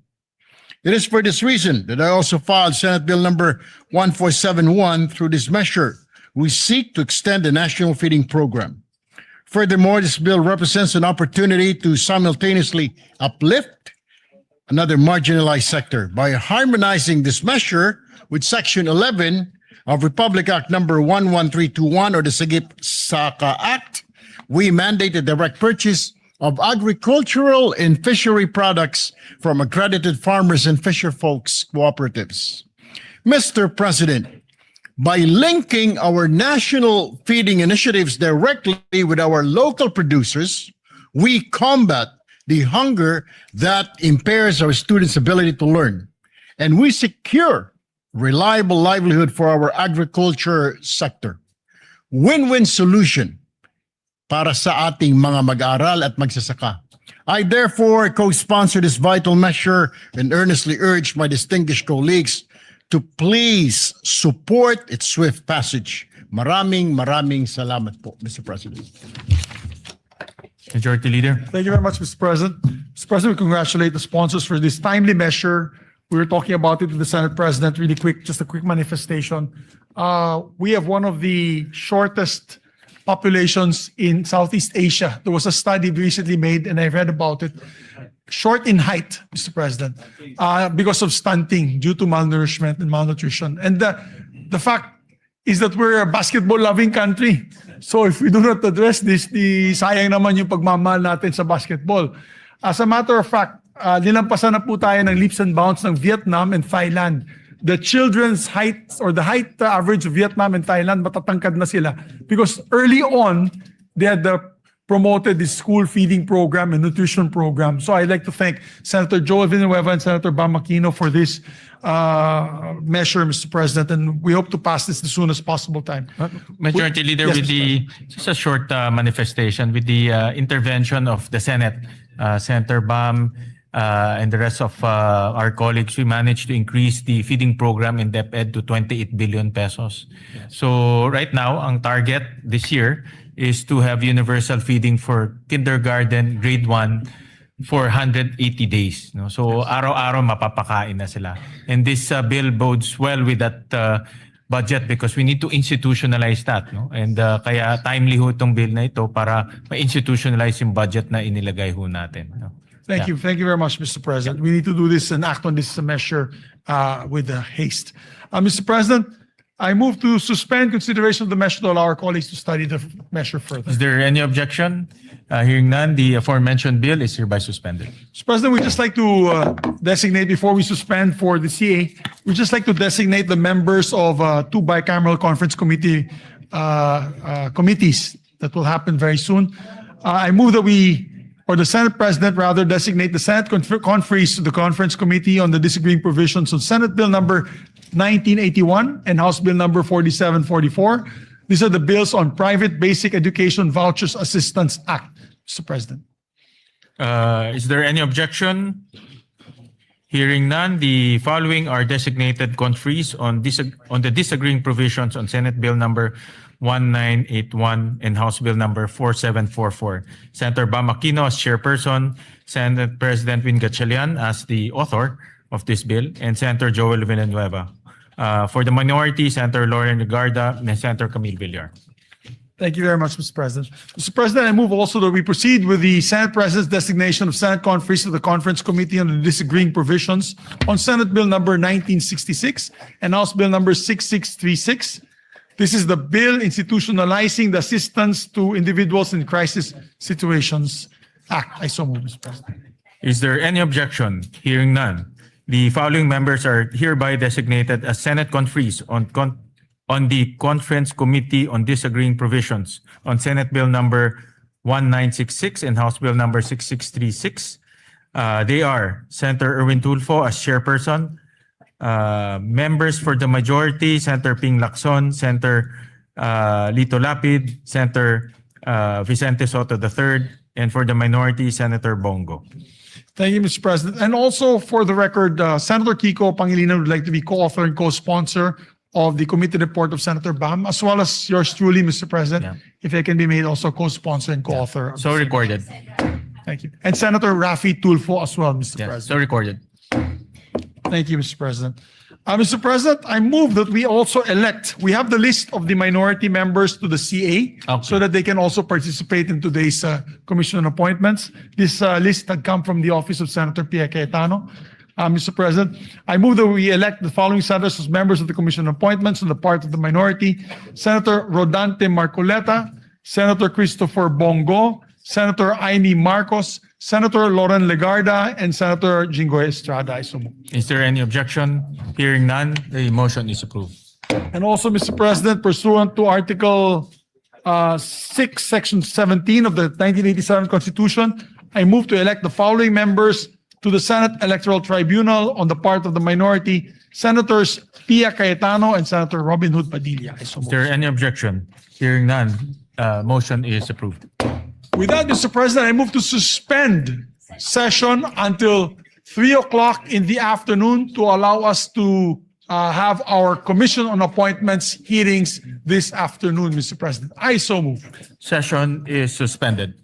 It is for this reason that I also filed Senate Bill number 1471 through this measure. We seek to extend the national feeding program. Furthermore, this bill represents an opportunity to simultaneously uplift another marginalized sector by harmonizing this measure with Section 11 of Republic Act number 11321 or the Sagip-Saka Act. We mandate the direct purchase of agricultural and fishery products from accredited farmers and fisher folks cooperatives. Mr. President, by linking our national feeding initiatives directly with our local producers, we combat the hunger that impairs our students' ability to learn, and we secure reliable livelihood for our agriculture sector. Win-win solution para sa ating mga mag-aaral at magsasaka. I therefore co-sponsor this vital measure and earnestly urge my distinguished colleagues to please support its swift passage. Maraming salamat po, Mr. President. Majority Leader. Thank you very much, Mr. President. Mr. President, we congratulate the sponsors for this timely measure. We were talking about it with the Senate President really quick, just a quick manifestation. We have one of the shortest populations in Southeast Asia. There was a study recently made, and I read about it. Short in height, Mr. President, because of stunting due to malnourishment and malnutrition. And the fact is that we're a basketball-loving country. So if we do not address this, sayang naman yung pagmamahal natin sa basketball. As a matter of fact, nilampasan na po tayo ng leaps and bounds ng Vietnam and Thailand the children's height or the height average of Vietnam and Thailand, matatangkad na sila. Because early on, they had promoted the school feeding program and nutrition program. So I'd like to thank Senator Joel Villanueva and Senator Bam Aquino for this measure, Mr. President, and we hope to pass this as soon as possible time. Majority Leader, Yes, with Mr. the just a short manifestation with the intervention of the Senate, Senator Bam and the rest of our colleagues, we managed to increase the feeding program in DepEd to 28 billion pesos. So right now, ang target this year is to have universal feeding for kindergarten, grade 1 for 180 days. No? So araw-araw mapapakain na sila. And this bill bodes well with that budget because we need to institutionalize that. No? And kaya timely ho itong bill na ito para ma-institutionalize yung budget na inilagay ho natin. No? Thank you. Thank you very much, Mr. President. We need to do this and act on this measure with haste. Mr. President, I move to suspend consideration of the measure to allow our colleagues to study the measure further. Is there any objection? Hearing none, the aforementioned bill is hereby suspended. Mr. President, we'd just like to designate, before we suspend for the CA, we'd just like to designate the members of two bicameral conference committees that will happen very soon. I move that the Senate President rather designate the Senate conferees to the Conference Committee on the Disagreeing Provisions on Senate Bill number 1981 and House Bill number 4744. These are the bills on Private Basic Education Vouchers Assistance Act, Mr. President. Is there any objection? Hearing none, the following are designated conferees on the disagreeing provisions on Senate Bill number 1981 and House Bill number 4744. Senator Bam Aquino as chairperson, Senate President Win Gatchalian as the author of this bill, and Senator Joel Villanueva. For the minority, Senator Lauren Legarda and Senator Camille Villar. Thank you very much, Mr. President. Mr. President, I move also that we proceed with the Senate President's designation of Senate conferees to the Conference Committee on the Disagreeing Provisions on Senate Bill number 1966 and House Bill number 6636. This is the bill institutionalizing the Assistance to Individuals in Crisis Situations Act. I so move, Mr. President. Is there any objection? Hearing none. The following members are hereby designated as Senate conferees on the Conference Committee on Disagreeing Provisions on Senate Bill number 1966 and House Bill number 6636. They are Senator Erwin Tulfo as chairperson, members for the majority, Senator Ping Lacson, Senator Lito Lapid, Senator Vicente Soto III, and for the minority, Senator Bongo. Thank you, Mr. President. And also for the record, Senator Kiko Pangilinan would like to be co-author and co-sponsor of the committee report of Senator Bam, as well as yours truly, Mr. President, Yeah. if it can be made also co-sponsor and co-author. So recorded. Thank you. And Senator Rafi Tulfo as well, Mr. Yes, President. so recorded. Thank you, Mr. President. Mr. President, I move that we also we have the list of the minority members to the CA Okay. so that they can also participate in today's commission appointments. This list had come from the office of Senator Pia Cayetano. Mr. President, I move that we elect the following senators as members of the commission appointments on the part of the minority: Senator Rodante Marcoleta, Senator Christopher Bongo, Senator Aimee Marcos, Senator Lauren Legarda, and Senator Jinggoy Estrada. I so move. Is there any objection? Hearing none, the motion is approved. And also, Mr. President, pursuant to Article 6, Section 17 of the 1987 Constitution, I move to elect the following members to the Senate Electoral Tribunal on the part of the minority: Senators Pia Cayetano and Senator Robin Hood Padilla. I so Is move. there any objection? Hearing none, motion is approved. With that, Mr. President, I move to suspend session until 3 o'clock in the afternoon to allow us to have our Commission on Appointments hearings this afternoon, Mr. President. I so move. Session is suspended.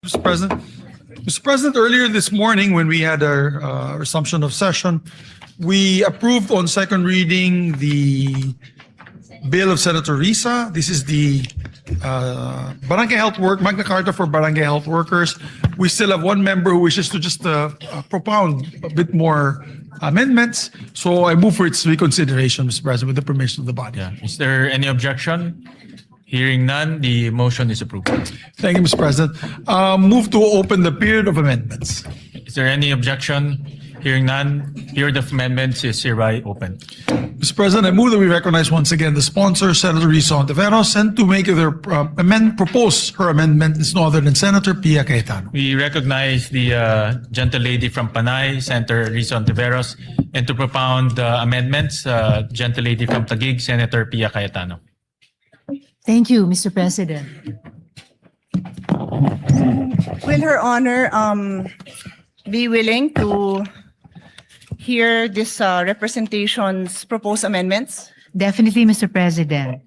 Mr. President. Mr. President, earlier this morning, when we had our resumption of session, we approved on second reading the bill of Senator Risa. This is the Barangay Health Magna Carta for Barangay Health Workers. We still have one member who wishes to just propound a bit more amendments. So I move for its reconsideration, Mr. President, with the permission of the body. Yeah. Is there any objection? Hearing none, the motion is approved. Thank you, Mr. President. Move to open the period of amendments. Is there any objection? Hearing none, period of amendments is hereby open. Mr. President, I move that we recognize once again the sponsor, Senator Risa Ontiveros, and to make their propose her amendment is no other than Senator Pia Cayetano. We recognize the gentle lady from Panay, Senator Risa Ontiveros, and to propound amendments, gentle lady from Taguig, Senator Pia Cayetano. Thank you, Mr. President. Will Her Honor be willing to hear this representation's proposed amendments? Definitely, Mr. President.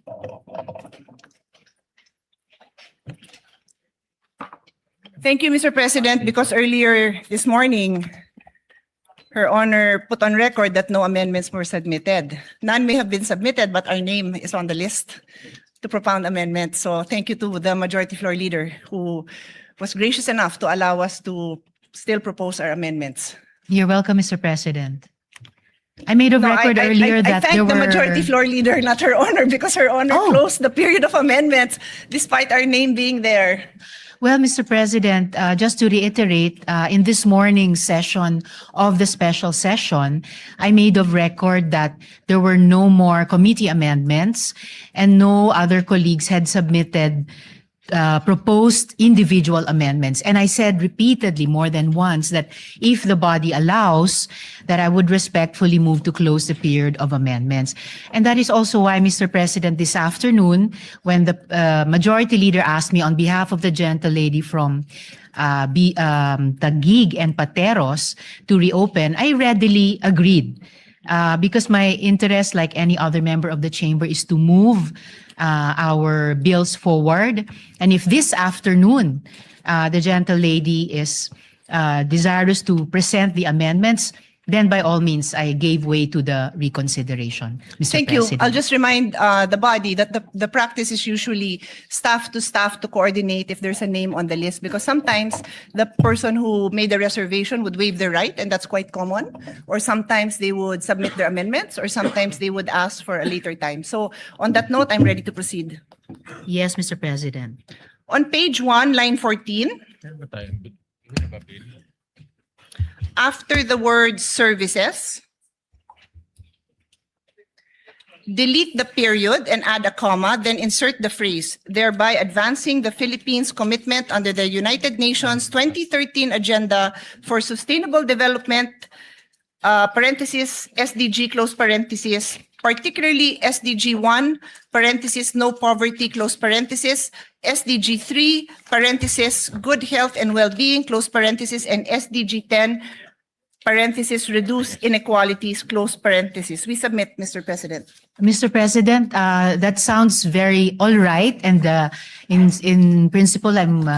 Thank you, Mr. President, because earlier this morning, Her Honor put on record that no amendments were submitted. None may have been submitted, but our name is on the list to propound amendments. So thank you to the Majority Floor Leader who was gracious enough to allow us to still propose our amendments. You're welcome, Mr. President. I made a No, record earlier I that thank there the were... Majority Floor Leader, not Her Honor, because Her Honor Oh. closed the period of amendments despite our name being there. Well, Mr. President, just to reiterate, in this morning's session of the special session, I made of record that there were no more committee amendments and no other colleagues had submitted proposed individual amendments. And I said repeatedly more than once that if the body allows, that I would respectfully move to close the period of amendments. And that is also why, Mr. President, this afternoon, when the Majority Leader asked me on behalf of the gentle lady from Taguig and Pateros to reopen, I readily agreed. Because my interest, like any other member of the chamber, is to move our bills forward. And if this afternoon, the gentle lady is desirous to present the amendments, then by all means, I gave way to the reconsideration, Mr. Thank President. you. I'll just remind the body that the practice is usually staff to coordinate if there's a name on the list, because sometimes the person who made the reservation would waive their right, and that's quite common. Or sometimes they would submit their amendments, or sometimes they would ask for a later time. So on that note, I'm ready to proceed. Yes, Mr. President. On page 1, line 14, after the word services, delete the period and add a comma, then insert the phrase, thereby advancing the Philippines' commitment under the United Nations 2013 Agenda for Sustainable Development, parenthesis, SDG, close parenthesis, particularly SDG 1, parenthesis, no poverty, close parenthesis, SDG 3, parenthesis, good health and well-being, close parenthesis, and SDG 10, parenthesis, reduce inequalities, close parenthesis. We submit, Mr. President. Mr. President, that sounds very all right, and in principle, I'm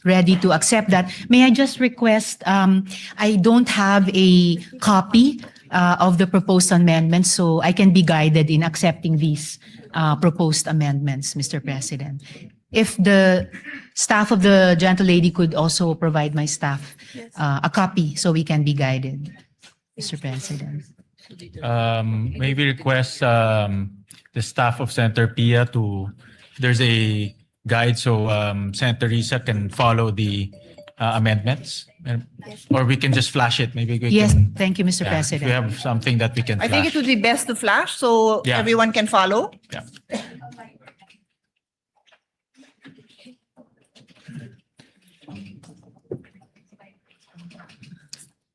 ready to accept that. May I just request, I don't have a copy of the proposed amendments, so I can be guided in accepting these proposed amendments, Mr. President. If the staff of the gentle lady could also provide my staff a copy so we can be guided, Mr. President. Maybe request the staff of Senator Pia there's a guide so Senator Risa can follow the amendments, or we can just flash it. Maybe we Yes, can. thank you, Mr. Yeah, if President. we have something that we can I flash. think it would be best to flash so Yeah. everyone can follow. Yeah.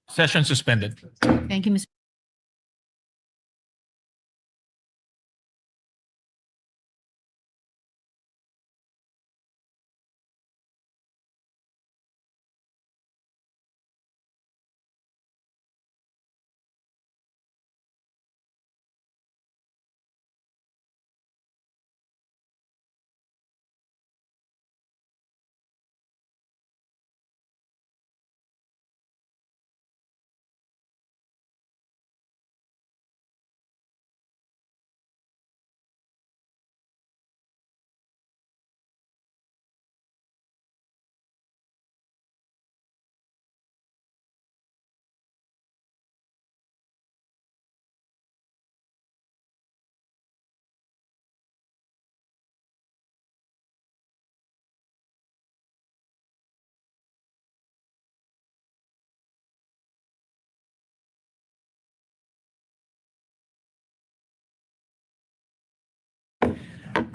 Session suspended. Thank you, Mr.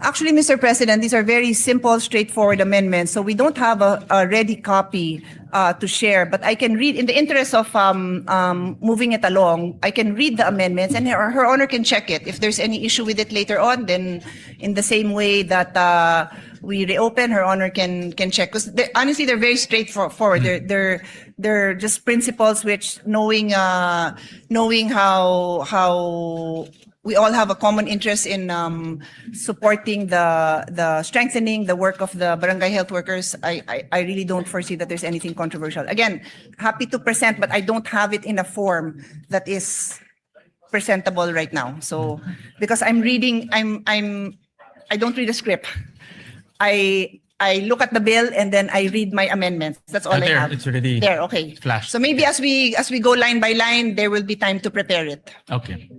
Actually, Mr. President, these are very simple, straightforward amendments, so we don't have a ready copy to share, but I can read, in the interest of moving it along, I can read the amendments, and Her Honor can check it. If there's any issue with it later on, then in the same way that we reopen, Her Honor can check. Because honestly, they're very straightforward. They're just principles which, knowing how we all have a common interest in supporting the strengthening the work of the barangay health workers. I really don't foresee that there's anything controversial. Again, happy to present, but I don't have it in a form that is presentable right now. So because I'm reading, I don't read a script. I look at the bill and then I read my amendments. That's all I There, have. it's already There, okay. flashed. So maybe as we go line by line, there will be time to prepare it. Okay.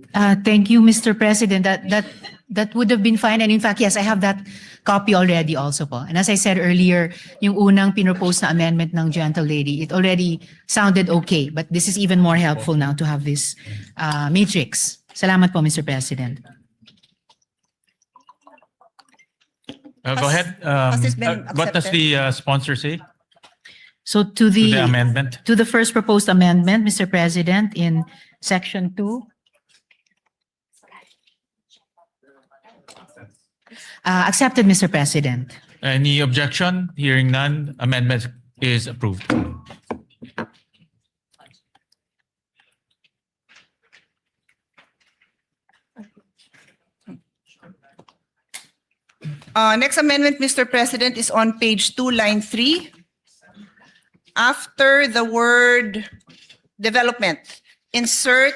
Thank you, Mr. President. That would have been fine. And in fact, yes, I have that copy already also po. And as I said earlier, yung unang pinropose na amendment ng gentle lady, it already sounded okay. But this is even more helpful now to have this matrix. Salamat po, Mr. President. Go ahead. Has this been What does accepted? the sponsor say So to the amendment? to the first proposed amendment, Mr. President, in section 2. Accepted, Mr. President. Any objection? Hearing none, amendment is approved. Next amendment, Mr. President, is on page 2, line 3. After the word development, insert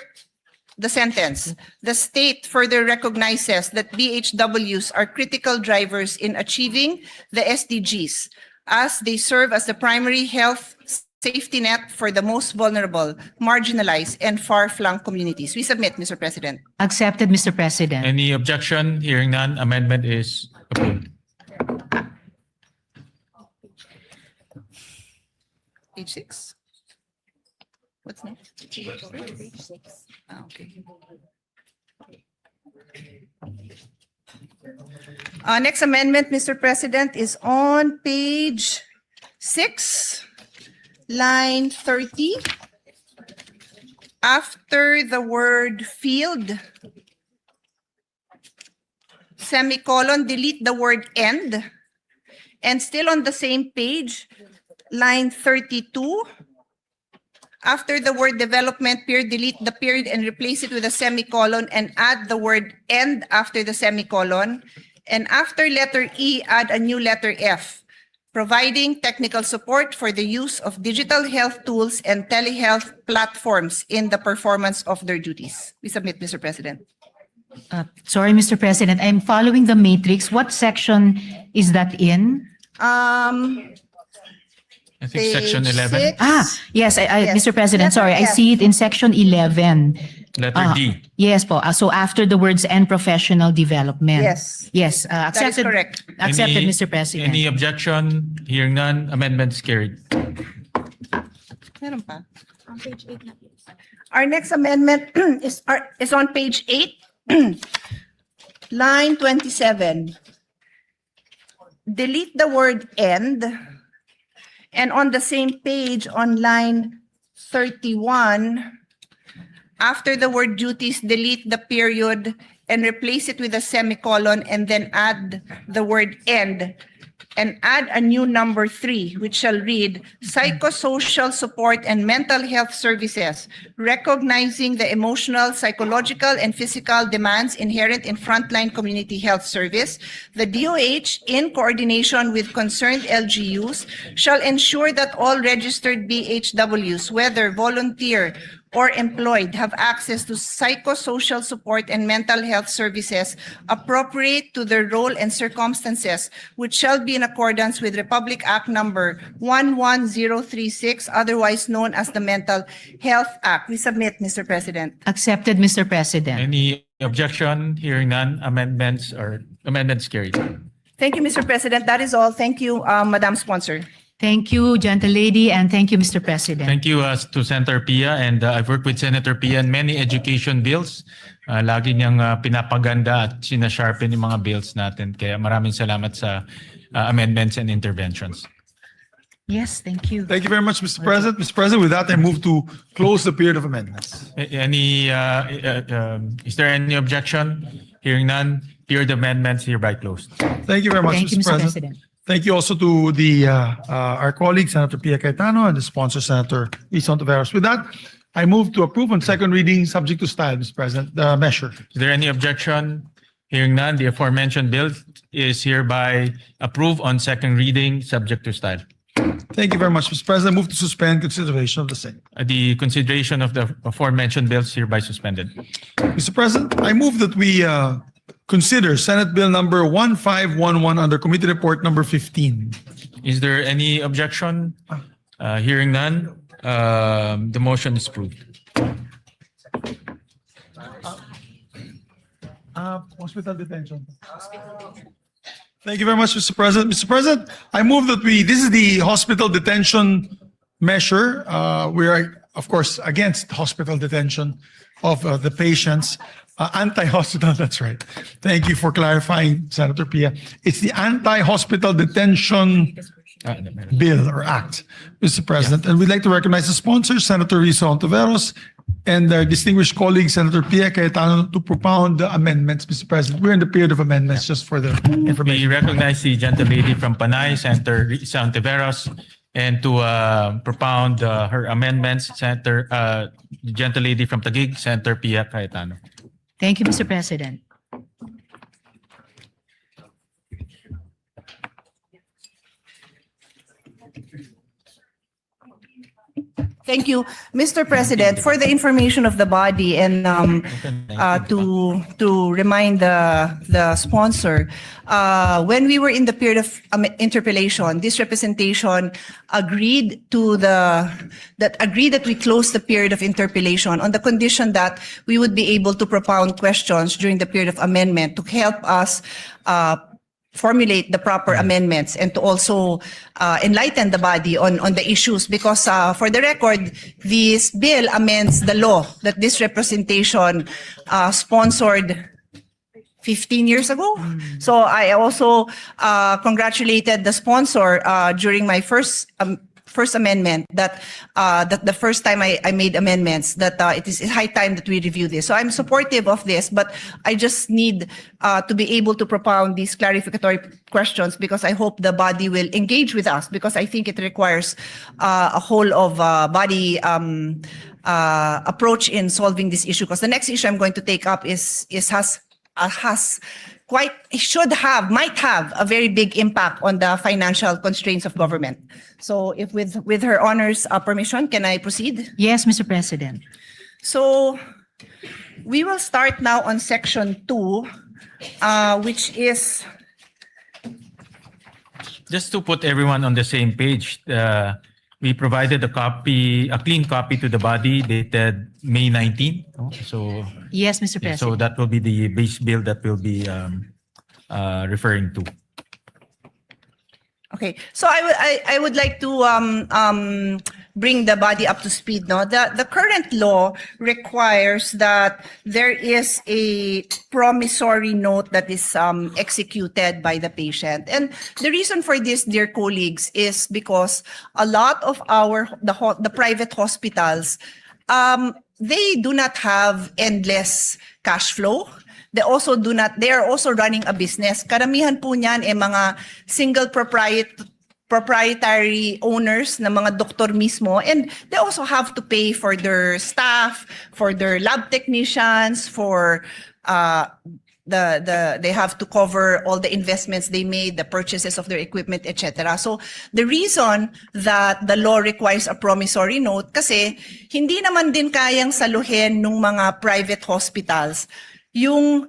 the sentence. The state further recognizes that BHWs are critical drivers in achieving the SDGs as they serve as the primary health safety net for the most vulnerable, marginalized, and far-flung communities. We submit, Mr. President. Accepted, Mr. President. Any objection? Hearing none, amendment is approved. Page 6. What's next? Page 6. Okay. Next amendment, Mr. President, is on page 6, line 30. After the word field, semicolon, delete the word end. And still on the same page, line 32, after the word development, period, delete the period and replace it with a semicolon and add the word end after the semicolon. And after letter E, add a new letter F, providing technical support for the use of digital health tools and telehealth platforms in the performance of their duties. We submit, Mr. President. Sorry, Mr. President, I'm following the matrix. What section is that in? I think section Page 11, 6. Yes, Yes. Mr. President, sorry, I Letter F. see it in section 11. letter D. Yes po. So after the words and professional development. Yes. Yes, That is accepted. correct. Accepted, Any- Mr. President. Any objection? Hearing none, amendment is carried. Meron pa. Our next amendment is on page 8, line 27. Delete the word end. And on the same page, on line 31, after the word duties, delete the period and replace it with a semicolon and then add the word end and add a new number 3, which shall read psychosocial support and mental health services, recognizing the emotional, psychological, and physical demands inherent in frontline community health service. The DOH, in coordination with concerned LGUs, shall ensure that all registered BHWs, whether volunteer or employed, have access to psychosocial support and mental health services appropriate to their role and circumstances, which shall be in accordance with Republic Act number 11036, otherwise known as the Mental Health Act. We submit, Mr. President. Accepted, Mr. President. Any objection? Hearing none, amendments carried. Thank you, Mr. President. That is all. Thank you, Madam Sponsor. Thank you, gentle lady, and thank you, Mr. President. Thank you to Senator Pia, and I've worked with Senator Pia in many education bills. Lagi niyang pinapaganda at sinasharpen yung mga bills natin. Kaya maraming salamat sa amendments and interventions. Yes, thank you. Thank you very much, Mr. President. Mr. President, with that, I move to close the period of amendments. Is there any objection? Hearing none, period of amendments hereby closed. Thank you very much, Thank you, Mr. Mr. President. President. Thank you also to our colleague, Senator Pia Cayetano, and the sponsor, Senator Lisa Ontiveros. With that, I move to approve on second reading, subject to style, Mr. President, the measure. Is there any objection? Hearing none, the aforementioned bill is hereby approved on second reading, subject to style. Thank you very much, Mr. President. Move to suspend consideration of the same. The consideration of the aforementioned bills hereby suspended. Mr. President, I move that we consider Senate Bill number 1511 under Committee Report number 15. Is there any objection? Hearing none, the motion is approved. Hospital detention. Thank you very much, Mr. President. Mr. President, I move that this is the hospital detention measure. We are, of course, against hospital detention of the patients. Anti-hospital, that's right. Thank you for clarifying, Senator Pia. It's the anti-hospital detention bill or act, Mr. President. And we'd like to recognize the sponsors, Senator Lisa Ontiveros and their distinguished colleague, Senator Pia Cayetano, to propound the amendments, Mr. President. We're in the period of amendments, just for the We information. recognize the gentle lady from Panay, Senator Lisa Ontiveros, and to propound her amendments, Senator, the gentle lady from Taguig, Senator Pia Cayetano. Thank you, Mr. President. Thank you, Mr. President. For the information of the body and to remind the sponsor, when we were in the period of interpellation, this representation agreed that we close the period of interpellation on the condition that we would be able to propound questions during the period of amendment to help us formulate the proper amendments and to also enlighten the body on the issues, because for the record, this bill amends the law that this representation sponsored 15 years ago. So I also congratulated the sponsor during my first amendment that the first time I made amendments, that it is high time that we review this. So I'm supportive of this, but I just need to be able to propound these clarificatory questions, because I hope the body will engage with us, because I think it requires a whole of body approach in solving this issue. Because the next issue I'm going to take up might have a very big impact on the financial constraints of government. So if with her honor's permission, can I proceed? Yes, Mr. President. So we will start now on section 2, which is, Just to put everyone on the same page, we provided a clean copy to the body dated May 19. So, Yes, Mr. President. so that will be the base bill that we'll be referring to. okay. So I would like to bring the body up to speed. No, the current law requires that there is a promissory note that is executed by the patient, and the reason for this, dear colleagues, is because a lot of the private hospitals, they do not have endless cash flow. They are also running a business. Karamihan po niyan mga single proprietary owners na mga doktor mismo, and they also have to pay for their staff, for their lab technicians, for they have to cover all the investments they made, the purchases of their equipment, etc. So the reason that the law requires a promissory note, kasi hindi naman din kayang saluhin ng mga private hospitals yung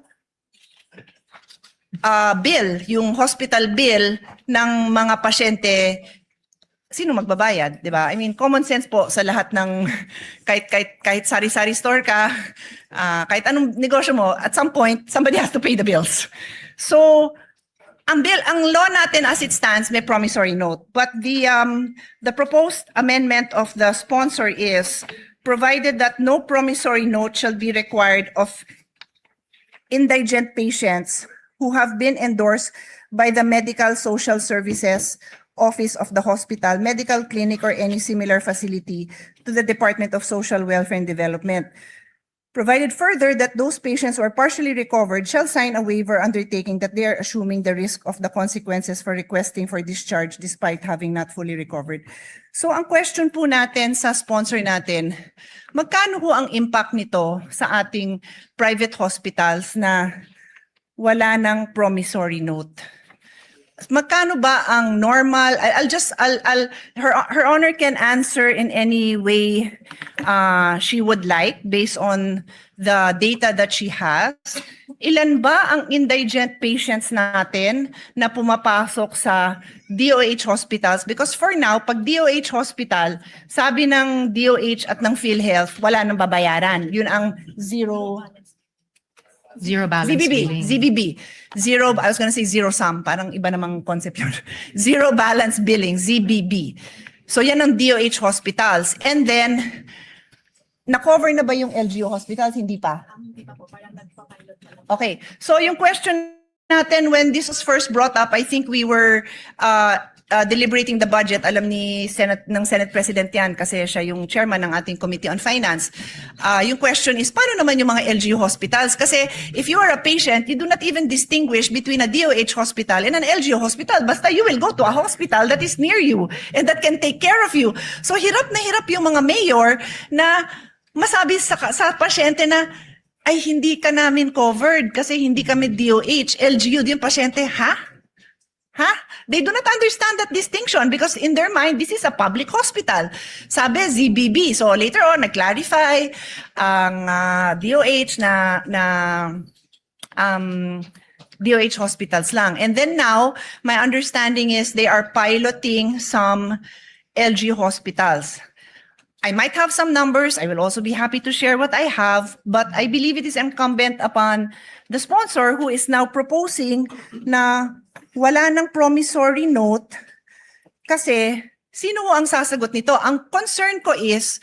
yung hospital bill ng mga pasyente. Sino magbabayad, di ba? I mean, common sense po sa lahat ng kahit sari-sari store ka, kahit anong negosyo mo, at some point somebody has to pay the bills. So ang law natin as it stands may promissory note, but the proposed amendment of the sponsor is provided that no promissory note shall be required of indigent patients who have been endorsed by the Medical Social Services Office of the hospital, medical clinic, or any similar facility to the Department of Social Welfare and Development. Provided further that those patients who are partially recovered shall sign a waiver undertaking that they are assuming the risk of the consequences for requesting for discharge despite having not fully recovered. So ang question po natin sa sponsor natin, magkano po ang impact nito sa ating private hospitals na wala ng promissory note? Magkano ba ang normal? Her Honor can answer in any way she would like based on the data that she has. Ilan ba ang indigent patients natin na pumapasok sa DOH hospitals? Because for now, pag DOH hospital, sabi ng DOH at ng PhilHealth, wala nang babayaran. Yun ang zero Balance billing. ZBB. Zero, I was gonna say zero sum, parang iba namang concept yun. Zero balance billing, ZBB. So yan ang DOH hospitals. And then, na-cover na ba yung LGU hospitals? Hindi pa? Hindi pa po, parang nagpa-pilot na lang. Okay, so yung question natin when this was first brought up, I think we were deliberating the budget. Alam ni Senate President yan kasi siya yung chairman ng ating Committee on Finance. Yung question is, paano naman yung mga LGU hospitals? Kasi if you are a patient, you do not even distinguish between a DOH hospital and an LGU hospital. Basta you will go to a hospital that is near you and that can take care of you. So hirap na hirap yung mga mayor na masabi sa pasyente na, ay hindi ka namin covered kasi hindi kami DOH. LGU, yung pasyente, ha? They do not understand that distinction because in their mind, this is a public hospital. Sabi, ZBB. So later on, nag-clarify ang DOH na DOH hospitals lang. And then now, my understanding is they are piloting some LG hospitals. I might have some numbers. I will also be happy to share what I have, but I believe it is incumbent upon the sponsor who is now proposing na wala ng promissory note kasi sino ang sasagot nito? Ang concern ko is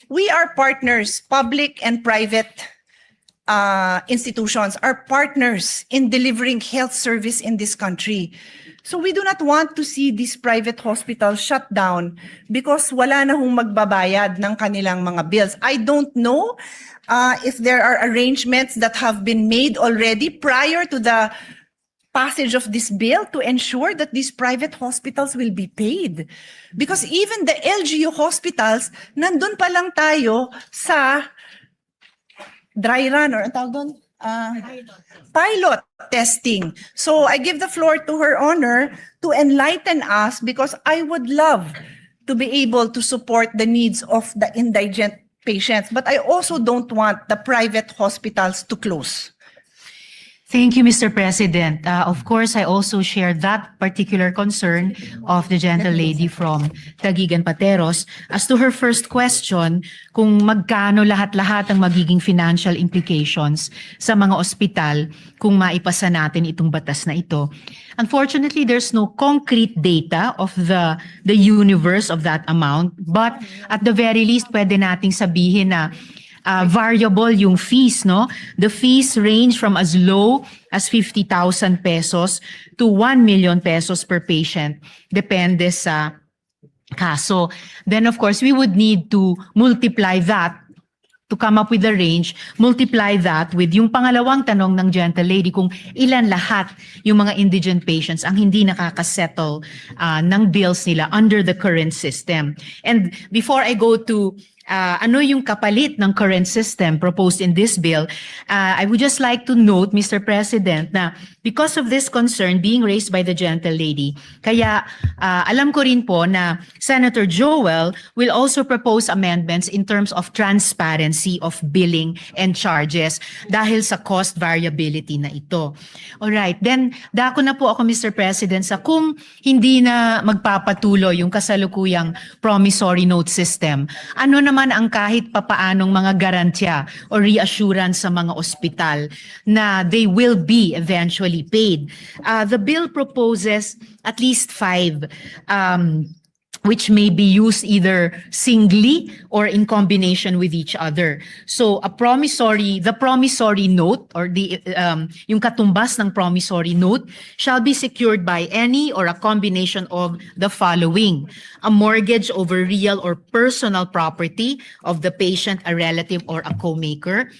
we are partners, public and private institutions are partners in delivering health service in this country. So we do not want to see these private hospitals shut down because wala na hong magbabayad ng kanilang mga bills. I don't know if there are arrangements that have been made already prior to the passage of this bill to ensure that these private hospitals will be paid. Because even the LGU hospitals, nandun pa lang tayo sa dry run or ang tawag doon? Pilot testing. So I give the floor to Her Honor to enlighten us because I would love to be able to support the needs of the indigent patients, but I also don't want the private hospitals to close. Thank you, Mr. President. Of course, I also share that particular concern of the gentle lady from Taguig and Pateros. As to her first question, kung magkano lahat-lahat ang magiging financial implications sa mga ospital kung maipasa natin itong batas na ito. Unfortunately, there's no concrete data of the universe of that amount, but at the very least, pwede nating sabihin na variable yung fees, no? The fees range from as low as 50,000 pesos to 1 million pesos per patient. Depende sa kaso. Then of course, we would need to multiply that to come up with the range, multiply that with yung pangalawang tanong ng gentle lady kung ilan lahat yung mga indigent patients ang hindi nakakasettle ng bills nila under the current system. And before I go to ano yung kapalit ng current system proposed in this bill, I would just like to note, Mr. President, na because of this concern being raised by the gentle lady, kaya alam ko rin po na Senator Joel will also propose amendments in terms of transparency of billing and charges dahil sa cost variability na ito. Alright, then dako na po ako, Mr. President, sa kung hindi na magpapatuloy yung kasalukuyang promissory note system, ano naman naman ang kahit papaanong mga garantya o reassurance sa mga ospital na they will be eventually paid. The bill proposes at least 5 which may be used either singly or in combination with each other. So the promissory note or yung katumbas ng promissory note shall be secured by any or a combination of the following: a mortgage over real or personal property of the patient, a relative, or a co-maker.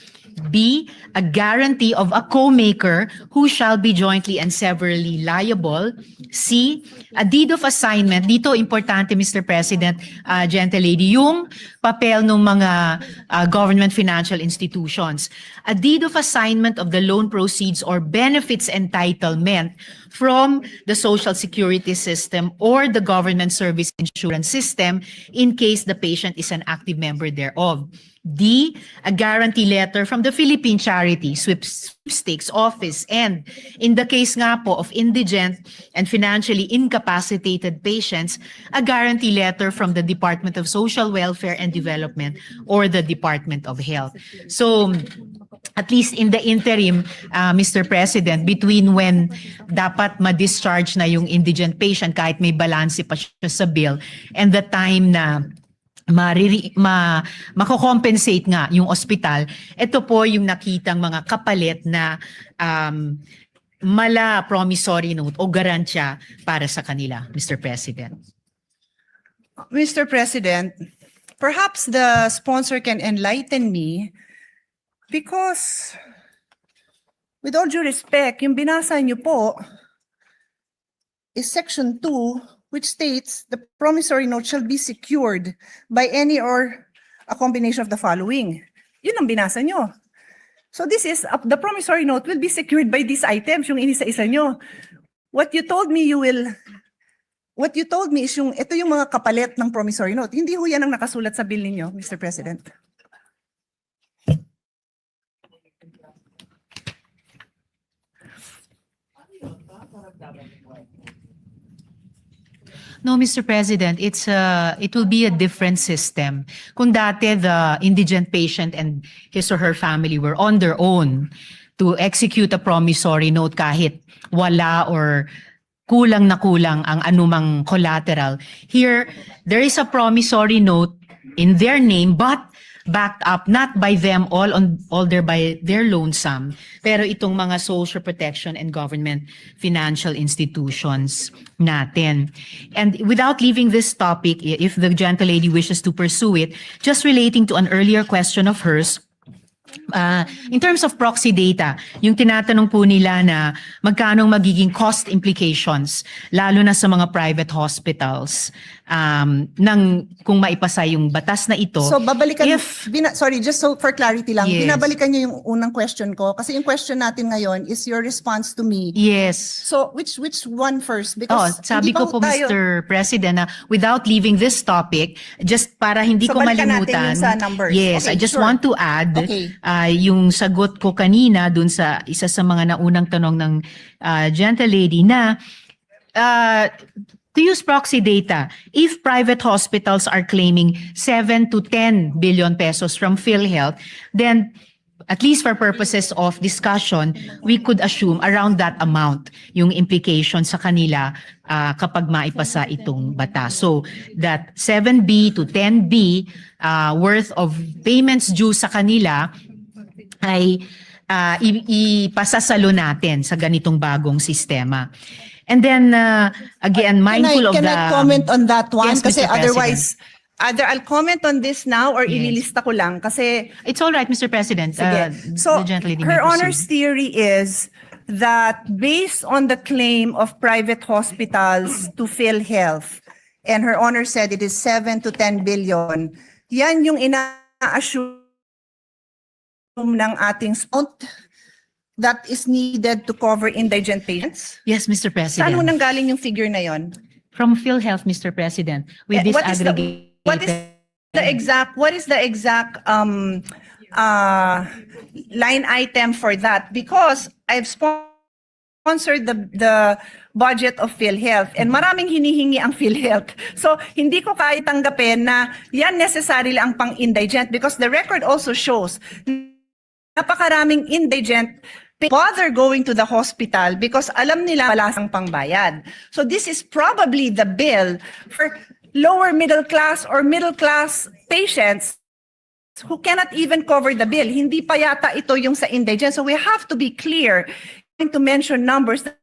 B, a guarantee of a co-maker who shall be jointly and severally liable. C, a deed of assignment. Dito, importante, Mr. President, gentlelady, yung papel ng mga government financial institutions. A deed of assignment of the loan proceeds or benefits entitlement from the Social Security system or the government service insurance system in case the patient is an active member thereof. D, a guarantee letter from the Philippine Charity Sweepstakes Office, and in the case nga po of indigent and financially incapacitated patients, a guarantee letter from the Department of Social Welfare and Development or the Department of Health. So, at least in the interim, Mr. President, between when dapat ma-discharge na yung indigent patient kahit may balanse pa siya sa bill and the time na mako-compensate nga yung ospital, ito po yung nakitang mga kapalit na mala promissory note o garansya para sa kanila, Mr. President. Mr. President, perhaps the sponsor can enlighten me because with all due respect, yung binasa niyo po is Section 2, which states the promissory note shall be secured by any or a combination of the following. Yun ang binasa nyo. So this is, the promissory note will be secured by these items, yung inisa-isa nyo. What you told me is ito yung mga kapalit ng promissory note. Hindi ho yan ang nakasulat sa bill ninyo, Mr. President. No, Mr. President, it will be a different system. Kung dati the indigent patient and his or her family were on their own to execute a promissory note kahit wala or kulang na kulang ang anumang collateral. Here, there is a promissory note in their name but backed up not by them all by their lonesome, pero itong mga social protection and government financial institutions natin. And without leaving this topic, if the gentlelady wishes to pursue it, just relating to an earlier question of hers, in terms of proxy data, yung tinatanong po nila na magkano magiging cost implications, lalo na sa mga private hospitals, kung maipasa yung batas na ito. So babalikan, sorry, just so for clarity lang, Yes. binabalikan niyo yung unang question ko kasi yung question natin ngayon is your response to me. Yes. So which one first? Because Sabi hindi ko ba po, tayo- Mr. President, na without leaving this topic, just para hindi So ko balikan natin malimutan. yung sa numbers. Yes, Okay, I just sure. want to add Okay. yung sagot ko kanina dun sa isa sa mga naunang tanong ng gentlelady na to use proxy data, if private hospitals are claiming 7 to 10 billion pesos from PhilHealth, then at least for purposes of discussion, we could assume around that amount yung implication sa kanila kapag maipasa itong batas. So that 7B to 10B worth of payments due sa kanila ay ipasasalo natin sa ganitong bagong sistema. And then, again, mindful of the... Can I comment on that one? Yes, Kasi Mr. otherwise, either I'll comment on this now or Yes. ililista ko lang kasi It's all right, Mr. President. sige. So, the gentlelady may her proceed. honor's theory is that based on the claim of private hospitals to PhilHealth, and her honor said it is 7 to 10 billion, yan yung ina-assume ng ating amount that is needed to cover indigent patients. Yes, Mr. President. Saan mo nanggaling yung figure na yon? From PhilHealth, Mr. President, with this What is the exact line item for that? Because I've spoken sponsor the budget of PhilHealth and maraming hinihingi ang PhilHealth. So hindi ko kaya tanggapin na yan necessarily ang pang-indigent because the record also shows napakaraming indigent bother going to the hospital because alam nila wala sang pangbayad. So this is probably the bill for lower middle class or middle class patients who cannot even cover the bill. Hindi pa yata ito yung sa indigent. So we have to be clear to mention numbers that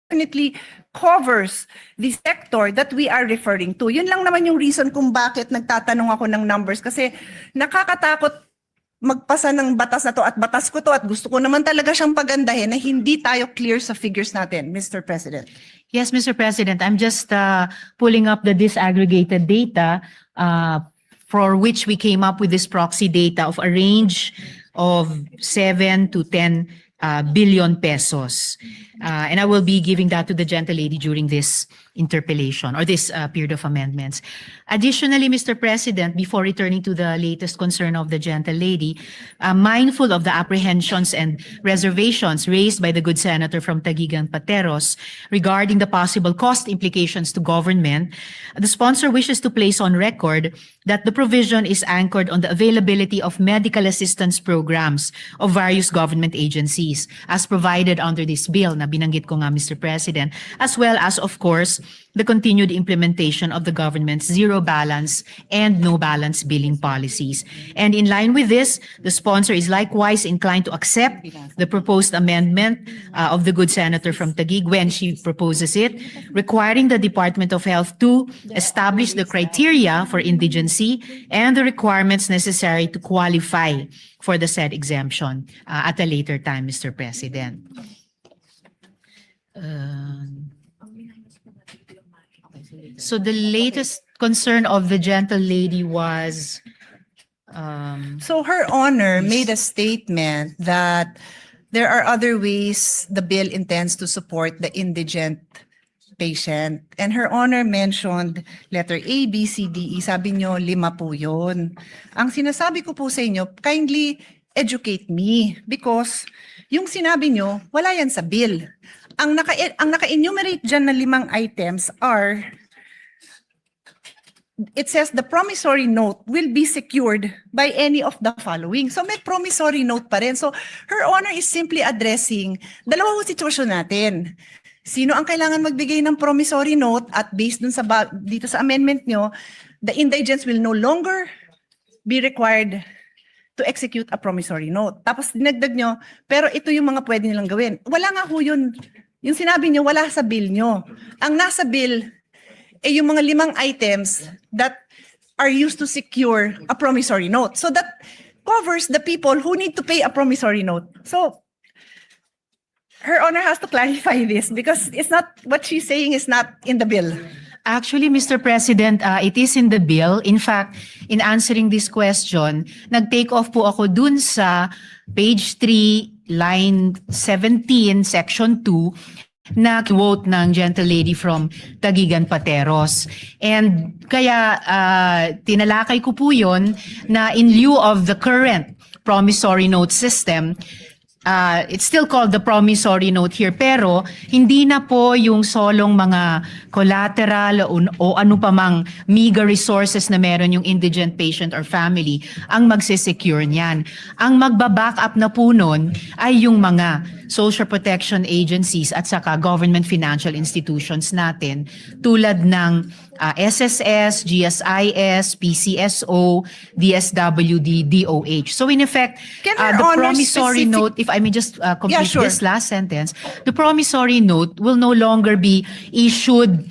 definitely covers the sector that we are referring to. Yun lang naman yung reason kung bakit nagtatanong ako ng numbers kasi nakakatakot magpasa ng batas na to at batas ko to at gusto ko naman talaga siyang pagandahin na hindi tayo clear sa figures natin, Mr. President. Yes, Mr. President, I'm just pulling up the disaggregated data for which we came up with this proxy data of a range of 7 to 10 billion pesos. And I will be giving that to the gentlelady during this interpellation or this period of amendments. Additionally, Mr. President, before returning to the latest concern of the gentlelady, mindful of the apprehensions and reservations raised by the good senator from Taguig and Pateros regarding the possible cost implications to government, the sponsor wishes to place on record that the provision is anchored on the availability of medical assistance programs of various government agencies as provided under this bill na binanggit ko nga, Mr. President, as well as, of course, the continued implementation of the government's zero balance and no balance billing policies. And in line with this, the sponsor is likewise inclined to accept the proposed amendment of the good senator from Taguig when she proposes it, requiring the Department of Health to establish the criteria for indigency and the requirements necessary to qualify for the said exemption at a later time, Mr. President. So the latest concern of the gentlelady was So Her Honor made a statement that there are other ways the bill intends to support the indigent patient. And Her Honor mentioned letter A, B, C, D, E. Sabi nyo, 5 po yun. Ang sinasabi ko po sa inyo, kindly educate me because yung sinabi nyo, wala yan sa bill. Ang naka-enumerate dyan na 5 items are, it says the promissory note will be secured by any of the following. So may promissory note pa rin. So Her Honor is simply addressing dalawang sitwasyon natin. Sino ang kailangan magbigay ng promissory note at based dun sa dito sa amendment nyo, the indigents will no longer be required to execute a promissory note. Tapos dinagdag nyo, pero ito yung mga pwede nilang gawin. Wala nga ho yun. Yung sinabi nyo, wala sa bill nyo. Ang nasa bill, yung mga 5 items that are used to secure a promissory note. So that covers the people who need to pay a promissory note. So Her Honor has to clarify this because it's not, what she's saying is not in the bill. actually, Mr. President, it is in the bill. In fact, in answering this question, nag-take off po ako dun sa page 3, line 17, section 2, na quote ng gentlelady from Taguig and Pateros. And kaya tinalakay ko po yun na in lieu of the current promissory note system, it's still called the promissory note here, pero hindi na po yung solong mga collateral o ano pa mang meager resources na meron yung indigent patient or family ang magsisecure niyan. Ang magbaback up na po nun ay yung mga social protection agencies at saka government financial institutions natin tulad ng SSS, GSIS, PCSO, DSWD, DOH. So in effect, Can Her the Honor promissory specific- note, if I may just complete Yeah, sure. this last sentence, the promissory note will no longer be issued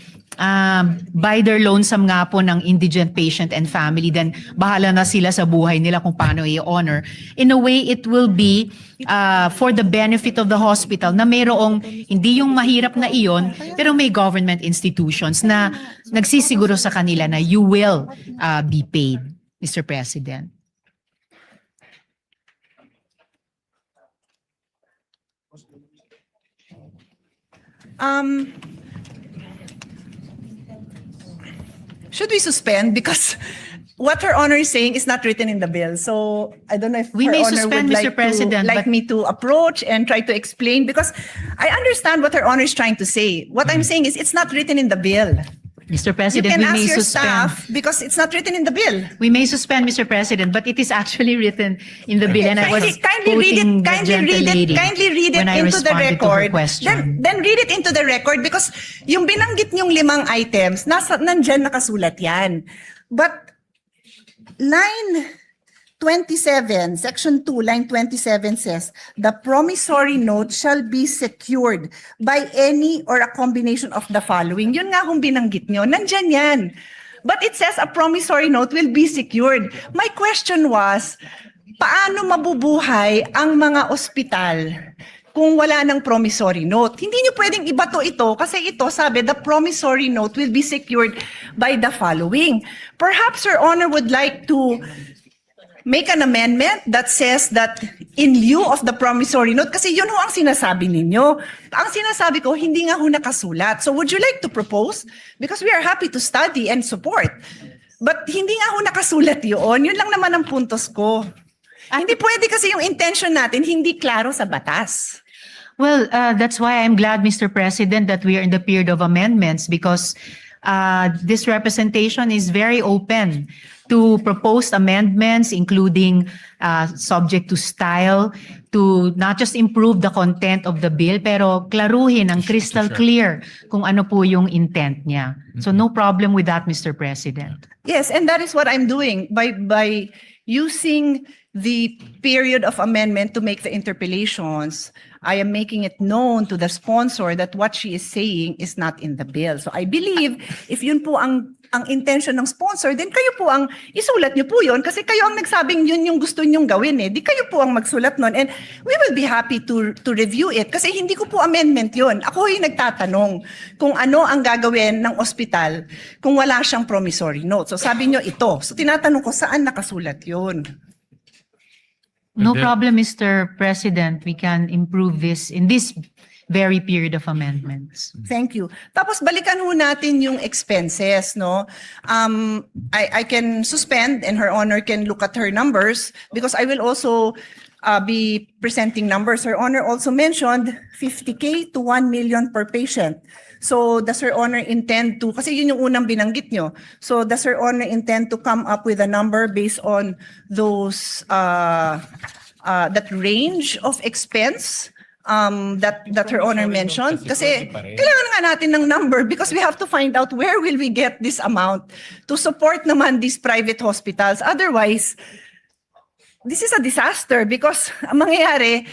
by their lonesome nga po ng indigent patient and family, then bahala na sila sa buhay nila kung paano i-honor. In a way, it will be for the benefit of the hospital na mayroong, hindi yung mahirap na iyon, pero may government institutions na nagsisiguro sa kanila na you will be paid, Mr. President. Should we suspend? Because what Her Honor is saying is not written in the bill. So I don't know if We Her may Honor suspend, would Mr. President, like but- me to approach and try to explain, because I understand what Her Honor is trying to say. What I'm saying is it's not written in the bill. Mr. You President, can we ask may your suspend. staff because it's not written in the bill. We may suspend, Mr. President, but it is actually written in the bill, and I was Kindly read quoting it, the gentlelady kindly read it when I into the responded to her record. question. Then read it into the record, because yung binanggit niyong 5 items, nandyan nakasulat yan. But line 27, section 2, line 27 says, the promissory note shall be secured by any or a combination of the following. Yun nga kung binanggit nyo, nandyan yan. But it says a promissory note will be secured. My question was, paano mabubuhay ang mga ospital kung wala ng promissory note? Hindi nyo pwedeng ibato ito kasi ito sabi, the promissory note will be secured by the following. Perhaps Your Honor would like to make an amendment that says that in lieu of the promissory note, kasi yun ho ang sinasabi ninyo. Ang sinasabi ko, hindi nga ho nakasulat. So would you like to propose? Because we are happy to study and support. But hindi nga ho nakasulat yun. Yun lang naman ang puntos ko. Hindi pwede kasi yung intention natin, hindi klaro sa batas. Well, that's why I'm glad, Mr. President, that we are in the period of amendments, because this representation is very open to proposed amendments, including subject to style, to not just improve the content of the bill, pero klaruhin ang crystal clear kung ano po yung intent niya. So no problem with that, Mr. President. Yes, and that is what I'm doing by using the period of amendment to make the interpellations. I am making it known to the sponsor that what she is saying is not in the bill. So I believe if yun po ang intention ng sponsor, then kayo po ang isulat niyo po yun kasi kayo ang nagsabing yun yung gusto niyong gawin eh. Di kayo po ang magsulat nun, and we will be happy to review it kasi hindi ko po amendment yun. Ako yung nagtatanong kung ano ang gagawin ng ospital kung wala siyang promissory note. So sabi niyo ito. So tinatanong ko saan nakasulat yun. No And then- problem, Mr. President. We can improve this in this very period of amendments. Thank you. Tapos balikan ho natin yung expenses, no? I can suspend and Her Honor can look at her numbers because I will also be presenting numbers. Her Honor also mentioned 50K to 1 million per patient. So does Her Honor intend to, kasi yun yung unang binanggit nyo. So does Her Honor intend to come up with a number based on those, that range of expense that Her Honor mentioned? Kasi kailangan nga natin ng number because we have to find out where will we get this amount to support naman these private hospitals. Otherwise, this is a disaster because ang mangyayari,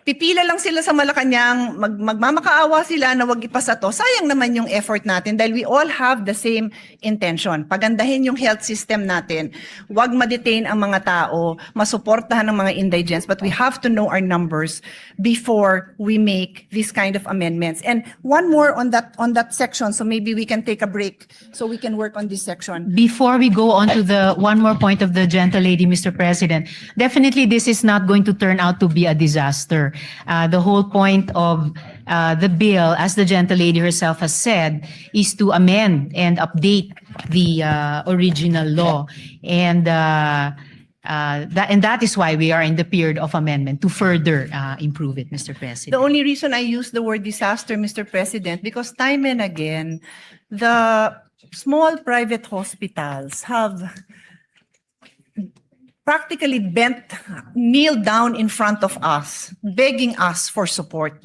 pipila lang sila sa Malacanang, magmamakaawa sila na wag ipasa to. Sayang naman yung effort natin dahil we all have the same intention. Pagandahin yung health system natin. Wag ma-detain ang mga tao, masuportahan ng mga indigents, but we have to know our numbers before we make this kind of amendments. And one more on that section, so maybe we can take a break so we can work on this section. Before we go on to the one more point of the gentlelady, Mr. President, definitely this is not going to turn out to be a disaster. The whole point of the bill, as the gentlelady herself has said, is to amend and update the original law. And that is why we are in the period of amendment to further improve it, Mr. President. The only reason I use the word disaster, Mr. President, because time and again, the small private hospitals have practically kneel down in front of us, begging us for support.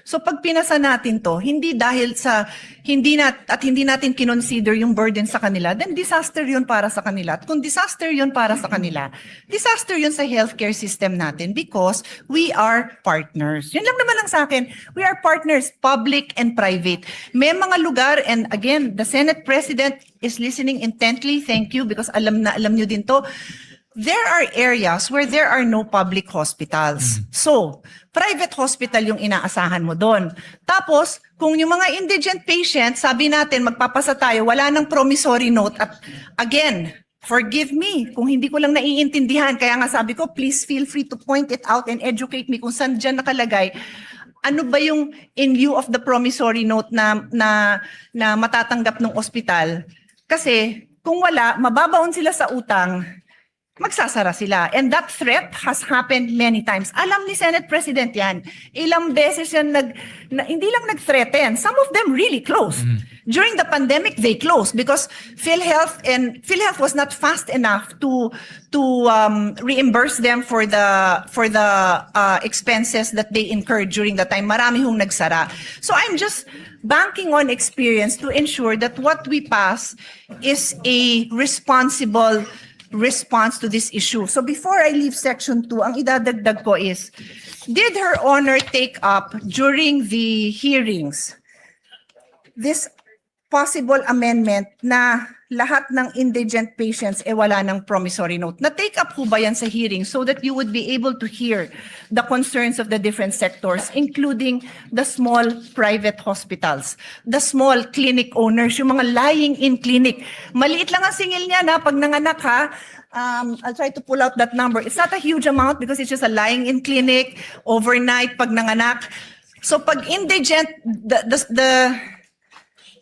So pag pinasa natin to, hindi dahil sa hindi natin kinonsider yung burden sa kanila, then disaster yun para sa kanila. At kung disaster yun para sa kanila, disaster yun sa healthcare system natin because we are partners. Yun lang naman ang sa akin. We are partners, public and private. May mga lugar, and again, the Senate President is listening intently. Thank you because alam nyo din to. There are areas where there are no public hospitals. So, private hospital yung inaasahan mo doon. Tapos, kung yung mga indigent patients, sabi natin, magpapasa tayo, wala nang promissory note. At again, forgive me kung hindi ko lang naiintindihan. Kaya nga sabi ko, please feel free to point it out and educate me kung saan dyan nakalagay. Ano ba yung in lieu of the promissory note na matatanggap ng ospital? Kasi, Kung wala, mababaon sila sa utang, magsasara sila. And that threat has happened many times. Alam ni Senate President yan. Ilang beses yan hindi lang nag-threaten. Some of them really closed. During the pandemic, they closed because PhilHealth was not fast enough to reimburse them for the expenses that they incurred during the time. Marami hong nagsara. So I'm just banking on experience to ensure that what we pass is a responsible response to this issue. So before I leave section 2, ang idadagdag ko is, did Her Honor take up during the hearings this possible amendment na lahat ng indigent patients wala ng promissory note? Na-take up ho ba yan sa hearing so that you would be able to hear the concerns of the different sectors, including the small private hospitals, the small clinic owners, yung mga lying-in clinic. Maliit lang ang singil niya na pag nanganak ha. I'll try to pull out that number. It's not a huge amount because it's just a lying-in clinic, overnight pag nanganak. So pag indigent,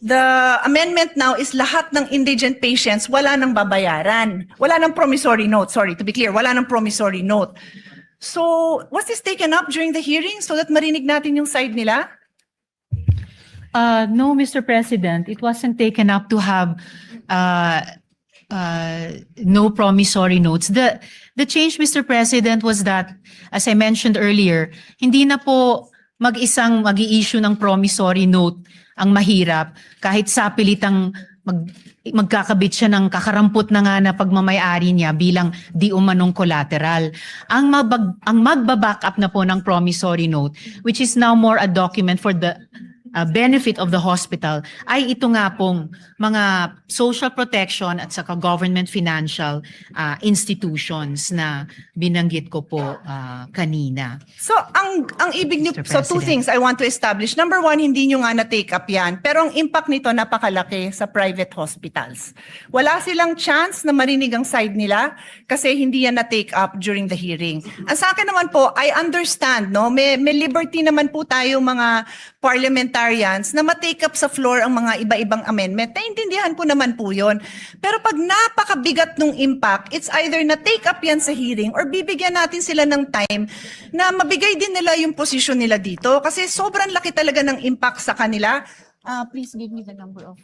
the amendment now is lahat ng indigent patients wala nang babayaran. Wala nang promissory note. Sorry, to be clear, wala nang promissory note. So, was this taken up during the hearing so that marinig natin yung side nila? No, Mr. President, it wasn't taken up to have no promissory notes. The change, Mr. President, was that, as I mentioned earlier, hindi na po mag-isang mag-i-issue ng promissory note ang mahirap, kahit sapilitang magkakabit siya ng kakarampot na nga na pagmamayari niya bilang di umanong collateral. Ang magbaback up na po ng promissory note, which is now more a document for the benefit of the hospital, ay ito nga pong mga social protection at saka government financial institutions na binanggit ko po kanina. So, ang ibig niyo, so two things I want to establish. Number one, hindi nyo nga na-take up yan, pero ang impact nito napakalaki sa private hospitals. Wala silang chance na marinig ang side nila kasi hindi yan na-take up during the hearing. Ang sa akin naman po, I understand, no? May liberty naman po tayo mga parliamentarians na ma-take up sa floor ang mga iba-ibang amendment. Naintindihan ko naman po yun. Pero pag napakabigat nung impact, it's either na-take up yan sa hearing or bibigyan natin sila ng time na mabigay din nila yung posisyon nila dito. Kasi sobrang laki talaga ng impact sa kanila. Please give me the number of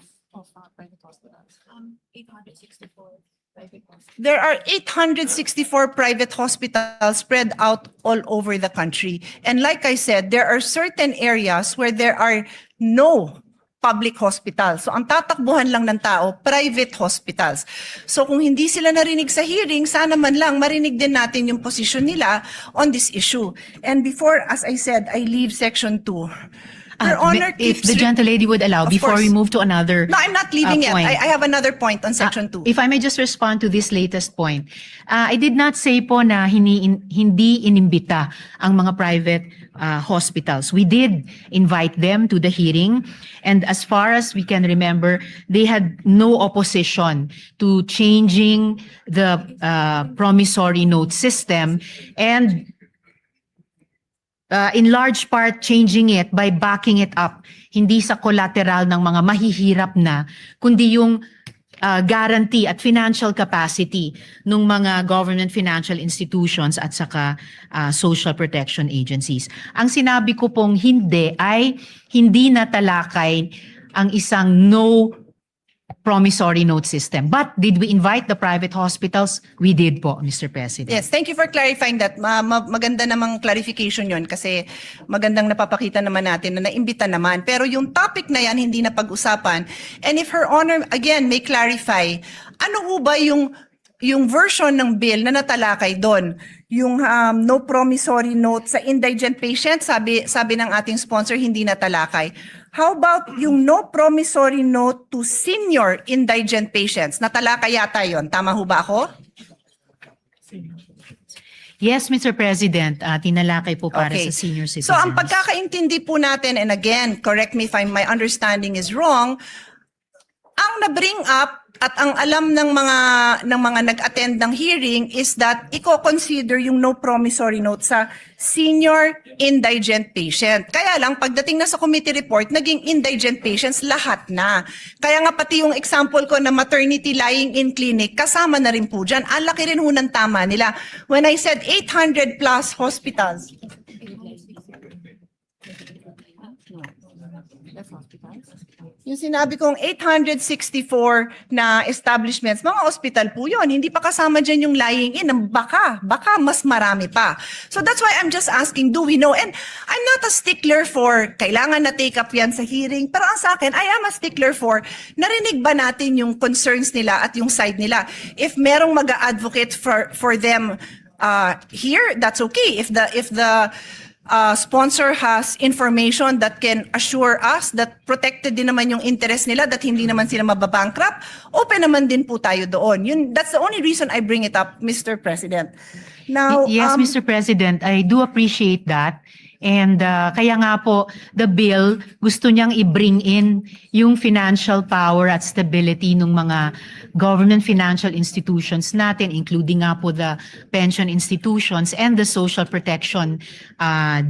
private hospitals. 864. There are 864 private hospitals spread out all over the country. And like I said, there are certain areas where there are no public hospitals. So ang tatakbuhan lang ng tao, private hospitals. So kung hindi sila narinig sa hearing, sana man lang marinig din natin yung position nila on this issue. And before, as I said, I leave section 2. Your Honor If keeps the gentle lady would allow, Of we course. move to another No, I'm not leaving yet. point. I have another point on section 2. If I may just respond to this latest point. I did not say po na hindi inimbita ang mga private hospitals. We did invite them to the hearing, and as far as we can remember, they had no opposition to changing the promissory note system, and in large part changing it by backing it up, hindi sa collateral ng mga mahihirap na, kundi yung guarantee at financial capacity ng mga government financial institutions at saka social protection agencies. Ang sinabi ko pong hindi ay hindi natalakay ang isang no promissory note system. But did we invite the private hospitals? We did po, Mr. President. Yes, thank you for clarifying that. Maganda namang clarification yon kasi magandang napapakita naman natin na naimbita naman. Pero yung topic na yan hindi na pag-usapan. And if Her Honor, again, may clarify, ano ho ba yung version ng bill na natalakay doon? Yung no promissory note sa indigent patient, sabi ng ating sponsor, hindi natalakay. How about yung no promissory note to senior indigent patients? Natalakay yata yon. Tama ho ba ako? Yes, Mr. President, tinalakay po para Okay. sa senior citizens. So ang pagkakaintindi po natin, and again, correct me if my understanding is wrong, ang na-bring up at ang alam ng mga nag-attend ng hearing is that i-consider yung no promissory note sa senior indigent patient. Kaya lang, pagdating na sa committee report, naging indigent patients lahat na. Kaya nga pati yung example ko na maternity lying in clinic, kasama na rin po dyan. Ang laki rin ho ng tama nila. When I said 800 plus hospitals, yung sinabi kong 864 na establishments, mga hospital po yun. Hindi pa kasama dyan yung lying in. Baka mas marami pa. So that's why I'm just asking, do we know? And I'm not a stickler for kailangan na take up yan sa hearing. Pero ang sa akin, I am a stickler for narinig ba natin yung concerns nila at yung side nila. If merong mag-advocate for them here, that's okay. If the sponsor has information that can assure us that protected din naman yung interest nila, that hindi naman sila mababankrupt, open naman din po tayo doon. That's the only reason I bring it up, Mr. President. Now, Yes, Mr. President, I do appreciate that. And kaya nga po, the bill, gusto niyang i-bring in yung financial power at stability ng mga government financial institutions natin, including nga po the pension institutions and the social protection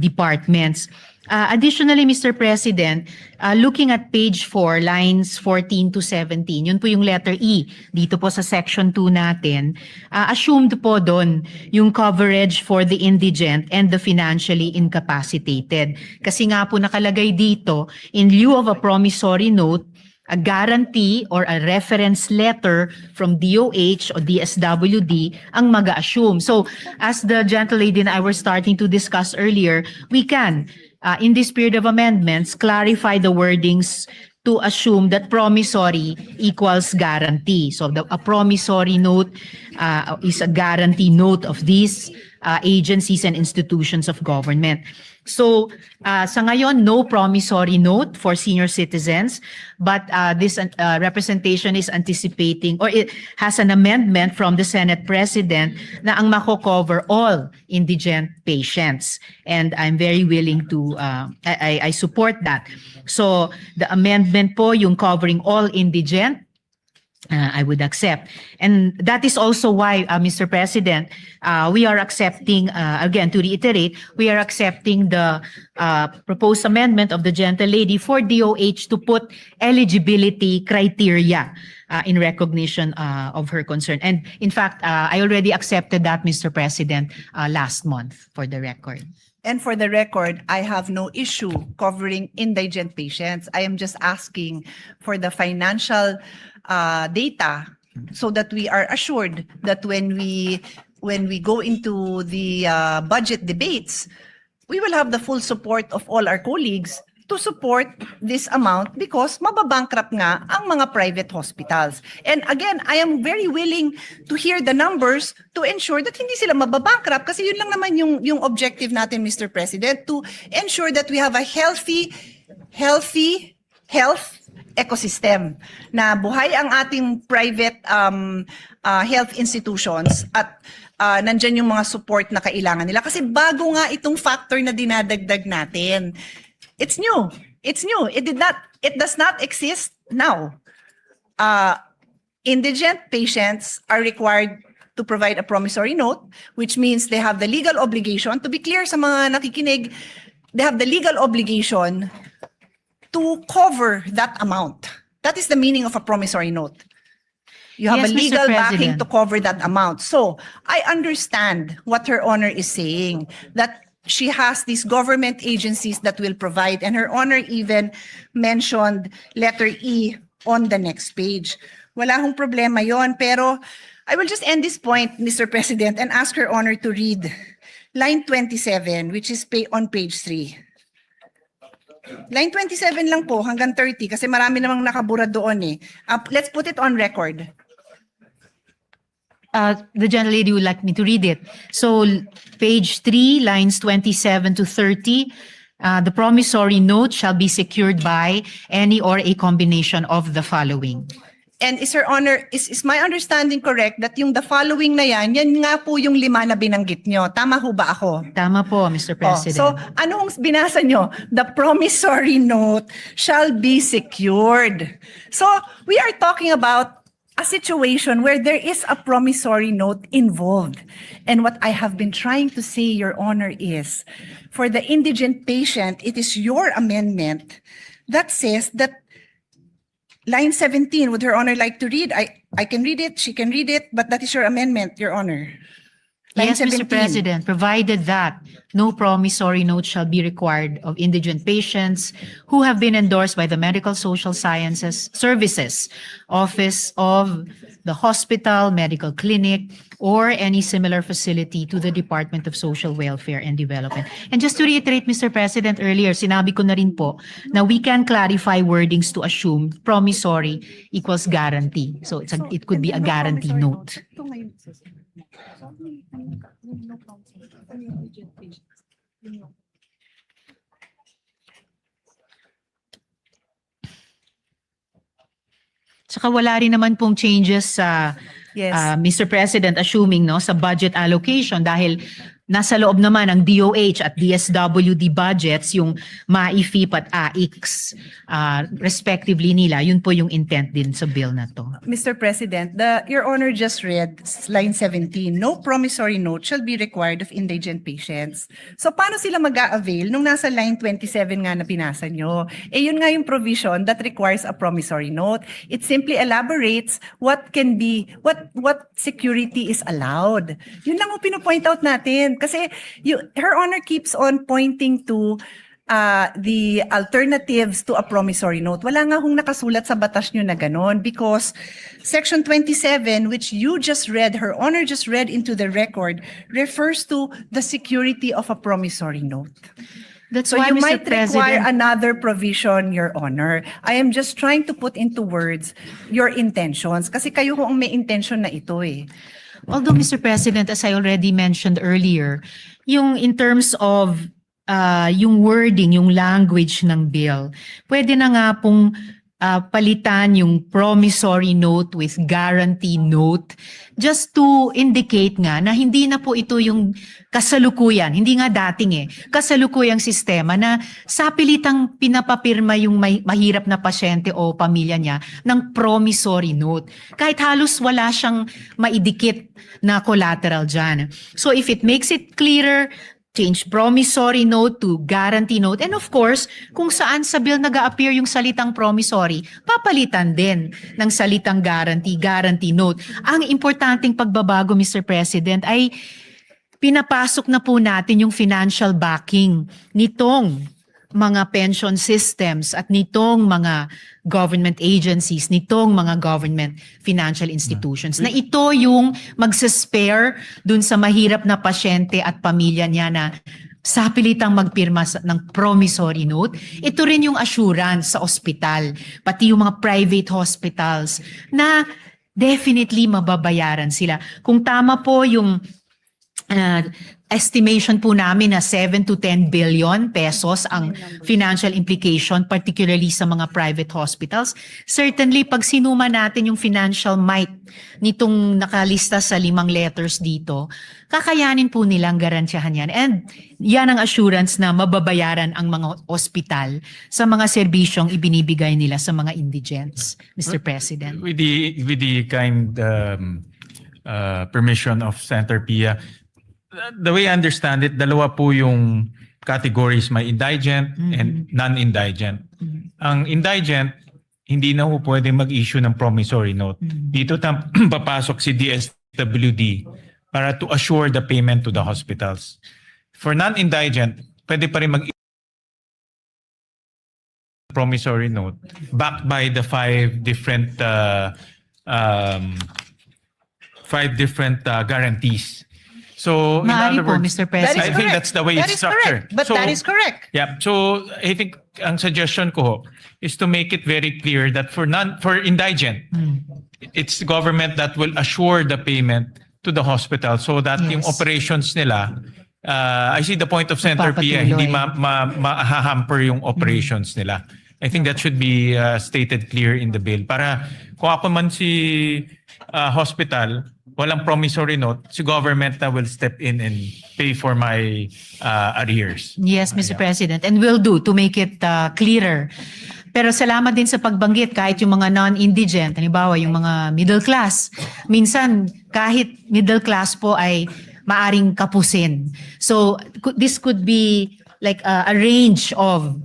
departments. Additionally, Mr. President, looking at page 4, lines 14 to 17, yun po yung letter E dito po sa section 2 natin, assumed po doon yung coverage for the indigent and the financially incapacitated. Kasi nga po nakalagay dito, in lieu of a promissory note, a guarantee or a reference letter from DOH or DSWD ang mag-assume. So, as the gentlelady and I were starting to discuss earlier, we can in this period of amendments, clarify the wordings to assume that promissory equals guarantee. So a promissory note is a guarantee note of these agencies and institutions of government. So sa ngayon, no promissory note for senior citizens, but this representation is anticipating or it has an amendment from the Senate President na ang mako-cover all indigent patients. And I'm very willing to, I support that. So the amendment po, yung covering all indigent, I would accept. And that is also why, Mr. President, we are accepting, again, to reiterate, we are accepting the proposed amendment of the gentlelady for DOH to put eligibility criteria in recognition of her concern. And in fact, I already accepted that, Mr. President, last month, for the record. And for the record, I have no issue covering indigent patients. I am just asking for the financial data so that we are assured that when we go into the budget debates, we will have the full support of all our colleagues to support this amount because mababankrupt nga ang mga private hospitals. And again, I am very willing to hear the numbers to ensure that hindi sila mababankrupt kasi yun lang naman yung objective natin, Mr. President, to ensure that we have a healthy health ecosystem na buhay ang ating private health institutions at nandyan yung mga support na kailangan nila. Kasi bago nga itong factor na dinadagdag natin. It's new. It's new. It does not exist now. Indigent patients are required to provide a promissory note, which means they have the legal obligation, to be clear sa mga nakikinig, they have the legal obligation to cover that amount. That is the meaning of a promissory note. You have Yes, a Mr. legal backing President. to cover that amount. So I understand what Her Honor is saying, that she has these government agencies that will provide, and Her Honor even mentioned letter E on the next page. Wala hong problema yon, pero I will just end this point, Mr. President, and ask Her Honor to read line 27, which is on page 3. Line 27 lang po, hanggang 30, kasi marami namang nakabura doon eh. Let's put it on record. The gentlelady would like me to read it. So page 3, lines 27 to 30, the promissory note shall be secured by any or a combination of the following. And is Your Honor, is my understanding correct that yung the following na yan nga po yung 5 na binanggit nyo? Tama ho ba ako? Tama po, Mr. President. So, anong binasa nyo? The promissory note shall be secured. So, we are talking about a situation where there is a promissory note involved. And what I have been trying to say, Your Honor, is for the indigent patient, it is your amendment that says that line 17, would Her Honor like to read? I can read it, she can read it, but that is your amendment, Your Honor. Line Yes, Mr. 17. President, provided that no promissory note shall be required of indigent patients who have been endorsed by the Medical Social Sciences Services Office of the hospital, medical clinic, or any similar facility to the Department of Social Welfare and Development. And just to reiterate, Mr. President, earlier, sinabi ko na rin po na we can clarify wordings to assume promissory equals guarantee. So it could be a guarantee note. Saka wala rin naman pong changes sa Yes. Mr. President, assuming sa budget allocation dahil nasa loob naman ang DOH at DSWD budgets yung MAIFIP at AIX respectively nila. Yun po yung intent din sa bill na to. Mr. President, Your Honor just read line 17, no promissory note shall be required of indigent patients. So paano sila mag-a-avail nung nasa line 27 nga na binasa nyo? Yun nga yung provision that requires a promissory note. It simply elaborates what can be, what security is allowed. Yun lang ang pinopoint out natin. Kasi Her Honor keeps on pointing to the alternatives to a promissory note. Wala nga hong nakasulat sa batas nyo na ganon because Section 27, which you just read, Her Honor just read into the record, refers to the security of a promissory note. That's So why, you Mr. might require President, another provision, Your Honor. I am just trying to put into words your intentions kasi kayo ho ang may intention na ito eh. although Mr. President, as I already mentioned earlier, yung in terms of yung wording, yung language ng bill, pwede na nga pong palitan yung promissory note with guarantee note just to indicate nga na hindi na po ito yung kasalukuyan, hindi nga dating kasalukuyang sistema na sapilitang pinapapirma yung mahirap na pasyente o pamilya niya ng promissory note. Kahit halos wala siyang maidikit na collateral dyan. So if it makes it clearer, change promissory note to guarantee note. And of course, kung saan sa bill nag-a-appear yung salitang promissory, papalitan din ng salitang guarantee note. Ang importanteng pagbabago, Mr. President, ay pinapasok na po natin yung financial backing nitong mga pension systems at nitong mga government agencies, nitong mga government financial institutions, na ito yung magsaspare dun sa mahirap na pasyente at pamilya niya na sapilitang magpirma ng promissory note. Ito rin yung assurance sa ospital, pati yung mga private hospitals na definitely mababayaran sila. Kung tama po yung estimation po namin na 7 to 10 billion pesos ang financial implication, particularly sa mga private hospitals. Certainly, pag sinuma natin yung financial might nitong nakalista sa 5 letters dito, kakayanin po nilang garantiyahan yan. And yan ang assurance na mababayaran ang mga ospital sa mga serbisyong ibinibigay nila sa mga indigents, Mr. President. With the kind permission of Senator Pia, the way I understand it, dalawa po yung categories, may indigent and non-indigent. Ang indigent, hindi na po pwede mag-issue ng promissory note. Dito papasok si DSWD para to assure the payment to the hospitals. For non-indigent, pwede pa rin mag promissory note backed by the 5 different guarantees. So, in Maaari other po, words, Mr. President. I think that's the way That it's is correct. structured. But that is correct. Yeah. So I think ang suggestion ko ho is to make it very clear that for indigent, it's the government that will assure the payment to the hospital so that yung Yes. operations nila, I see the point of Senator Pia, Papatuloy. hindi ma-hamper yung operations nila. I think that should be stated clear in the bill. Para kung ako man si hospital, walang promissory note, si government na will step in and pay for my arrears. Yes, Mr. President, and will do to make it clearer. Pero salamat din sa pagbanggit kahit yung mga non-indigent, halimbawa yung mga middle class. Minsan kahit middle class po ay maaring kapusin. So this could be like a range of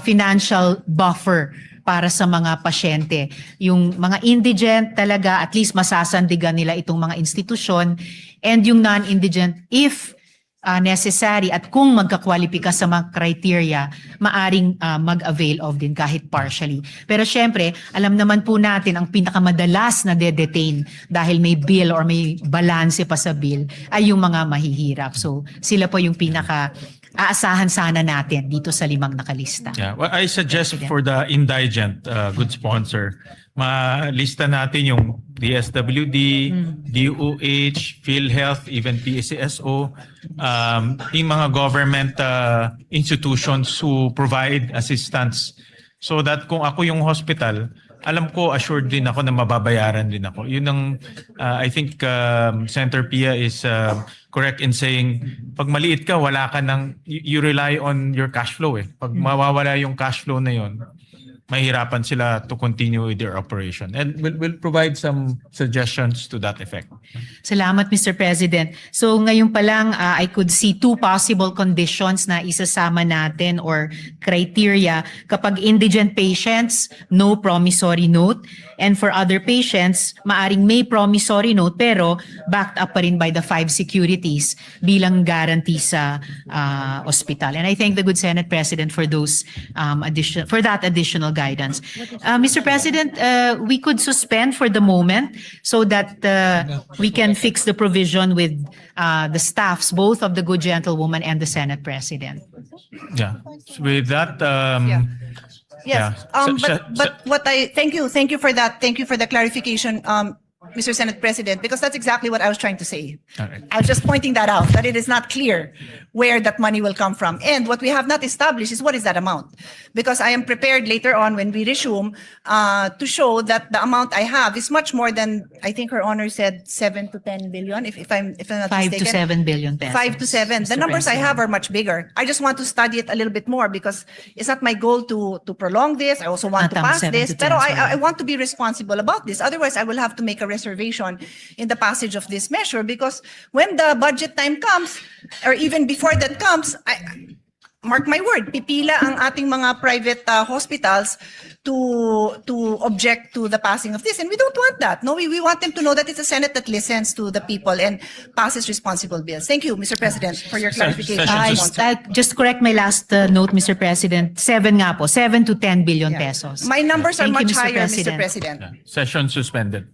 financial buffer para sa mga pasyente. Yung mga indigent talaga at least masasandigan nila itong mga institusyon, and yung non-indigent if necessary at kung magkakwalipika sa mga criteria, maaring mag-avail of din kahit partially. Pero syempre, alam naman po natin ang pinakamadalas na de-detain dahil may bill or may balance pa sa bill ay yung mga mahihirap. So sila po yung aasahan sana natin dito sa 5 nakalista. Yeah, well, I suggest for the indigent, good sponsor, malista natin yung DSWD, DOH, PhilHealth, even PCSO, yung mga government institutions who provide assistance, so that kung ako yung hospital, alam ko, assured din ako na mababayaran din ako. Yun ang, I think Senator Pia is correct in saying, pag maliit ka, wala ka ng, you rely on your cash flow eh. Pag mawawala yung cash flow na yun, mahirapan sila to continue with their operation. And we'll provide some suggestions to that effect. Salamat, Mr. President. So ngayon pa lang, I could see 2 possible conditions na isasama natin or criteria. Kapag indigent patients, no promissory note. And for other patients, maaring may promissory note pero backed up pa rin by the 5 securities bilang guarantee sa hospital. And I thank the good Senate President for those that additional guidance. Mr. President, we could suspend for the moment so that we can fix the provision with the staffs, both of the good gentlewoman and the Senate President. Yeah. So with that, Yes, yeah. but what thank you for that. Thank you for the clarification, Mr. Senate President, because that's exactly what I was trying to say. All right. I was just pointing that out, that it is not clear where that money will come from. And what we have not established is what is that amount? Because I am prepared later on when we resume to show that the amount I have is much more than, I think her honor said 7 to 10 billion, if I'm not 5 mistaken. to 7 billion pesos. 5 to 7. The Mr. numbers I President. have are much bigger. I just want to study it a little bit more because it's not my goal to prolong this. I also want to Tama, pass 7 this. to 10, Pero sorry. I want to be responsible about this. Otherwise, I will have to make a reservation in the passage of this measure because when the budget time comes, or even before that comes, mark my word, pipila ang ating mga private hospitals to object to the passing of this. And we don't want that. No, we want them to know that it's a Senate that listens to the people and passes responsible bills. Thank you, Mr. President, for your clarification. Just correct my last note, Mr. President. 7 nga po, 7 to 10 billion pesos. My numbers are Thank you, much Mr. higher, Mr. President. President. Session suspended.